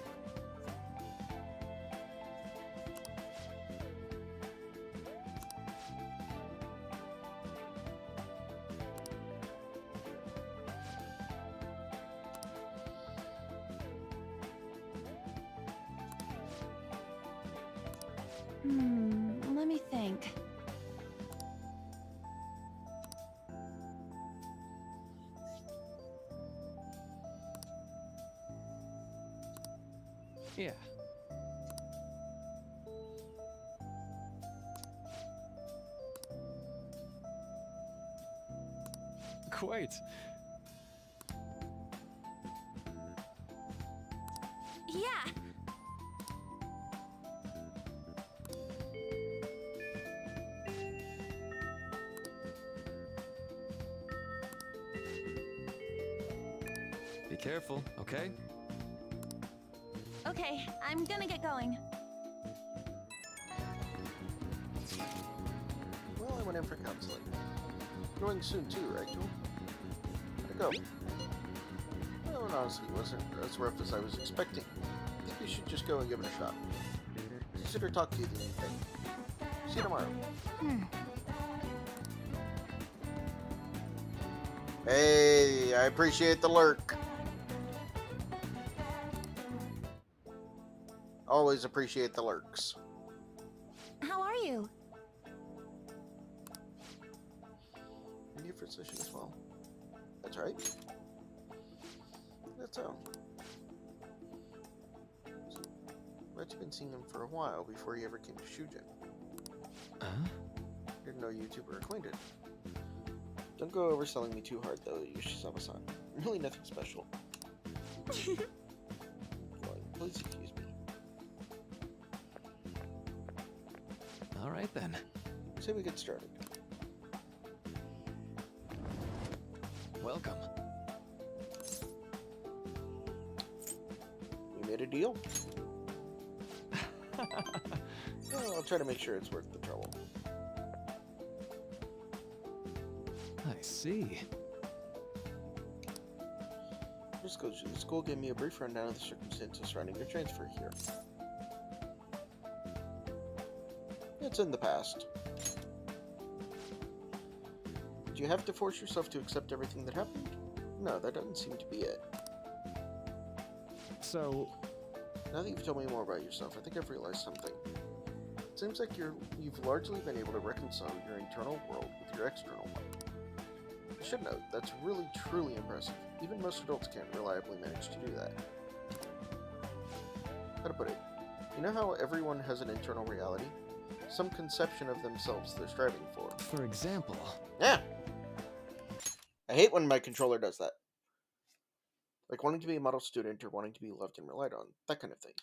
Let me think. Yeah. Quite. Yeah. Be careful, okay? Okay, I'm gonna get going. Well, I went in for counseling. Going soon too, right, Joel? How'd it go? Well, it honestly wasn't as rough as I was expecting. I think you should just go and give it a shot. It's easier to talk to you than you think. See you tomorrow. Hey, I appreciate the lurk. Always appreciate the lurks. How are you? New physician as well. That's right. That's so. But you've been seeing him for a while before he ever came to Shujin. Huh? Didn't know you two were acquainted. Don't go overselling me too hard though, Yoshizawa-san. Really nothing special. Please excuse me. Alright then. Say we get started. Welcome. We made a deal? Well, I'll try to make sure it's worth the trouble. I see. Just goes to the school gave me a brief rundown of the circumstances surrounding your transfer here. It's in the past. Do you have to force yourself to accept everything that happened? No, that doesn't seem to be it. So, now that you've told me more about yourself, I think I've realized something. It seems like you've largely been able to reconcile your internal world with your external one. I should note, that's really truly impressive. Even most adults can't reliably manage to do that. How to put it? You know how everyone has an internal reality? Some conception of themselves they're striving for. For example... Yeah! I hate when my controller does that. Like wanting to be a model student or wanting to be loved and relied on. That kind of thing.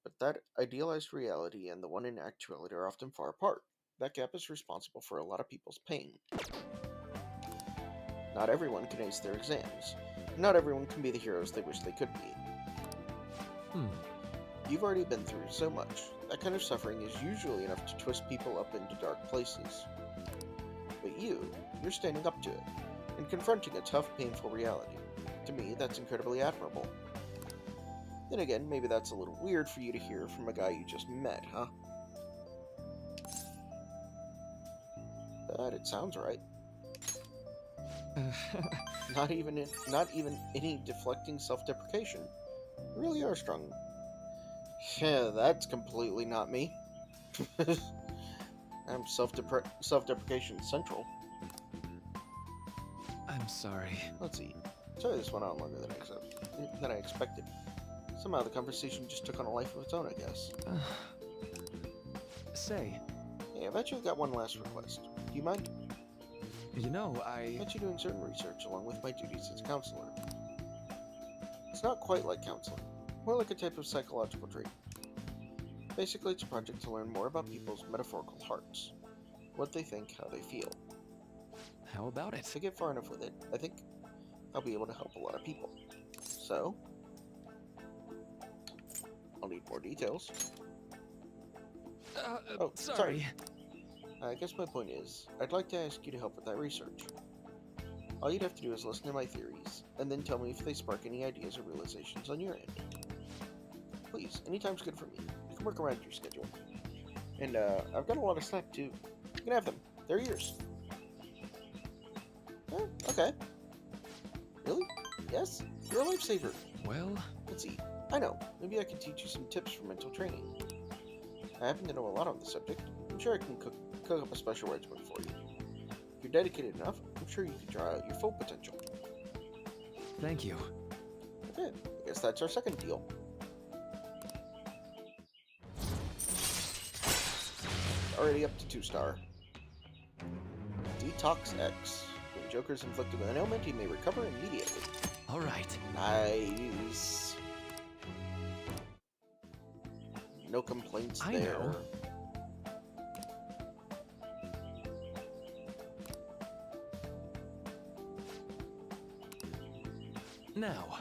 But that idealized reality and the one in actuality are often far apart. That gap is responsible for a lot of people's pain. Not everyone can ace their exams. Not everyone can be the heroes they wish they could be. You've already been through so much. That kind of suffering is usually enough to twist people up into dark places. But you're standing up to it, and confronting a tough, painful reality. To me, that's incredibly admirable. Then again, maybe that's a little weird for you to hear from a guy you just met, huh? But it sounds right. Not even any deflecting self-deprecation. You really are strong. Yeah, that's completely not me. I'm self-deprecation central. I'm sorry. Let's see. Sorry this went on longer than I expected. Somehow the conversation just took on a life of its own, I guess. Say. Hey, I've actually got one last request. Do you mind? You know, I'm actually doing certain research along with my duties as a counselor. It's not quite like counseling. More like a type of psychological treatment. Basically, it's a project to learn more about people's metaphorical hearts. What they think, how they feel. How about it? If I get far enough with it, I think I'll be able to help a lot of people. So, I'll need more details. Oh, sorry. I guess my point is, I'd like to ask you to help with that research. All you'd have to do is listen to my theories, and then tell me if they spark any ideas or realizations on your end. Please, anytime's good for me. You can work around your schedule. And, I've got a lot of snack, too. You can have them. They're yours. Oh, okay. Really? Yes? You're a lifesaver. Well... Let's see. I know. Maybe I can teach you some tips for mental training. I happen to know a lot on the subject. I'm sure I can cook up a special regimen for you. If you're dedicated enough, I'm sure you can draw out your full potential. Thank you. Okay, I guess that's our second deal. Already up to 2-star. Detox X. When Joker is inflicted with an ailment, he may recover immediately. Alright. Nice. No complaints there. Know. Now.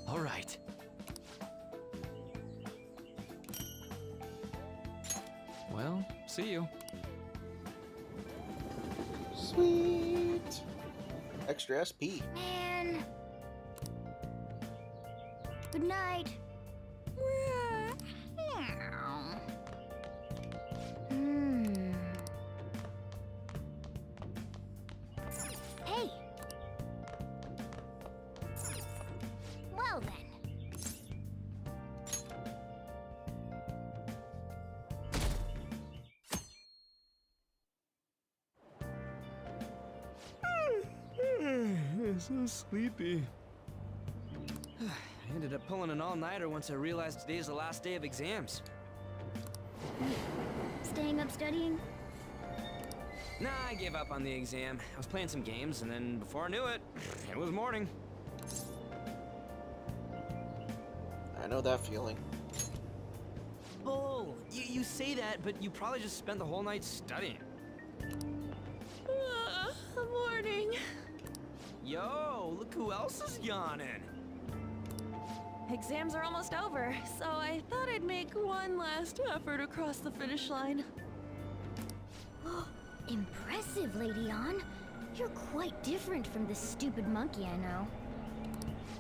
All right. Well, see you. Sweet. Extra SP. Man. Good night. Hey. Well then. So sleepy. I ended up pulling an all-nighter once I realized today's the last day of exams. Staying up studying? Nah, I gave up on the exam. I was playing some games, and then before I knew it, it was morning. I know that feeling. Bull! You say that, but you probably just spent the whole night studying. Morning. Yo, look who else is yawning. Exams are almost over, so I thought I'd make one last effort across the finish line. Impressive, Lady Ann. You're quite different from the stupid monkey I know.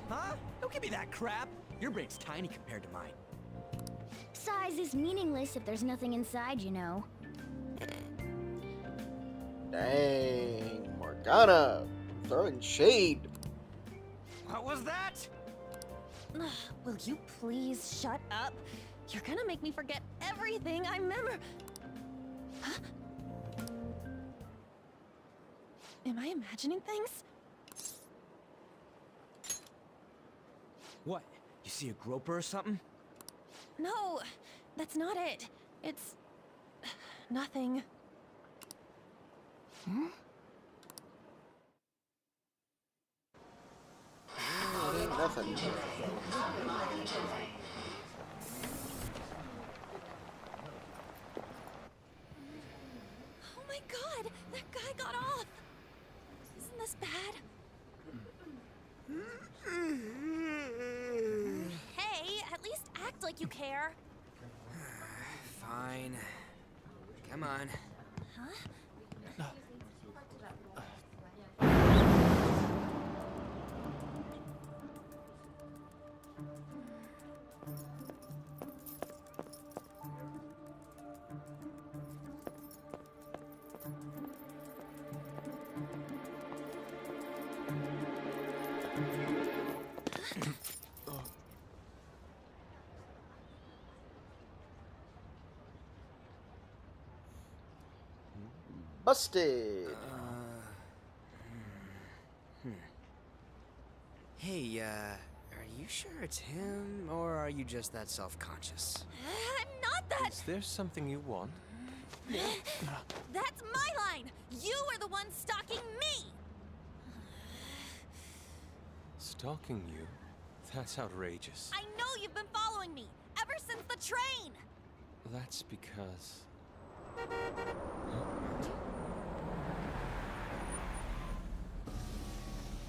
Huh? Don't give me that crap. Your brain's tiny compared to mine. Size is meaningless if there's nothing inside, you know. Dang, Morgana, throwing shade. What was that? Will you please shut up? You're gonna make me forget everything I remember. Huh? Am I imagining things? What? You see a groper or something? No, that's not it. It's nothing. Nothing. Oh my god, that guy got off. Isn't this bad? Hey, at least act like you care. Fine. Come on. Huh? Busted. Hey, are you sure it's him, or are you just that self-conscious? I'm not that. Is there something you want? That's my line. You are the one stalking me. Stalking you? That's outrageous. I know you've been following me ever since the train. That's because...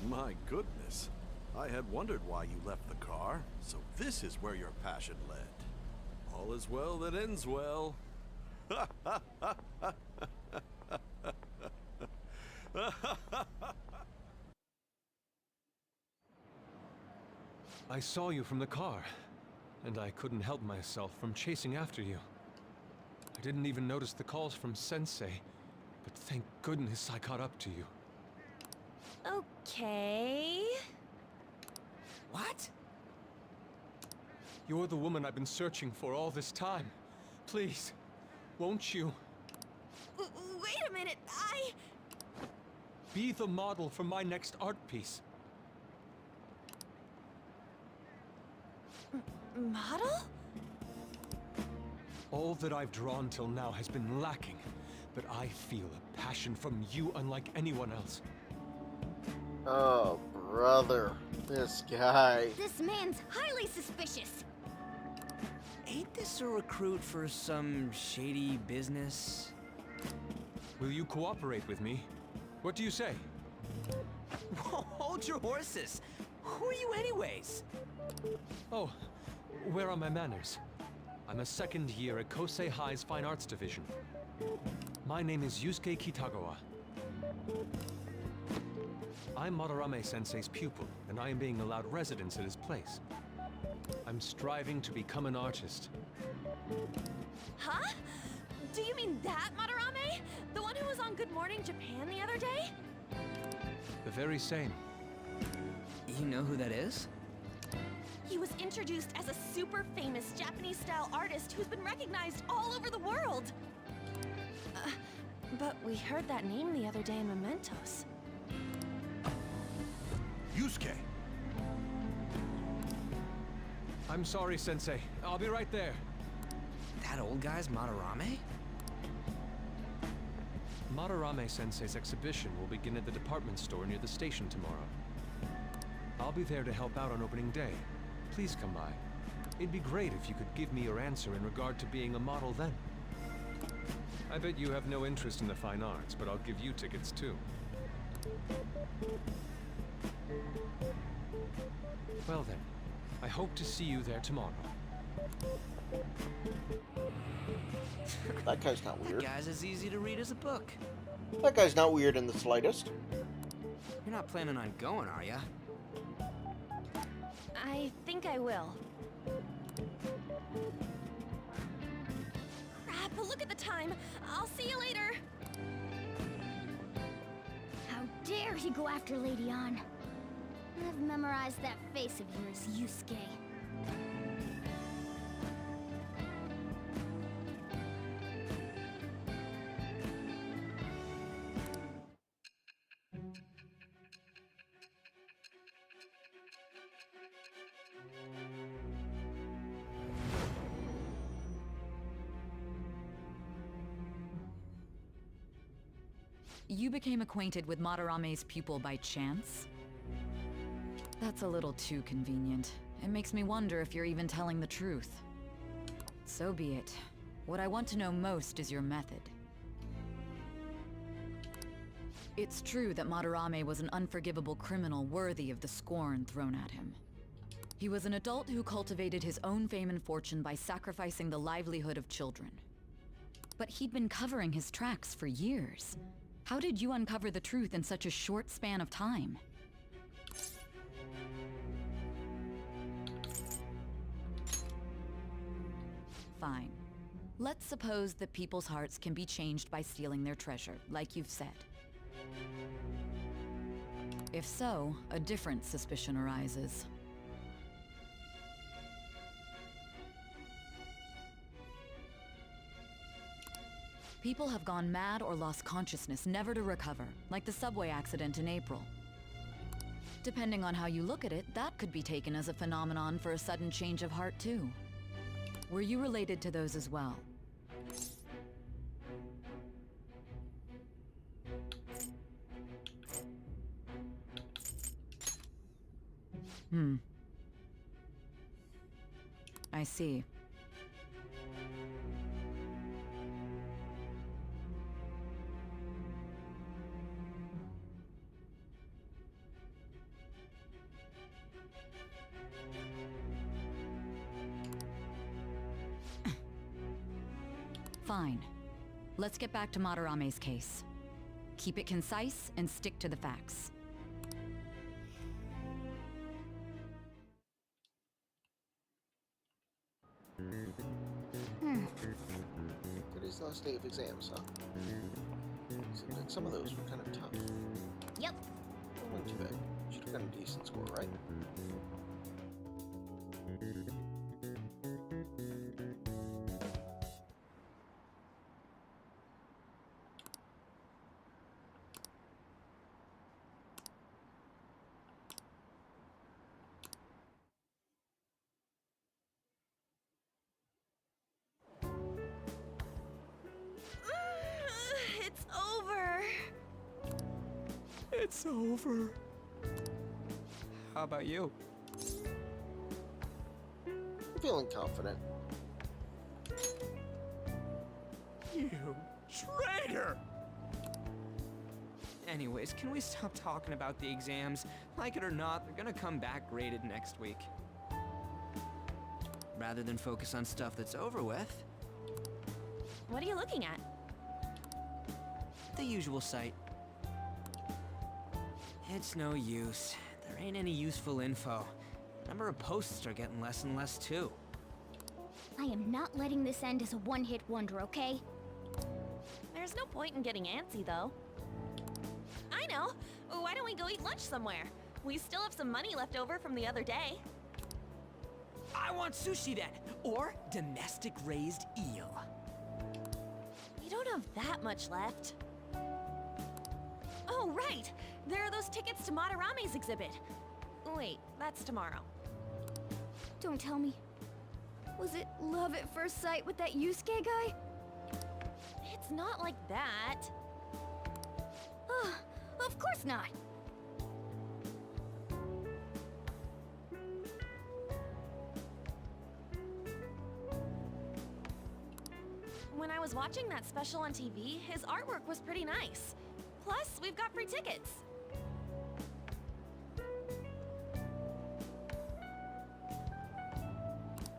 My goodness. I had wondered why you left the car, so this is where your passion led. All is well that ends well. I saw you from the car, and I couldn't help myself from chasing after you. I didn't even notice the calls from Sensei, but thank goodness I caught up to you. Okay. What? You're the woman I've been searching for all this time. Please, won't you Wait a minute, be the model for my next art piece? Model? All that I've drawn till now has been lacking, but I feel a passion from you unlike anyone else. Oh, brother. This guy. This man's highly suspicious. Ain't this a recruit for some shady business? Will you cooperate with me? What do you say? Whoa, hold your horses! Who are you anyways? Oh, where are my manners? I'm a second year at Kosei High's Fine Arts Division. My name is Yusuke Kitagawa. I'm Madarame Sensei's pupil, and I am being allowed residence at his place. I'm striving to become an artist. Huh? Do you mean that Madarame? The one who was on Good Morning Japan the other day? The very same. You know who that is? He was introduced as a super famous Japanese-style artist who's been recognized all over the world. But we heard that name the other day in Mementos. Yusuke! I'm sorry, Sensei. I'll be right there. That old guy's Madarame? Madarame Sensei's exhibition will begin at the department store near the station tomorrow. I'll be there to help out on opening day. Please come by. It'd be great if you could give me your answer in regard to being a model then. I bet you have no interest in the fine arts, but I'll give you tickets too. Well then, I hope to see you there tomorrow. That guy's not weird. That guy's as easy to read as a book. That guy's not weird in the slightest. You're not planning on going, are ya? I think I will. Crap, look at the time. I'll see you later. How dare he go after Lady Ann? I've memorized that face of yours, Yusuke. You became acquainted with Madarame's pupil by chance? That's a little too convenient. It makes me wonder if you're even telling the truth. So be it. What I want to know most is your method. It's true that Madarame was an unforgivable criminal worthy of the scorn thrown at him. He was an adult who cultivated his own fame and fortune by sacrificing the livelihood of children. But he'd been covering his tracks for years. How did you uncover the truth in such a short span of time? Fine. Let's suppose that people's hearts can be changed by stealing their treasure, like you've said. If so, a different suspicion arises. People have gone mad or lost consciousness, never to recover, like the subway accident in April. Depending on how you look at it, that could be taken as a phenomenon for a sudden change of heart too. Were you related to those as well? I see. Fine. Let's get back to Madarame's case. Keep it concise and stick to the facts. Today's the last day of exams, huh? Seems like some of those were kind of tough. Yep. Not too bad. Should have gotten a decent score, right? It's over. It's over. How about you? I'm feeling confident. You traitor! Anyways, can we stop talking about the exams? Like it or not, they're gonna come back graded next week. Rather than focus on stuff that's over with. What are you looking at? The usual site. It's no use. There ain't any useful info. Number of posts are getting less and less too. I am not letting this end as a one-hit wonder, okay? There's no point in getting antsy, though. I know! Why don't we go eat lunch somewhere? We still have some money left over from the other day. I want sushi then! Or domestic-raised eel. We don't have that much left. Oh, right! There are those tickets to Madarame's exhibit. Wait, that's tomorrow. Don't tell me. Was it love at first sight with that Yusuke guy? It's not like that. Of course not. When I was watching that special on TV, his artwork was pretty nice. Plus, we've got free tickets.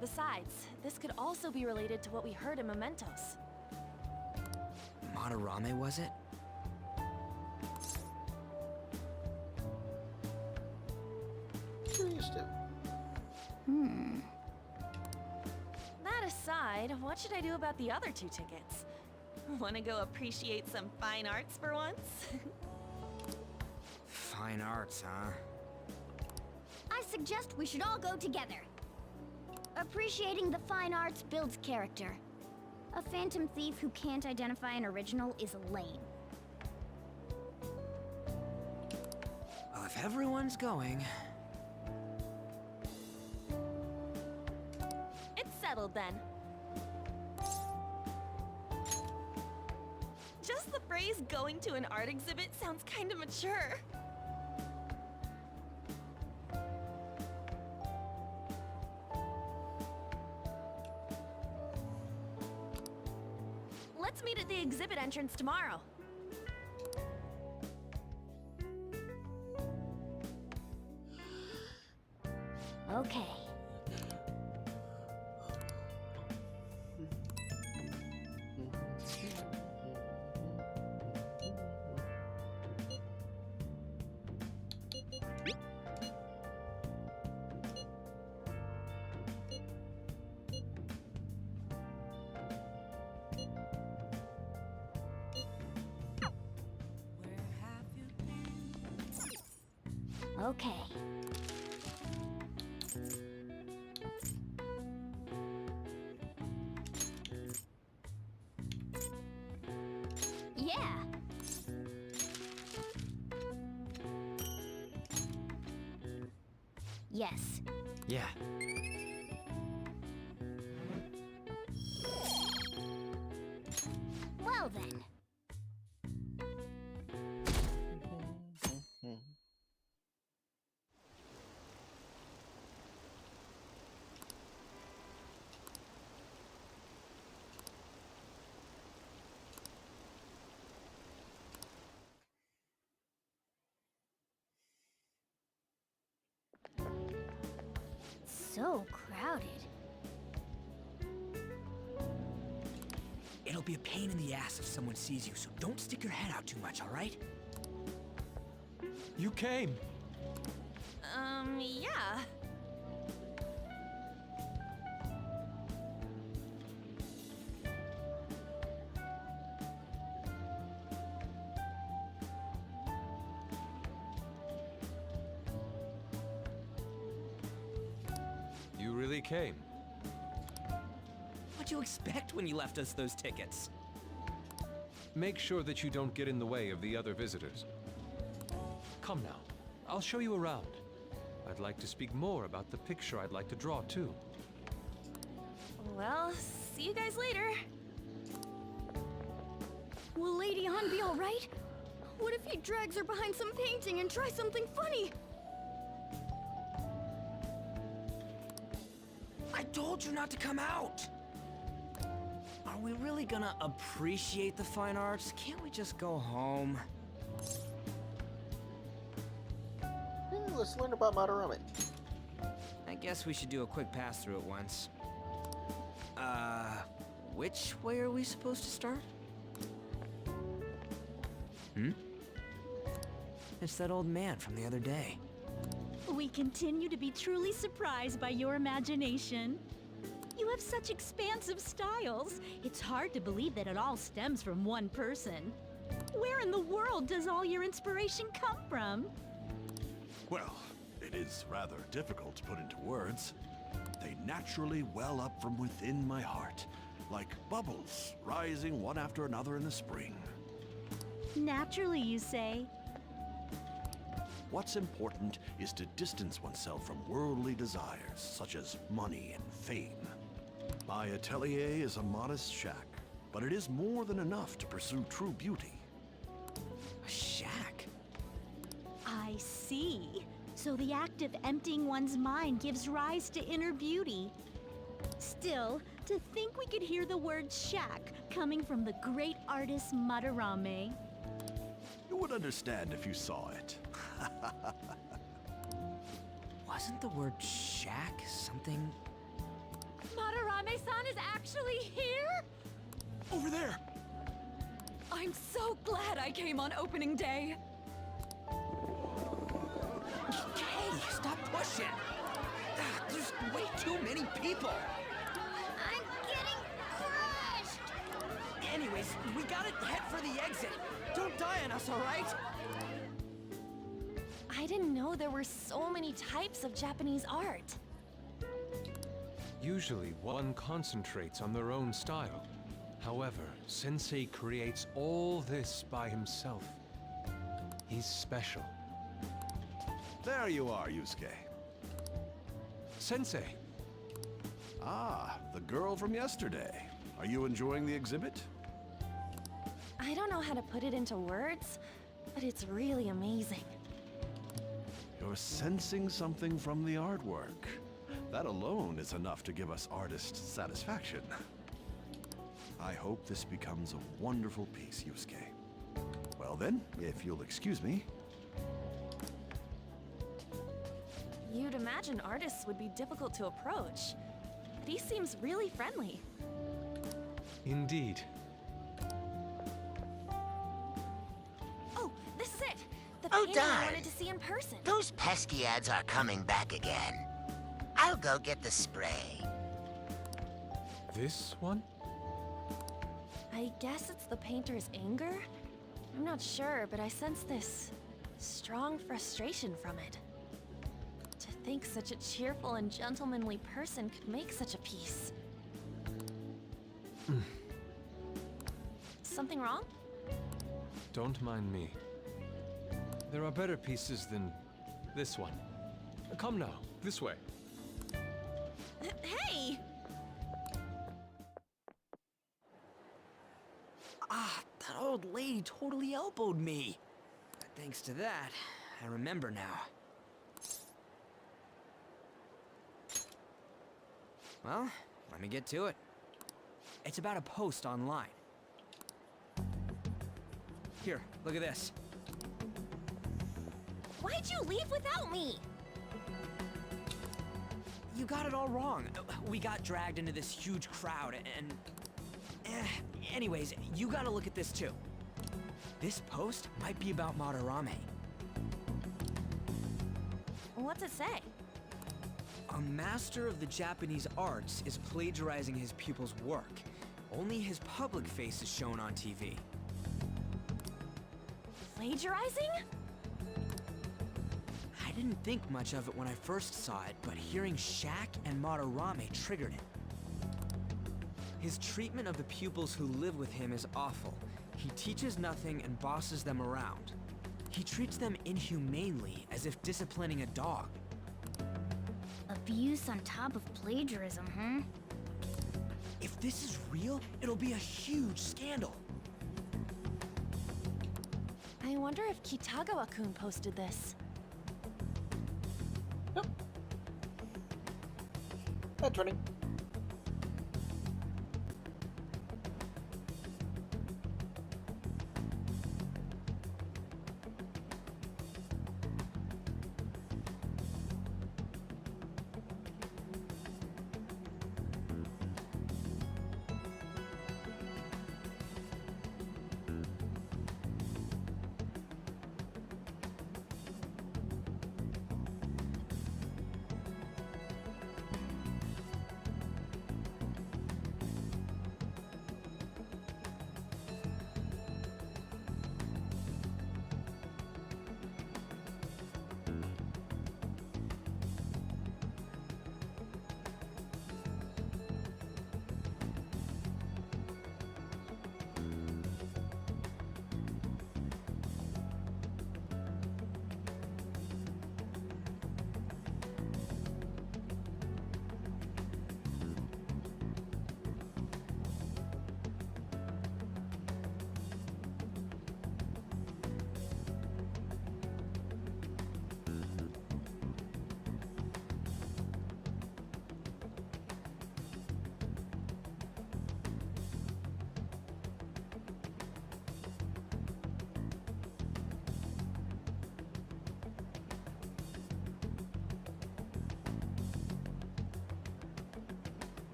Besides, this could also be related to what we heard in Mementos. Madarame, was it? Curious too. That aside, what should I do about the other 2 tickets? Want to go appreciate some fine arts for once? Fine arts, huh? I suggest we should all go together. Appreciating the fine arts builds character. A phantom thief who can't identify an original is lame. Well, if everyone's going... It's settled then. Just the phrase going to an art exhibit sounds kind of mature. Let's meet at the exhibit entrance tomorrow. Okay. Okay. Yeah. Yes. Yeah. Well then. So crowded. It'll be a pain in the ass if someone sees you, so don't stick your head out too much, all right? You came. Yeah. really came. What'd you expect when you left us those tickets? Make sure that you don't get in the way of the other visitors. Come now, I'll show you around. I'd like to speak more about the picture I'd like to draw, too. Well, see you guys later. Will Lady Han be alright? What if he drags her behind some painting and tries something funny? I told you not to come out! Are we really gonna appreciate the fine arts? Can't we just go home? Let's learn about Madarame. I guess we should do a quick pass-through at once. Which way are we supposed to start? It's that old man from the other day. We continue to be truly surprised by your imagination. You have such expansive styles. It's hard to believe that it all stems from one person. Where in the world does all your inspiration come from? Well, it is rather difficult to put into words. They naturally well up from within my heart, like bubbles rising one after another in the spring. Naturally, you say? What's important is to distance oneself from worldly desires, such as money and fame. My atelier is a modest shack, but it is more than enough to pursue true beauty. A shack? I see. So the act of emptying one's mind gives rise to inner beauty. Still, to think we could hear the word shack coming from the great artist Madarame. You would understand if you saw it. Wasn't the word shack something? Madarame-san is actually here? Over there! I'm so glad I came on opening day. Hey, stop pushing! There's way too many people! I'm getting crushed! Anyways, we gotta head for the exit. Don't die on us, alright? I didn't know there were so many types of Japanese art. Usually, one concentrates on their own style. However, Sensei creates all this by himself. He's special. There you are, Yusuke. Sensei! Ah, the girl from yesterday. Are you enjoying the exhibit? I don't know how to put it into words, but it's really amazing. You're sensing something from the artwork. That alone is enough to give us artists satisfaction. I hope this becomes a wonderful piece, Yusuke. Well then, if you'll excuse me. You'd imagine artists would be difficult to approach, but he seems really friendly. Indeed. Oh, this is it! The Oh, painting I darn. wanted to see in person. Those pesky ads are coming back again. I'll go get the spray. This one? I guess it's the painter's anger? I'm not sure, but I sense this strong frustration from it. To think such a cheerful and gentlemanly person could make such a piece. Something wrong? Don't mind me. There are better pieces than this one. Come now, this way. Hey! Ah, that old lady totally elbowed me. But thanks to that, I remember now. Well, let me get to it. It's about a post online. Here, look at this. Why'd you leave without me? You got it all wrong. We got dragged into this huge crowd and... anyways, you gotta look at this too. This post might be about Madarame. What's it say? A master of the Japanese arts is plagiarizing his pupil's work. Only his public face is shown on TV. Plagiarizing? I'd didn't think much of it when I first saw it, but hearing Shaq and Madarame triggered it. His treatment of the pupils who live with him is awful. He teaches nothing and bosses them around. He treats them inhumanely, as if disciplining a dog. Abuse on top of plagiarism, huh? If this is real, it'll be a huge scandal. I wonder if Kitagawa-kun posted this. That's running.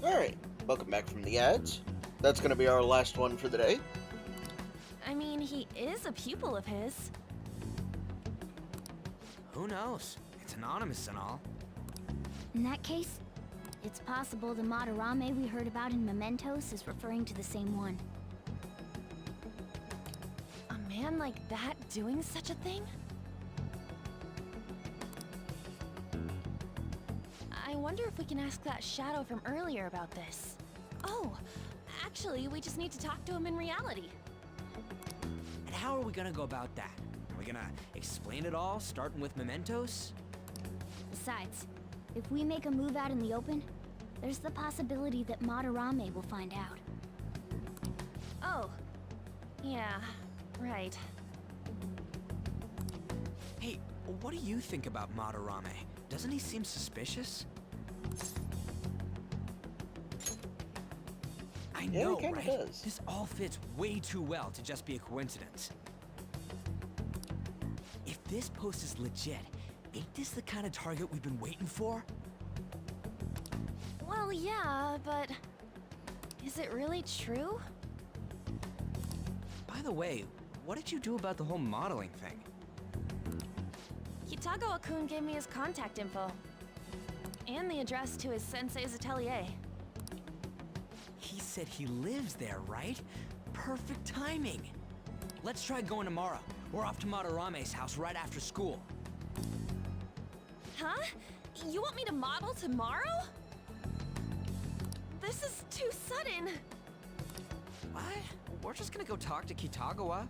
Alright, welcome back from the ads. That's gonna be our last one for the day. I mean, he is a pupil of his. Who knows? It's anonymous and all. In that case, it's possible the Madarame we heard about in Mementos is referring to the same one. A man like that doing such a thing? I wonder if we can ask that shadow from earlier about this. Oh, actually, we just need to talk to him in reality. And how are we gonna go about that? Are we gonna explain it all, starting with Mementos? Besides, if we make a move out in the open, there's the possibility that Madarame will find out. Oh, yeah, right. Hey, what do you think about Madarame? Doesn't he seem suspicious? I know, he kinda right? does. This all fits way too well to just be a coincidence. If this post is legit, ain't this the kind of target we've been waiting for? Well, yeah, but is it really true? By the way, what did you do about the whole modeling thing? Kitagawa-kun gave me his contact info. And the address to his sensei's atelier. He said he lives there, right? Perfect timing. Let's try going tomorrow. We're off to Madarame's house right after school. Huh? You want me to model tomorrow? This is too sudden. What? We're just gonna go talk to Kitagawa.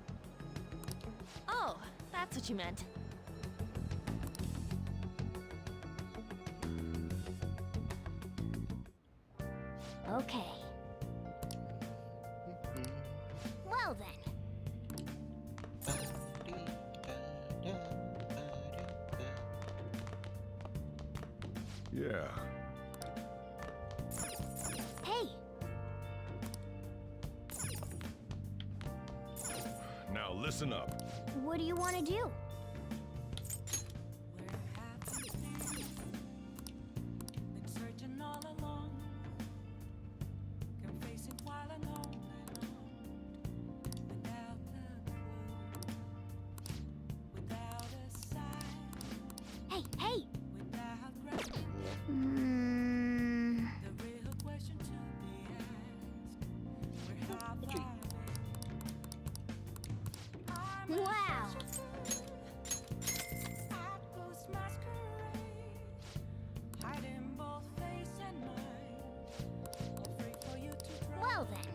Oh, that's what you meant. Okay. Well then. Yeah. Hey, Now listen up. what do you want to do? Hey, hey! Wow! Well then.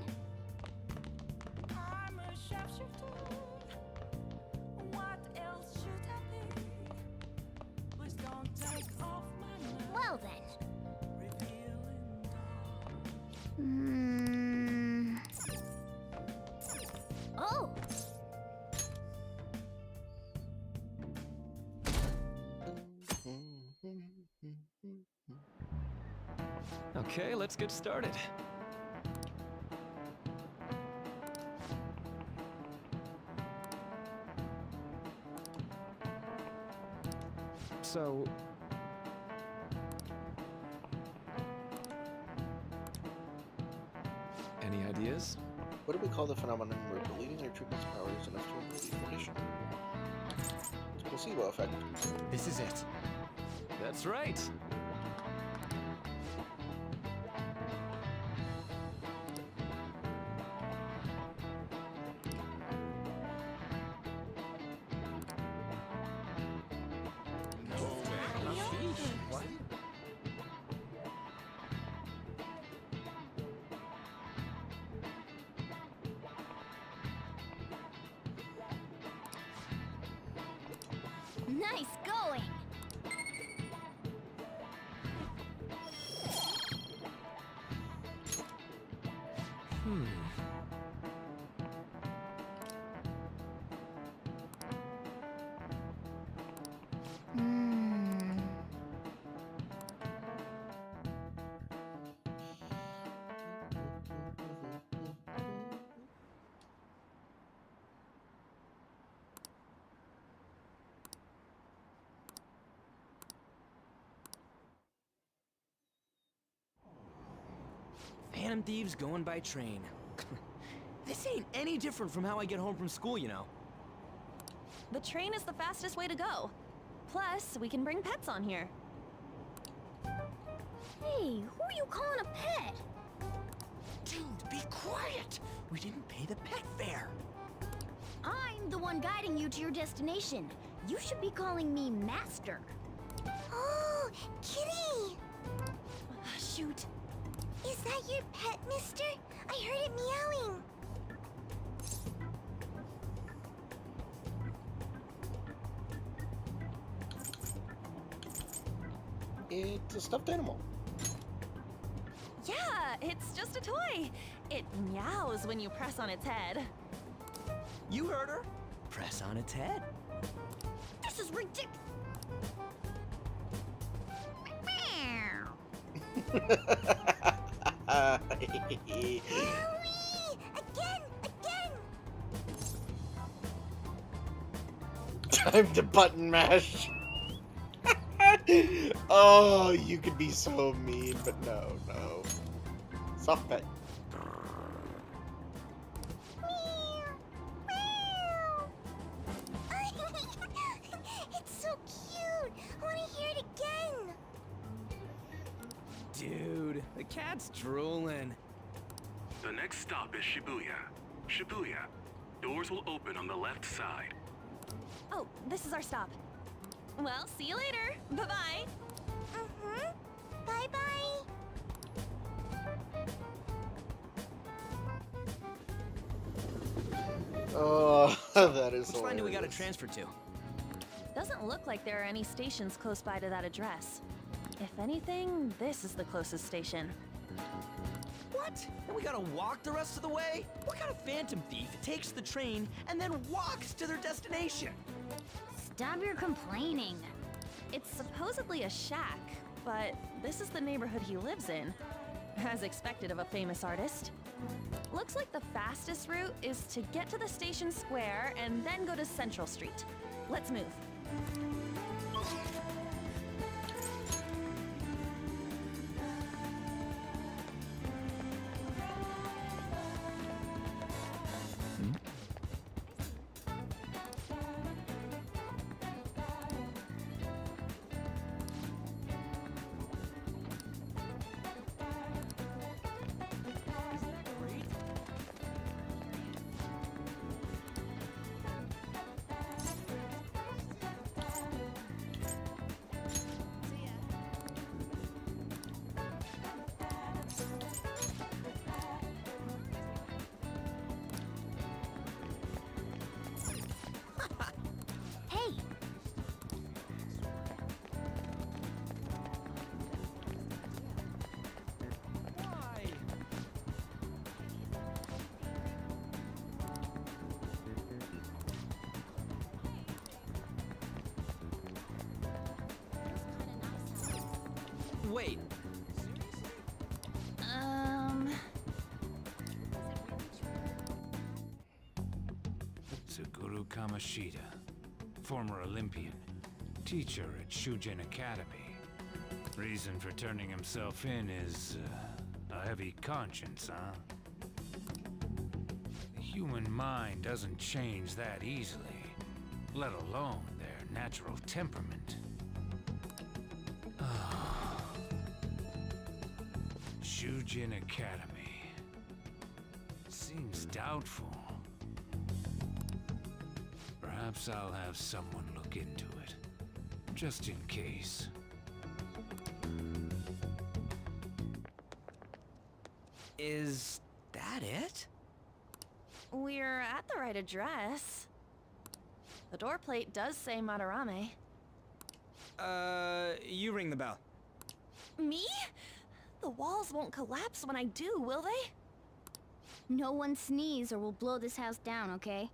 Well then. Oh! Okay, let's get started. So... any ideas? What do we call the phenomenon where believing your treatment's power is enough to remove the condition? It's a placebo effect. This is it. That's right. Nice going! Phantom thieves going by train. This ain't any different from how I get home from school, you know. The train is the fastest way to go. Plus, we can bring pets on here. Hey, who are you calling a pet? Dude, be quiet! We didn't pay the pet fare. I'm the one guiding you to your destination. You should be calling me Master. Oh, kitty! Shoot. Is that your pet, mister? I heard it meowing. It's a stuffed animal. Yeah, it's just a toy. It meows when you press on its head. You heard her. Press on its head. This is ridiculous. Time to button mash. Oh, you could be so mean, but no. Soft pet. It's so cute. I want to hear it again. dude. The cat's drooling. The next stop is Shibuya. Shibuya. Doors will open on the left side. Oh, this is our stop. Well, see you later. Bye-bye. Bye-bye. Oh, that is Which line do we gotta hilarious. transfer to? Doesn't look like there are any stations close by to that address. If anything, this is the closest station. What? And we gotta walk the rest of the way? What kind of phantom thief takes the train and then walks to their destination? Stop your complaining. It's supposedly a shack, but this is the neighborhood he lives in. As expected of a famous artist. Looks like the fastest route is to get to the station square and then go to Central Street. Let's move. Hey! Wait. Suguru Kamoshida, former Olympian, teacher at Shujin Academy. Reason for turning himself in is a heavy conscience, huh? The human mind doesn't change that easily, let alone their natural temperament. Shujin Academy. Seems doubtful. Perhaps I'll have someone look into it, just in case. Is that it? We're at the right address. The door plate does say Madarame. You ring the bell. Me? The walls won't collapse when I do, will they? No one sneeze or we'll blow this house down, okay?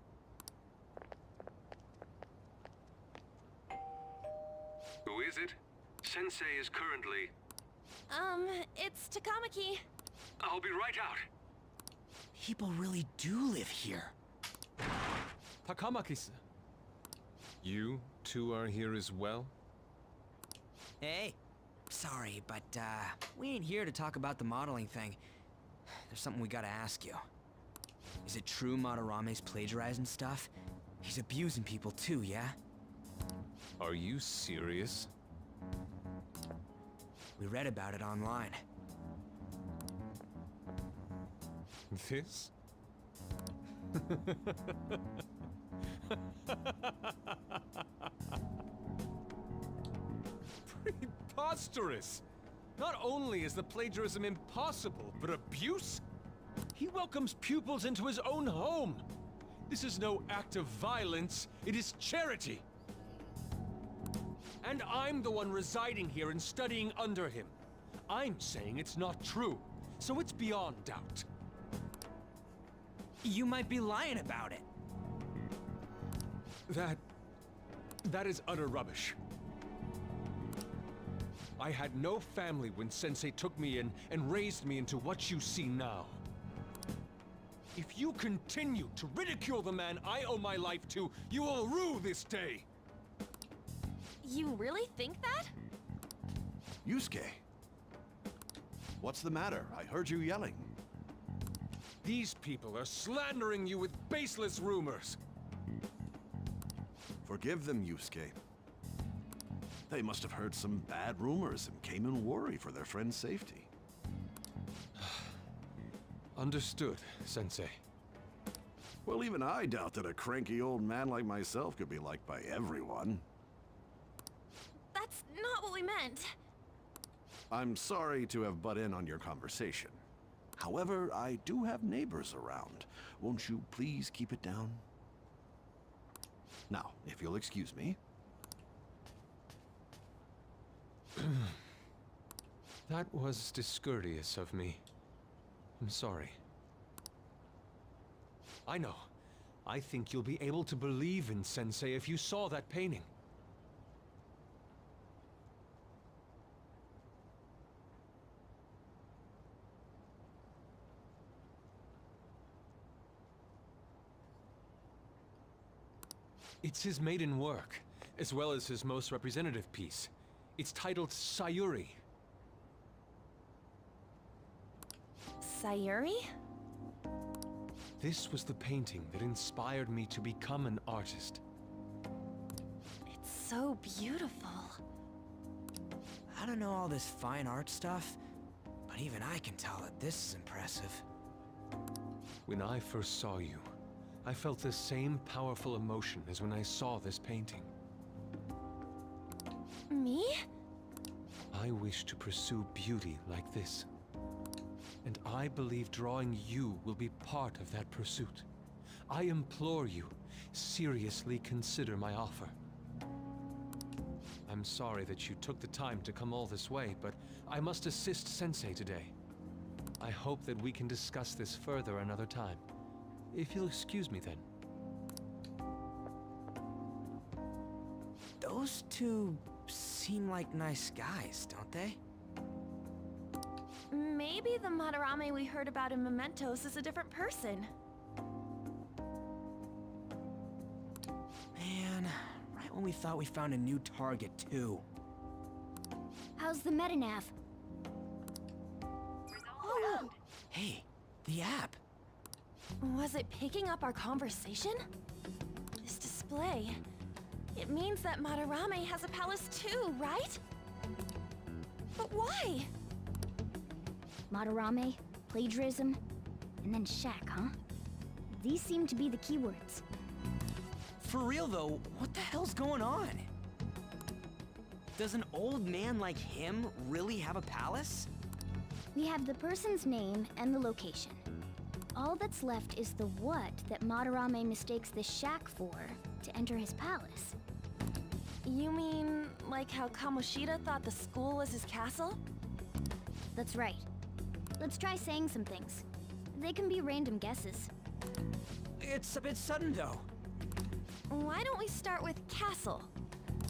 Who is it? Sensei is currently... It's Takamaki. I'll be right out. People really do live here. Takamaki-san. You two are here as well? Hey. Sorry, but, we ain't here to talk about the modeling thing. There's something we gotta ask you. Is it true Madarame's plagiarizing stuff? He's abusing people too, yeah? Are you serious? We read about it online. This? Preposterous! Not only is the plagiarism impossible, but abuse? He welcomes pupils into his own home! This is no act of violence, it is charity! And I'm the one residing here and studying under him. I'm saying it's not true, so it's beyond doubt. You might be lying about it. That is utter rubbish. I had no family when Sensei took me in and raised me into what you see now. If you continue to ridicule the man I owe my life to, you will rue this day! You really think that? Yusuke. What's the matter? I heard you yelling. These people are slandering you with baseless rumors. Forgive them, Yusuke. They must have heard some bad rumors and came in worry for their friend's safety. Understood, Sensei. Well, even I doubt that a cranky old man like myself could be liked by everyone. That's not what we meant. I'm sorry to have butt in on your conversation. However, I do have neighbors around. Won't you please keep it down? Now, if you'll excuse me. That was discourteous of me. I'm sorry. I know. I think you'll be able to believe in Sensei if you saw that painting. It's his maiden work, as well as his most representative piece. It's titled Sayuri. Sayuri? This was the painting that inspired me to become an artist. It's so beautiful. I don't know all this fine art stuff, but even I can tell that this is impressive. When I first saw you, I felt the same powerful emotion as when I saw this painting. Me? I wish to pursue beauty like this. And I believe drawing you will be part of that pursuit. I implore you, seriously consider my offer. I'm sorry that you took the time to come all this way, but I must assist Sensei today. I hope that we can discuss this further another time. If you'll excuse me then. Those two seem like nice guys, don't they? Maybe the Madarame we heard about in Mementos is a different person. Man, right when we thought we found a new target, too. How's the metanav? Oh! Hey, the app. Was it picking up our conversation? This display... It means that Madarame has a palace too, right? But why? Madarame, plagiarism, and then shack, huh? These seem to be the keywords. For real though, what the hell's going on? Does an old man like him really have a palace? We have the person's name and the location. All that's left is the what that Madarame mistakes this shack for to enter his palace. You mean, like how Kamoshida thought the school was his castle? That's right. Let's try saying some things. They can be random guesses. It's a bit sudden though. Why don't we start with castle?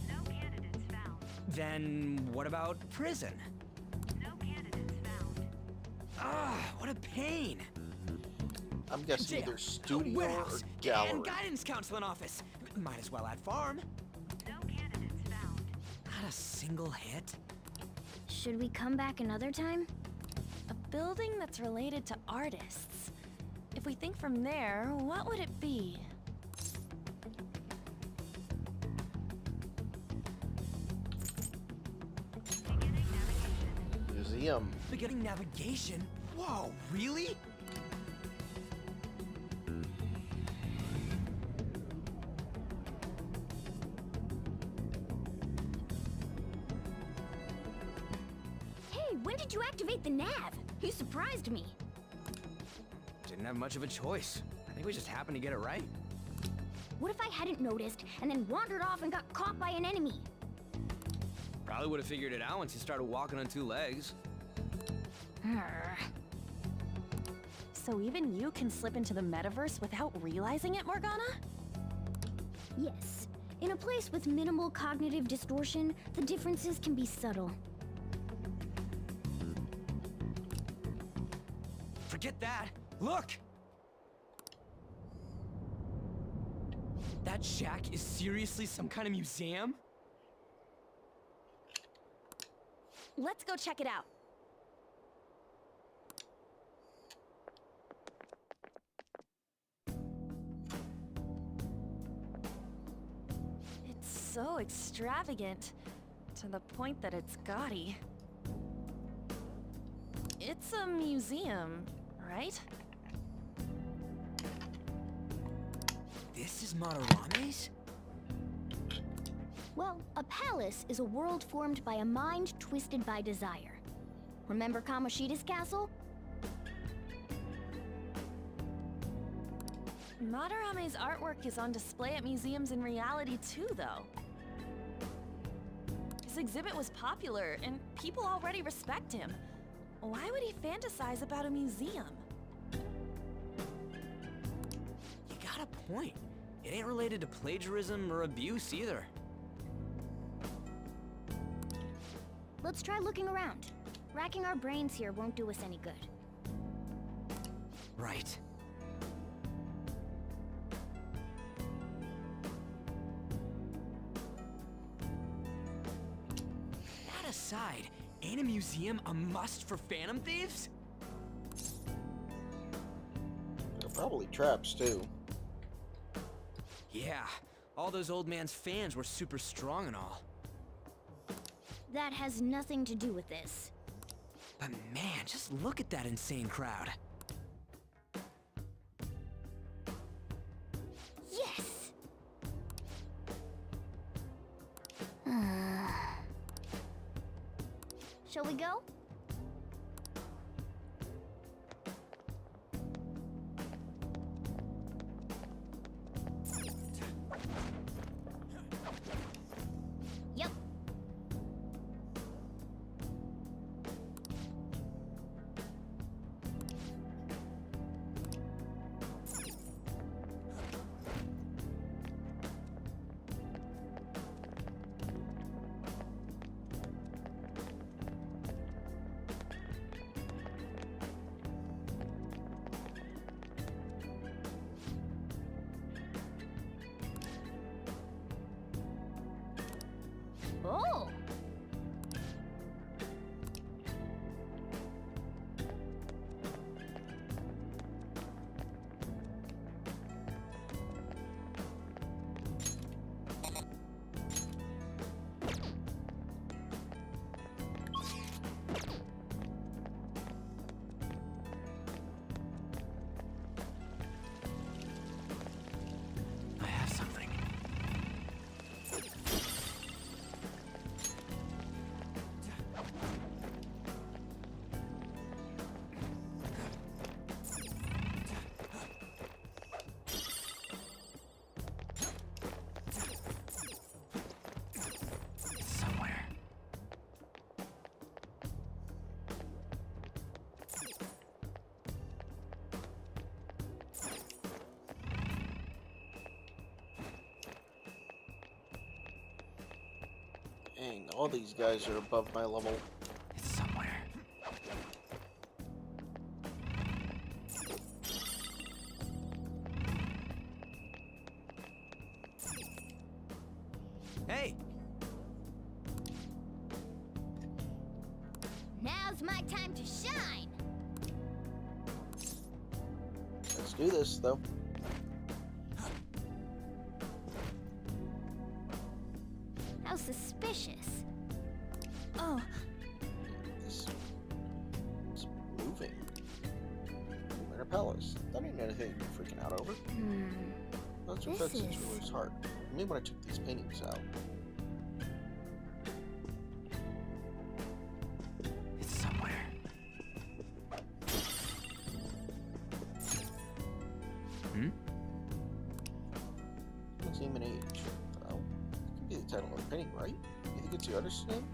No candidates found. Then what about prison? No candidates found. Ah, what a pain. I'm guessing Jail, either studio or warehouse, gallery. and guidance counseling office. Might as well add farm. No candidates found. Not a single hit. Should we come back another time? A building that's related to artists. If we think from there, what would it be? Museum. Beginning navigation? Whoa, really? Hey, when did you activate the nav? You surprised me. Didn't have much of a choice. I think we just happened to get it right. What if I hadn't noticed and then wandered off and got caught by an enemy? Probably would have figured it out once you started walking on two legs. So even you can slip into the metaverse without realizing it, Morgana? Yes. In a place with minimal cognitive distortion, the differences can be subtle. Forget that. Look! That shack is seriously some kind of museum? Let's go check it out. It's so extravagant. To the point that it's gaudy. It's a museum, right? This is Madarame's? Well, a palace is a world formed by a mind twisted by desire. Remember Kamoshida's castle? Madarame's artwork is on display at museums in reality too, though. His exhibit was popular, and people already respect him. Why would he fantasize about a museum? You got a point. It ain't related to plagiarism or abuse either. Let's try looking around. Racking our brains here won't do us any good. Right. That aside, ain't a museum a must for Phantom Thieves? They're probably traps, too. Yeah, all those old man's fans were super strong and all. That has nothing to do with this. But man, just look at that insane crowd. Yes! Shall we go? Yep. Oh! I have something. It's somewhere. Dang, all these guys are above my level. It's somewhere. Hey! Now's my time to shine! Let's do this, though. How suspicious. Oh, This is moving. Winter Palace. That ain't anything to be freaking out over. Those This fences is- really hard. Maybe when I took these paintings out. It's somewhere. Hmm? What's name and age? Well, it could be the title of the painting, right? You think it's the artist's name?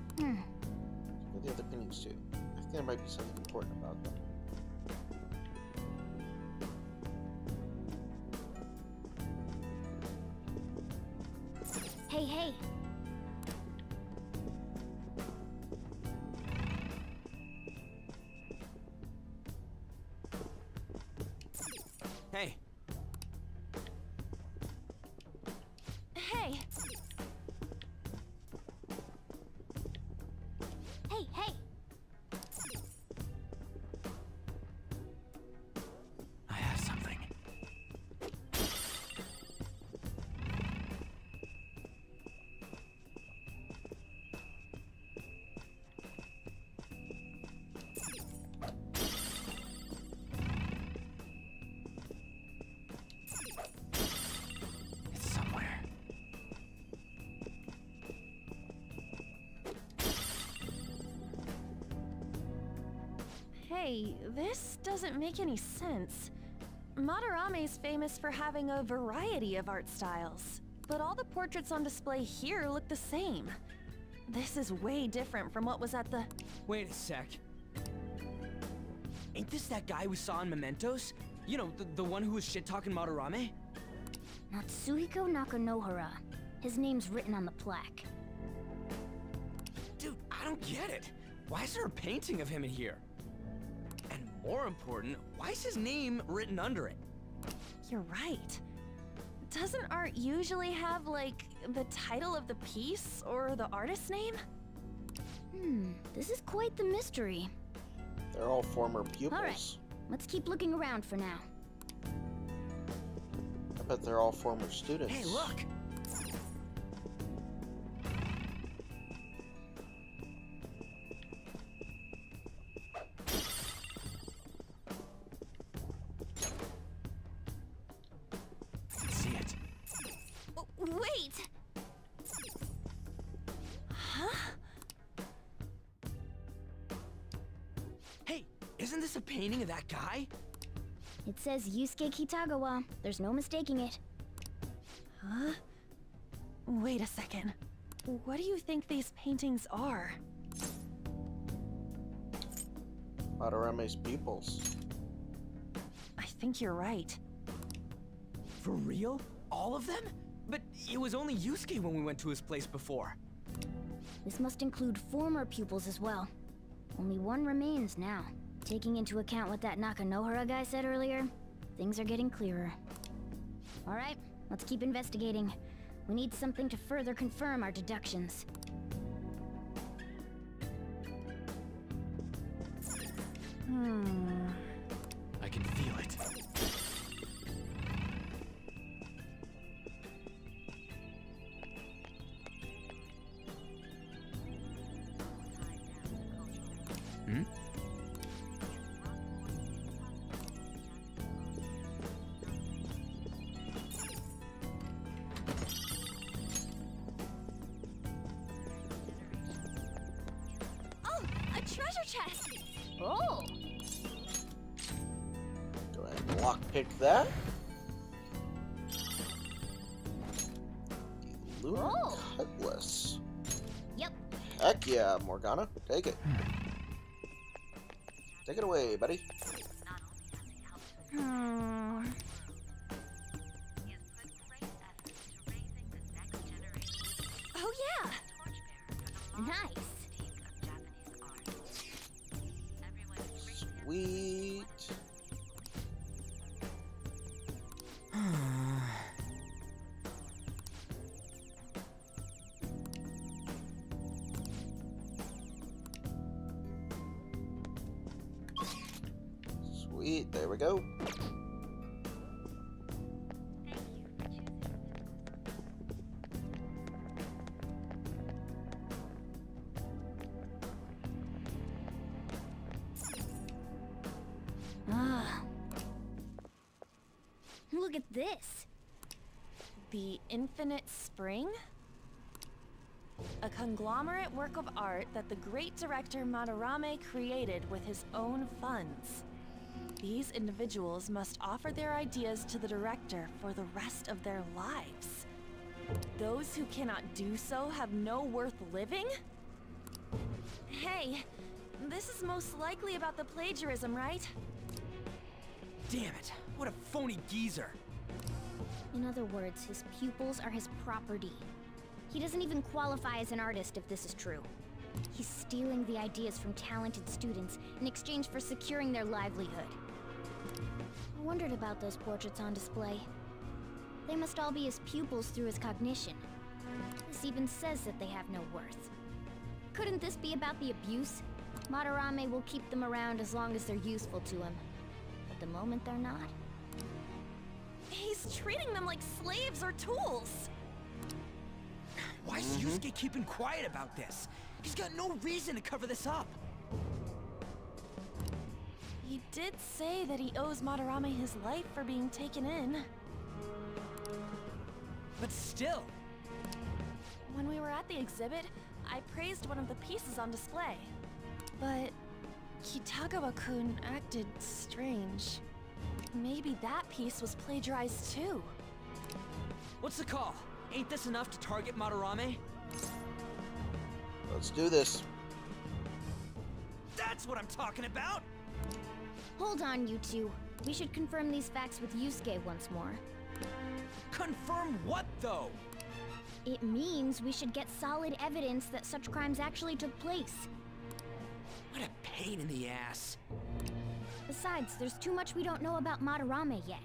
Or the other paintings too? I think there might be something important about them. Hey, hey! Hey! hey! Hey, hey! I have something. Hey, this doesn't make any sense. Madarame's famous for having a variety of art styles, but all the portraits on display here look the same. This is way different from what was at the... Wait a sec. Ain't this that guy we saw in Mementos? You know, the one who was shit-talking Madarame? Natsuhiko Nakanohara. His name's written on the plaque. Dude, I don't get it. Why is there a painting of him in here? And more important, why is his name written under it? You're right. Doesn't art usually have, like, the title of the piece or the artist's name? This is quite the mystery. They're all former pupils. All right, let's keep looking around for now. I bet they're all former students. Hey, look! See it. Wait! Huh? Hey, isn't this a painting of that guy? It says Yusuke Kitagawa. There's no mistaking it. Huh? Wait a second. What do you think these paintings are? Madarame's pupils. I think you're right. For real? All of them? But it was only Yusuke when we went to his place before. This must include former pupils as well. Only one remains now. Taking into account what that Nakanohara guy said earlier, things are getting clearer. All right, let's keep investigating. We need something to further confirm our deductions. I can feel it. Oh, a treasure chest! Oh! Go ahead and lockpick that. Lunar Cutlass. Yep. Heck yeah, Morgana. Take it. Take it away, buddy. Oh yeah! Nice. Sweet. Sweet, there we go. Look at this. The Infinite Spring? A conglomerate work of art that the great director Madarame created with his own funds. These individuals must offer their ideas to the director for the rest of their lives. Those who cannot do so have no worth living? Hey, this is most likely about the plagiarism, right? Damn it, what a phony geezer. In other words, his pupils are his property. He doesn't even qualify as an artist if this is true. He's stealing the ideas from talented students in exchange for securing their livelihood. I wondered about those portraits on display. They must all be his pupils through his cognition. This even says that they have no worth. Couldn't this be about the abuse? Madarame will keep them around as long as they're useful to him. But the moment they're not... He's treating them like slaves or tools! Why is Yusuke keeping quiet about this? He's got no reason to cover this up. He did say that he owes Madarame his life for being taken in. But still. When we were at the exhibit, I praised one of the pieces on display. But Kitagawa-kun acted strange. Maybe that piece was plagiarized too. What's the call? Ain't this enough to target Madarame? Let's do this. That's what I'm talking about! Hold on, you two. We should confirm these facts with Yusuke once more. Confirm what, though? It means we should get solid evidence that such crimes actually took place. What a pain in the ass. Besides, there's too much we don't know about Madarame yet.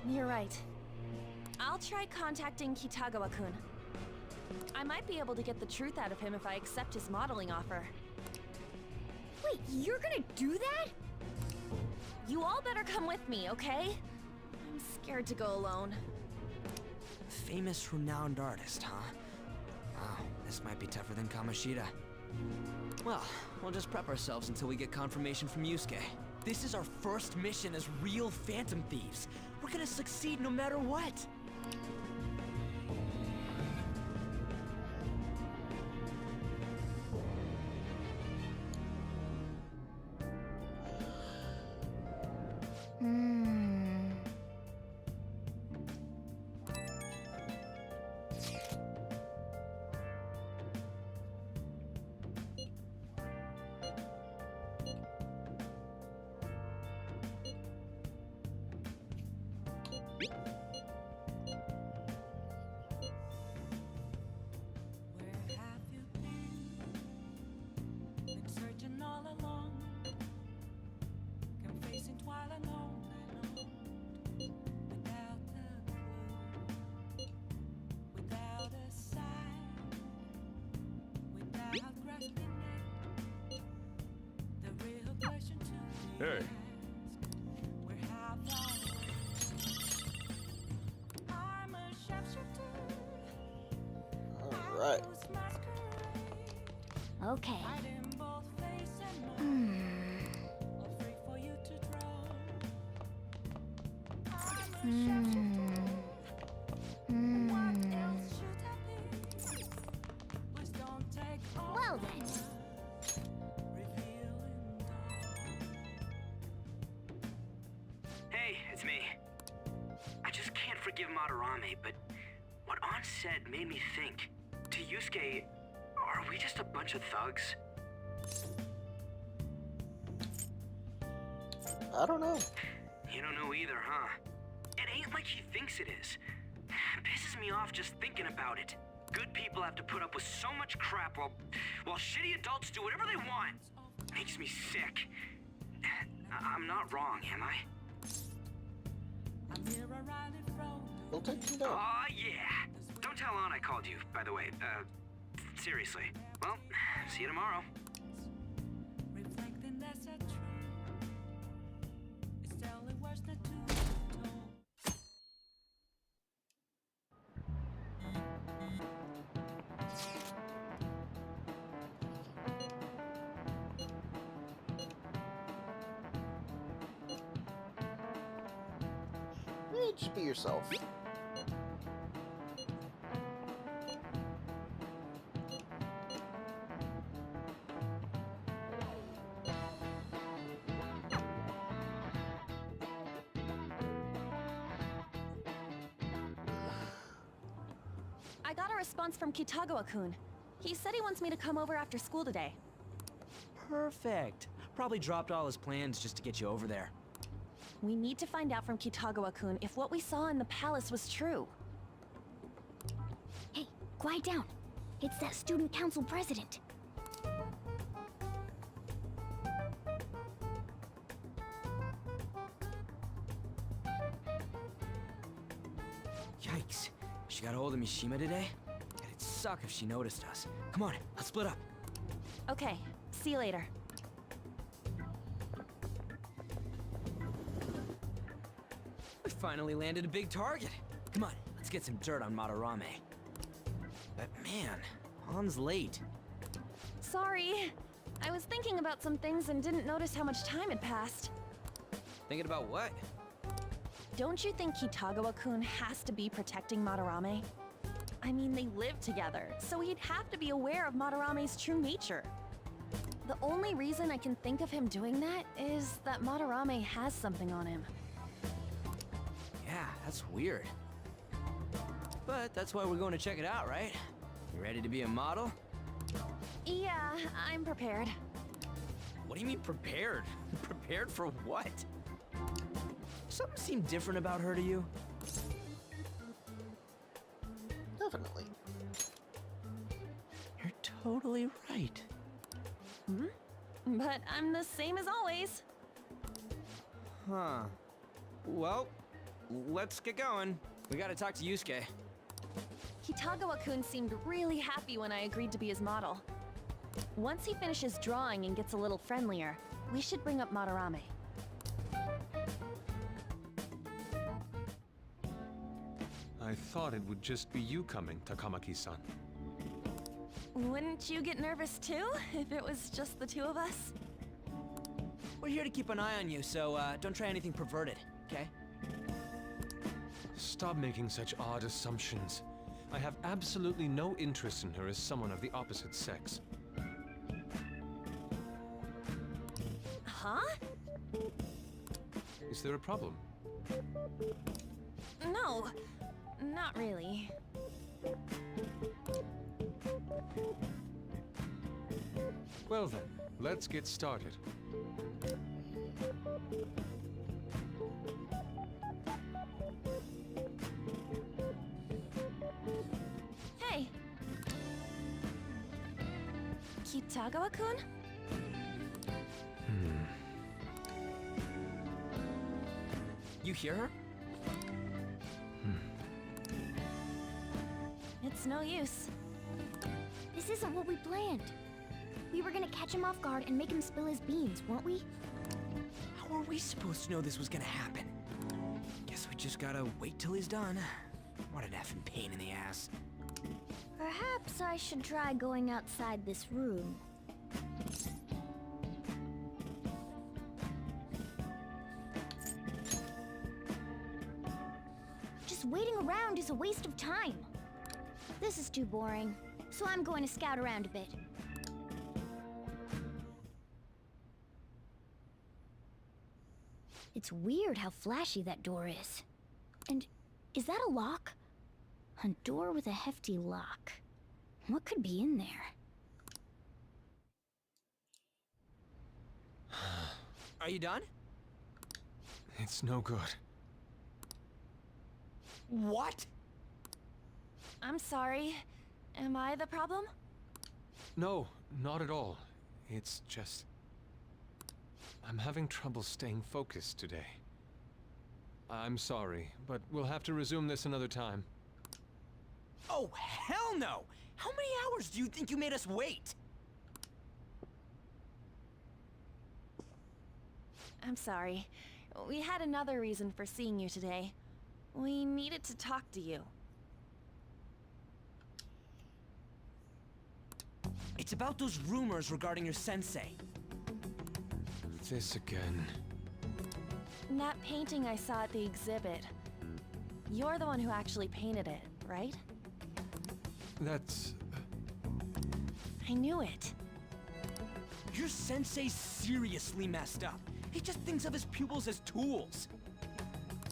You're right. I'll try contacting Kitagawa-kun. I might be able to get the truth out of him if I accept his modeling offer. Wait, you're gonna do that? You all better come with me, okay? I'm scared to go alone. Famous, renowned artist, huh? Wow, this might be tougher than Kamoshida. Well, we'll just prep ourselves until we get confirmation from Yusuke. This is our first mission as real Phantom Thieves. We're gonna succeed no matter what. Hey. All right. Okay. Well then. Hey, it's me. I just can't forgive Madarame, but what Ann said made me think. To Yusuke, are we just a bunch of thugs? I don't know. You don't know either, huh? It ain't like he thinks it is. It pisses me off just thinking about it. Good people have to put up with so much crap while shitty adults do whatever they want. Makes me sick. I'm not wrong, am I? We'll take him down. Aw, yeah. Don't tell Ann I called you, by the way. Seriously. Well, see you tomorrow. Just be yourself. I got a response from Kitagawa-kun. He said he wants me to come over after school today. Perfect. Probably dropped all his plans just to get you over there. We need to find out from Kitagawa-kun if what we saw in the palace was true. Hey, quiet down. It's that student council president. Yikes. She got a hold of Mishima today? It'd suck if she noticed us. Come on, let's split up. Okay, see you later. We finally landed a big target. Come on, let's get some dirt on Madarame. But man, Ann's late. Sorry. I was thinking about some things and didn't notice how much time had passed. Thinking about what? Don't you think Kitagawa-kun has to be protecting Madarame? I mean, they live together, so he'd have to be aware of Madarame's true nature. The only reason I can think of him doing that is that Madarame has something on him. Yeah, that's weird. But that's why we're going to check it out, right? You ready to be a model? Yeah, I'm prepared. What do you mean prepared? Prepared for what? Something seemed different about her to you? Definitely. You're totally right. Hmm? But I'm the same as always. Huh. Well, let's get going. We gotta talk to Yusuke. Kitagawa-kun seemed really happy when I agreed to be his model. Once he finishes drawing and gets a little friendlier, we should bring up Madarame. I thought it would just be you coming, Takamaki-san. Wouldn't you get nervous too, if it was just the two of us? We're here to keep an eye on you, so don't try anything perverted, okay? Stop making such odd assumptions. I have absolutely no interest in her as someone of the opposite sex. Huh? Is there a problem? No, not really. Well then, let's get started. Hey! Kitagawa-kun? You hear her? It's no use. This isn't what we planned. We were gonna catch him off guard and make him spill his beans, weren't we? How are we supposed to know this was gonna happen? Guess we just gotta wait till he's done. What an effing pain in the ass. Perhaps I should try going outside this room. Just waiting around is a waste of time. This is too boring, so I'm going to scout around a bit. It's weird how flashy that door is. And is that a lock? A door with a hefty lock. What could be in there? Are you done? It's no good. What? I'm sorry. Am I the problem? No, not at all. It's just... I'm having trouble staying focused today. I'm sorry, but we'll have to resume this another time. Oh, hell no! How many hours do you think you made us wait? I'm sorry. We had another reason for seeing you today. We needed to talk to you. It's about those rumors regarding your sensei. This again. That painting I saw at the exhibit. You're the one who actually painted it, right? That's... I knew it. Your sensei's seriously messed up. He just thinks of his pupils as tools.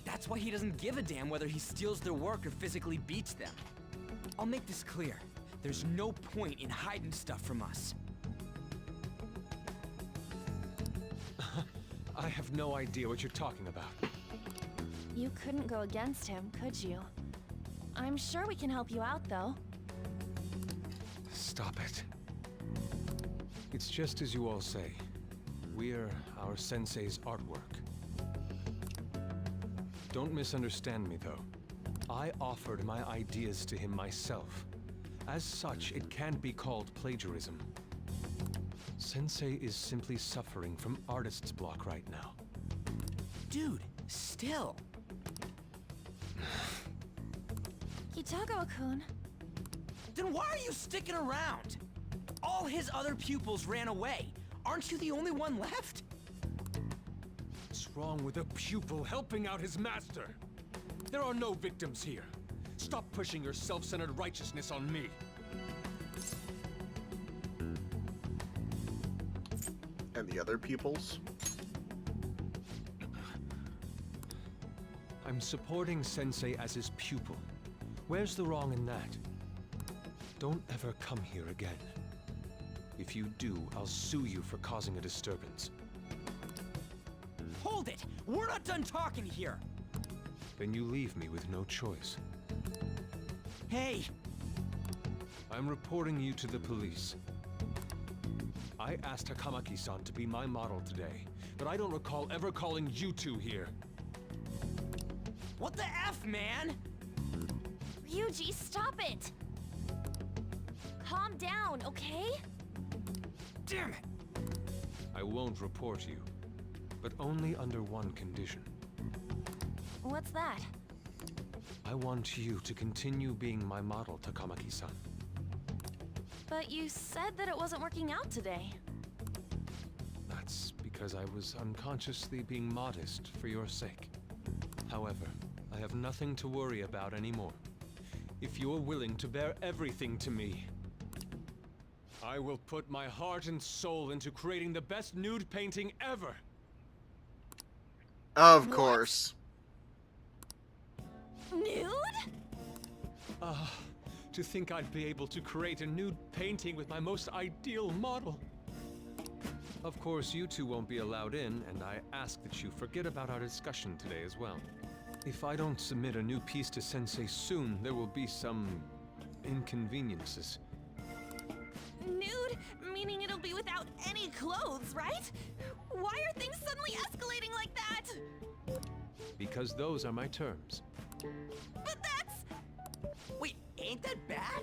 That's why he doesn't give a damn whether he steals their work or physically beats them. I'll make this clear. There's no point in hiding stuff from us. I have no idea what you're talking about. You couldn't go against him, could you? I'm sure we can help you out, though. Stop it. It's just as you all say. We're our sensei's artwork. Don't misunderstand me, though. I offered my ideas to him myself. As such, it can't be called plagiarism. Sensei is simply suffering from artist's block right now. Dude, still. Kitagawa-kun. Then why are you sticking around? All his other pupils ran away. Aren't you the only one left? What's wrong with a pupil helping out his master? There are no victims here. Stop pushing your self-centered righteousness on me. And the other pupils? I'm supporting Sensei as his pupil. Where's the wrong in that? Don't ever come here again. If you do, I'll sue you for causing a disturbance. Hold it! We're not done talking here! Then you leave me with no choice. Hey! I'm reporting you to the police. I asked Takamaki-san to be my model today, but I don't recall ever calling you two here. What the F, man? Ryuji, stop it! Calm down, okay? Damn it! I won't report you, but only under one condition. What's that? I want you to continue being my model, Takamaki-san. But you said that it wasn't working out today. That's because I was unconsciously being modest for your sake. However, I have nothing to worry about anymore. If you're willing to bear everything to me, I will put my heart and soul into creating the best nude painting ever! Of course. Nude? To think I'd be able to create a nude painting with my most ideal model. Of course, you two won't be allowed in, and I ask that you forget about our discussion today as well. If I don't submit a new piece to Sensei soon, there will be some inconveniences. Nude? Meaning it'll be without any clothes, right? Why are things suddenly escalating like that? Because those are my terms. But that's... Wait, ain't that bad?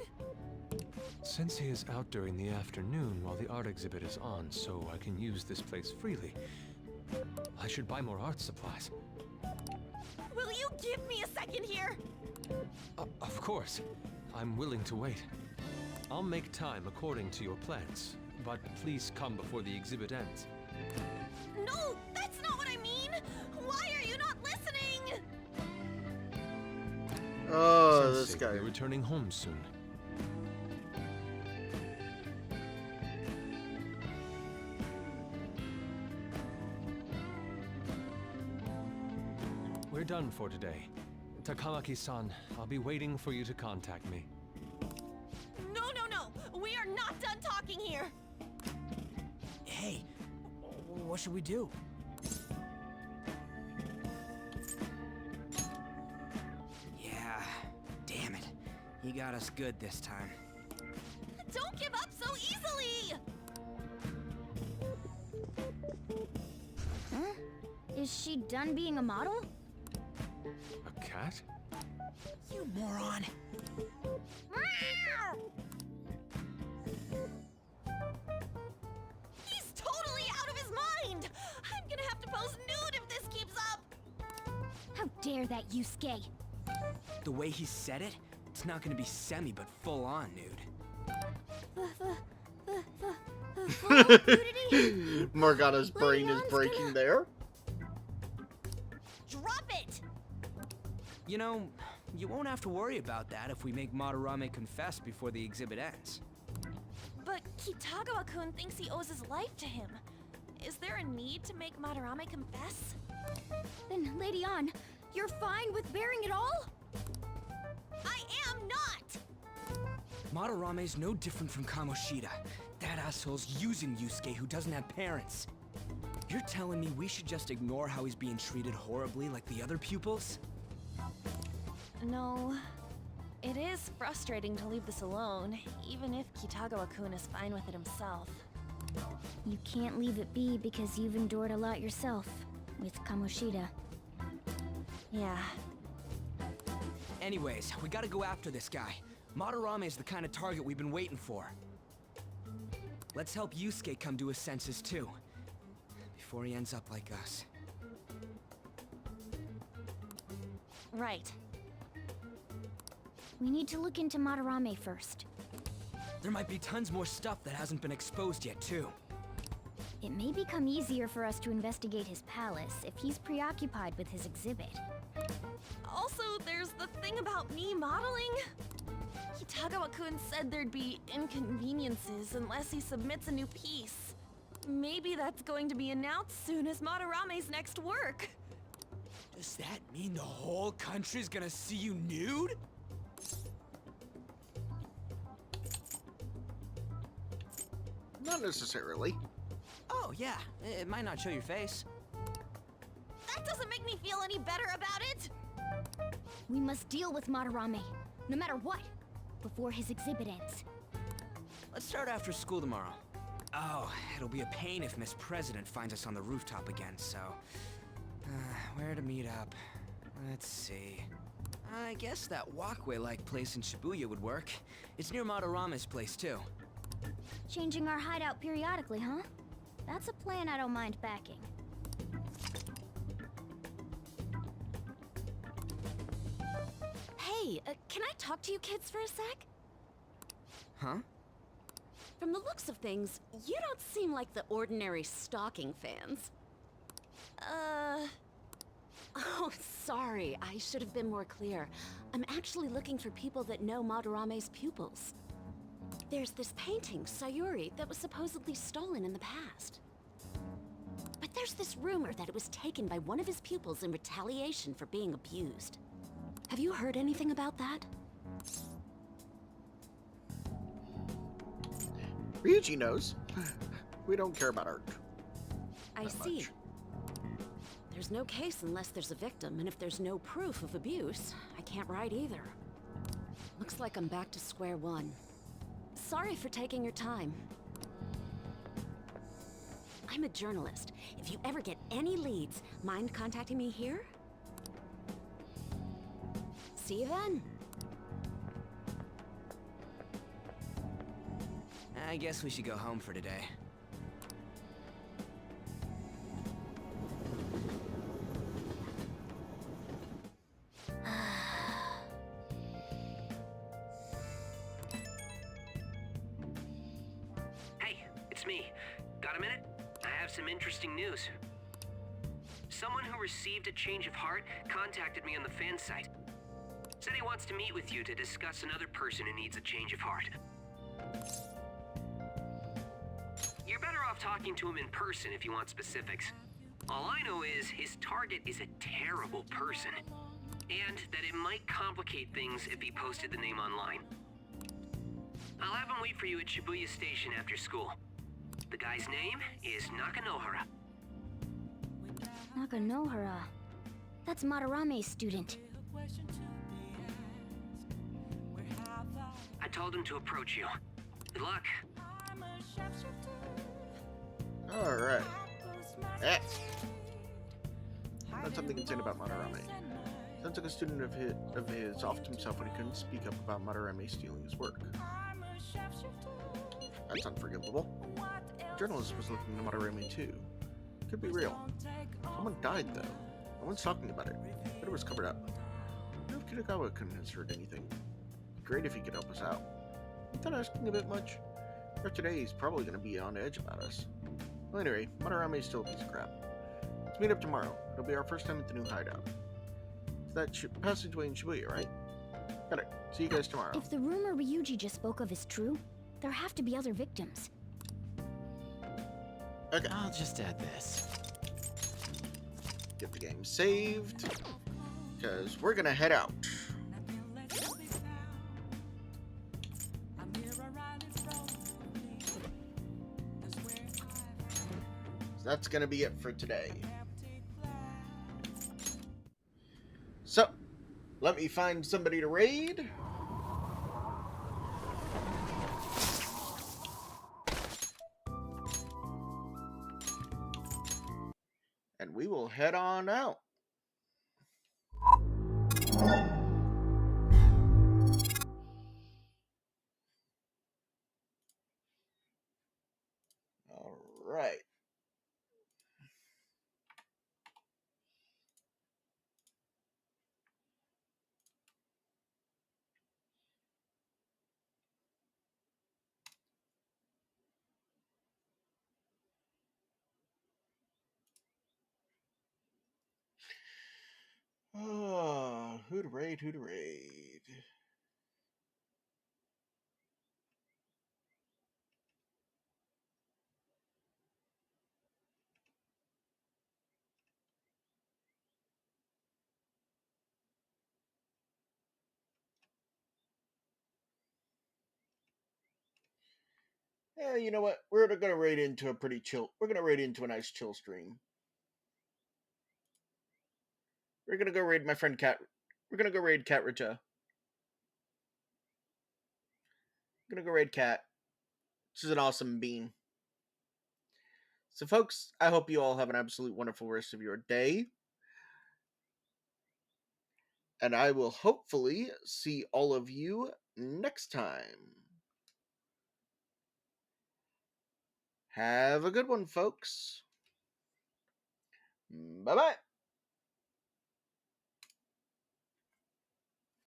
Sensei is out during the afternoon while the art exhibit is on, so I can use this place freely. I should buy more art supplies. Will you give me a second here? Of course. I'm willing to wait. I'll make time according to your plans, but please come before the exhibit ends. No, that's not what I mean! Why are you not listening? Oh, Sensei this guy. will be returning home soon. We're done for today. Takamaki-san, I'll be waiting for you to contact me. No, no, no! We are not done talking here! Hey, what should we do? Yeah, damn it. He got us good this time. Don't give up so easily! Huh? Is she done being a model? A cat? You moron! He's totally out of his mind! I'm gonna have to pose nude if this keeps up! How dare that, Yusuke? The way he said it, it's not gonna be semi but full on nude. Morgana's brain is breaking there. Drop it! You know, you won't have to worry about that if we make Madarame confess before the exhibit ends. But Kitagawa-kun thinks he owes his life to him. Is there a need to make Madarame confess? Then, Lady Ann, you're fine with bearing it all? I am not! Madarame's no different from Kamoshida. That asshole's using Yusuke who doesn't have parents. You're telling me we should just ignore how he's being treated horribly like the other pupils? No. It is frustrating to leave this alone, even if Kitagawa-kun is fine with it himself. You can't leave it be because you've endured a lot yourself, with Kamoshida. Yeah. Anyways, we gotta go after this guy. Madarame's the kind of target we've been waiting for. Let's help Yusuke come to his senses too, before he ends up like us. Right. We need to look into Madarame first. There might be tons more stuff that hasn't been exposed yet too. It may become easier for us to investigate his palace if he's preoccupied with his exhibit. Also, there's the thing about me modeling. Kitagawa-kun said there'd be inconveniences unless he submits a new piece. Maybe that's going to be announced soon as Madarame's next work. Does that mean the whole country's gonna see you nude? Not necessarily. Oh, yeah. It might not show your face. That doesn't make me feel any better about it! We must deal with Madarame, no matter what, before his exhibit ends. Let's start after school tomorrow. Oh, it'll be a pain if Miss President finds us on the rooftop again, so... where to meet up? Let's see... I guess that walkway-like place in Shibuya would work. It's near Madarame's place, too. Changing our hideout periodically, huh? That's a plan I don't mind backing. Hey, can I talk to you kids for a sec? Huh? From the looks of things, you don't seem like the ordinary stalking fans. Oh, sorry, I should have been more clear. I'm actually looking for people that know Madarame's pupils. There's this painting, Sayuri, that was supposedly stolen in the past. But there's this rumor that it was taken by one of his pupils in retaliation for being abused. Have you heard anything about that? Ryuji knows. We don't care about art. I see. There's no case unless there's a victim, and if there's no proof of abuse, I can't write either. Looks like I'm back to square one. Sorry for taking your time. I'm a journalist. If you ever get any leads, mind contacting me here? See you then. I guess we should go home for today. Hey, it's me. Got a minute? I have some interesting news. Someone who received a change of heart contacted me on the fan site. Said he wants to meet with you to discuss another person who needs a change of heart. You're better off talking to him in person if you want specifics. All I know is his target is a terrible person, and that it might complicate things if he posted the name online. I'll have him wait for you at Shibuya Station after school. The guy's name is Nakanohara. Nakanohara. That's Madarame's student. I told him to approach you. Good luck. Alright. Eh. That's something insane about Madarame. Sounds like a student of his offed himself when he couldn't speak up about Madarame stealing his work. That's unforgivable. The journalist was looking into Madarame too. Could be real. Someone died though. No one's talking about it. But it was covered up. I wonder if Kitagawa couldn't have heard anything. Great if he could help us out. Isn't that asking a bit much? For today, he's probably going to be on edge about us. Well, anyway, Madarame is still a piece of crap. Let's meet up tomorrow. It'll be our first time at the new hideout. It's that passageway in Shibuya, right? Got it. See you guys tomorrow. If the rumor Ryuji just spoke of is true, there have to be other victims. Okay. I'll just add this. Get the game saved. Because we're going to head out. That's gonna be it for today. So, let me find somebody to raid. And we will head on out. All right. Oh, who to raid, who to raid. Yeah, you know what? We're gonna raid into a pretty chill. We're gonna raid into a nice chill stream. We're gonna go raid my friend Cat. We're gonna go raid Cat Richa. We're gonna go raid Cat. She's an awesome bean. So, folks, I hope you all have an absolute wonderful rest of your day. And I will hopefully see all of you next time. Have a good one, folks. Bye-bye.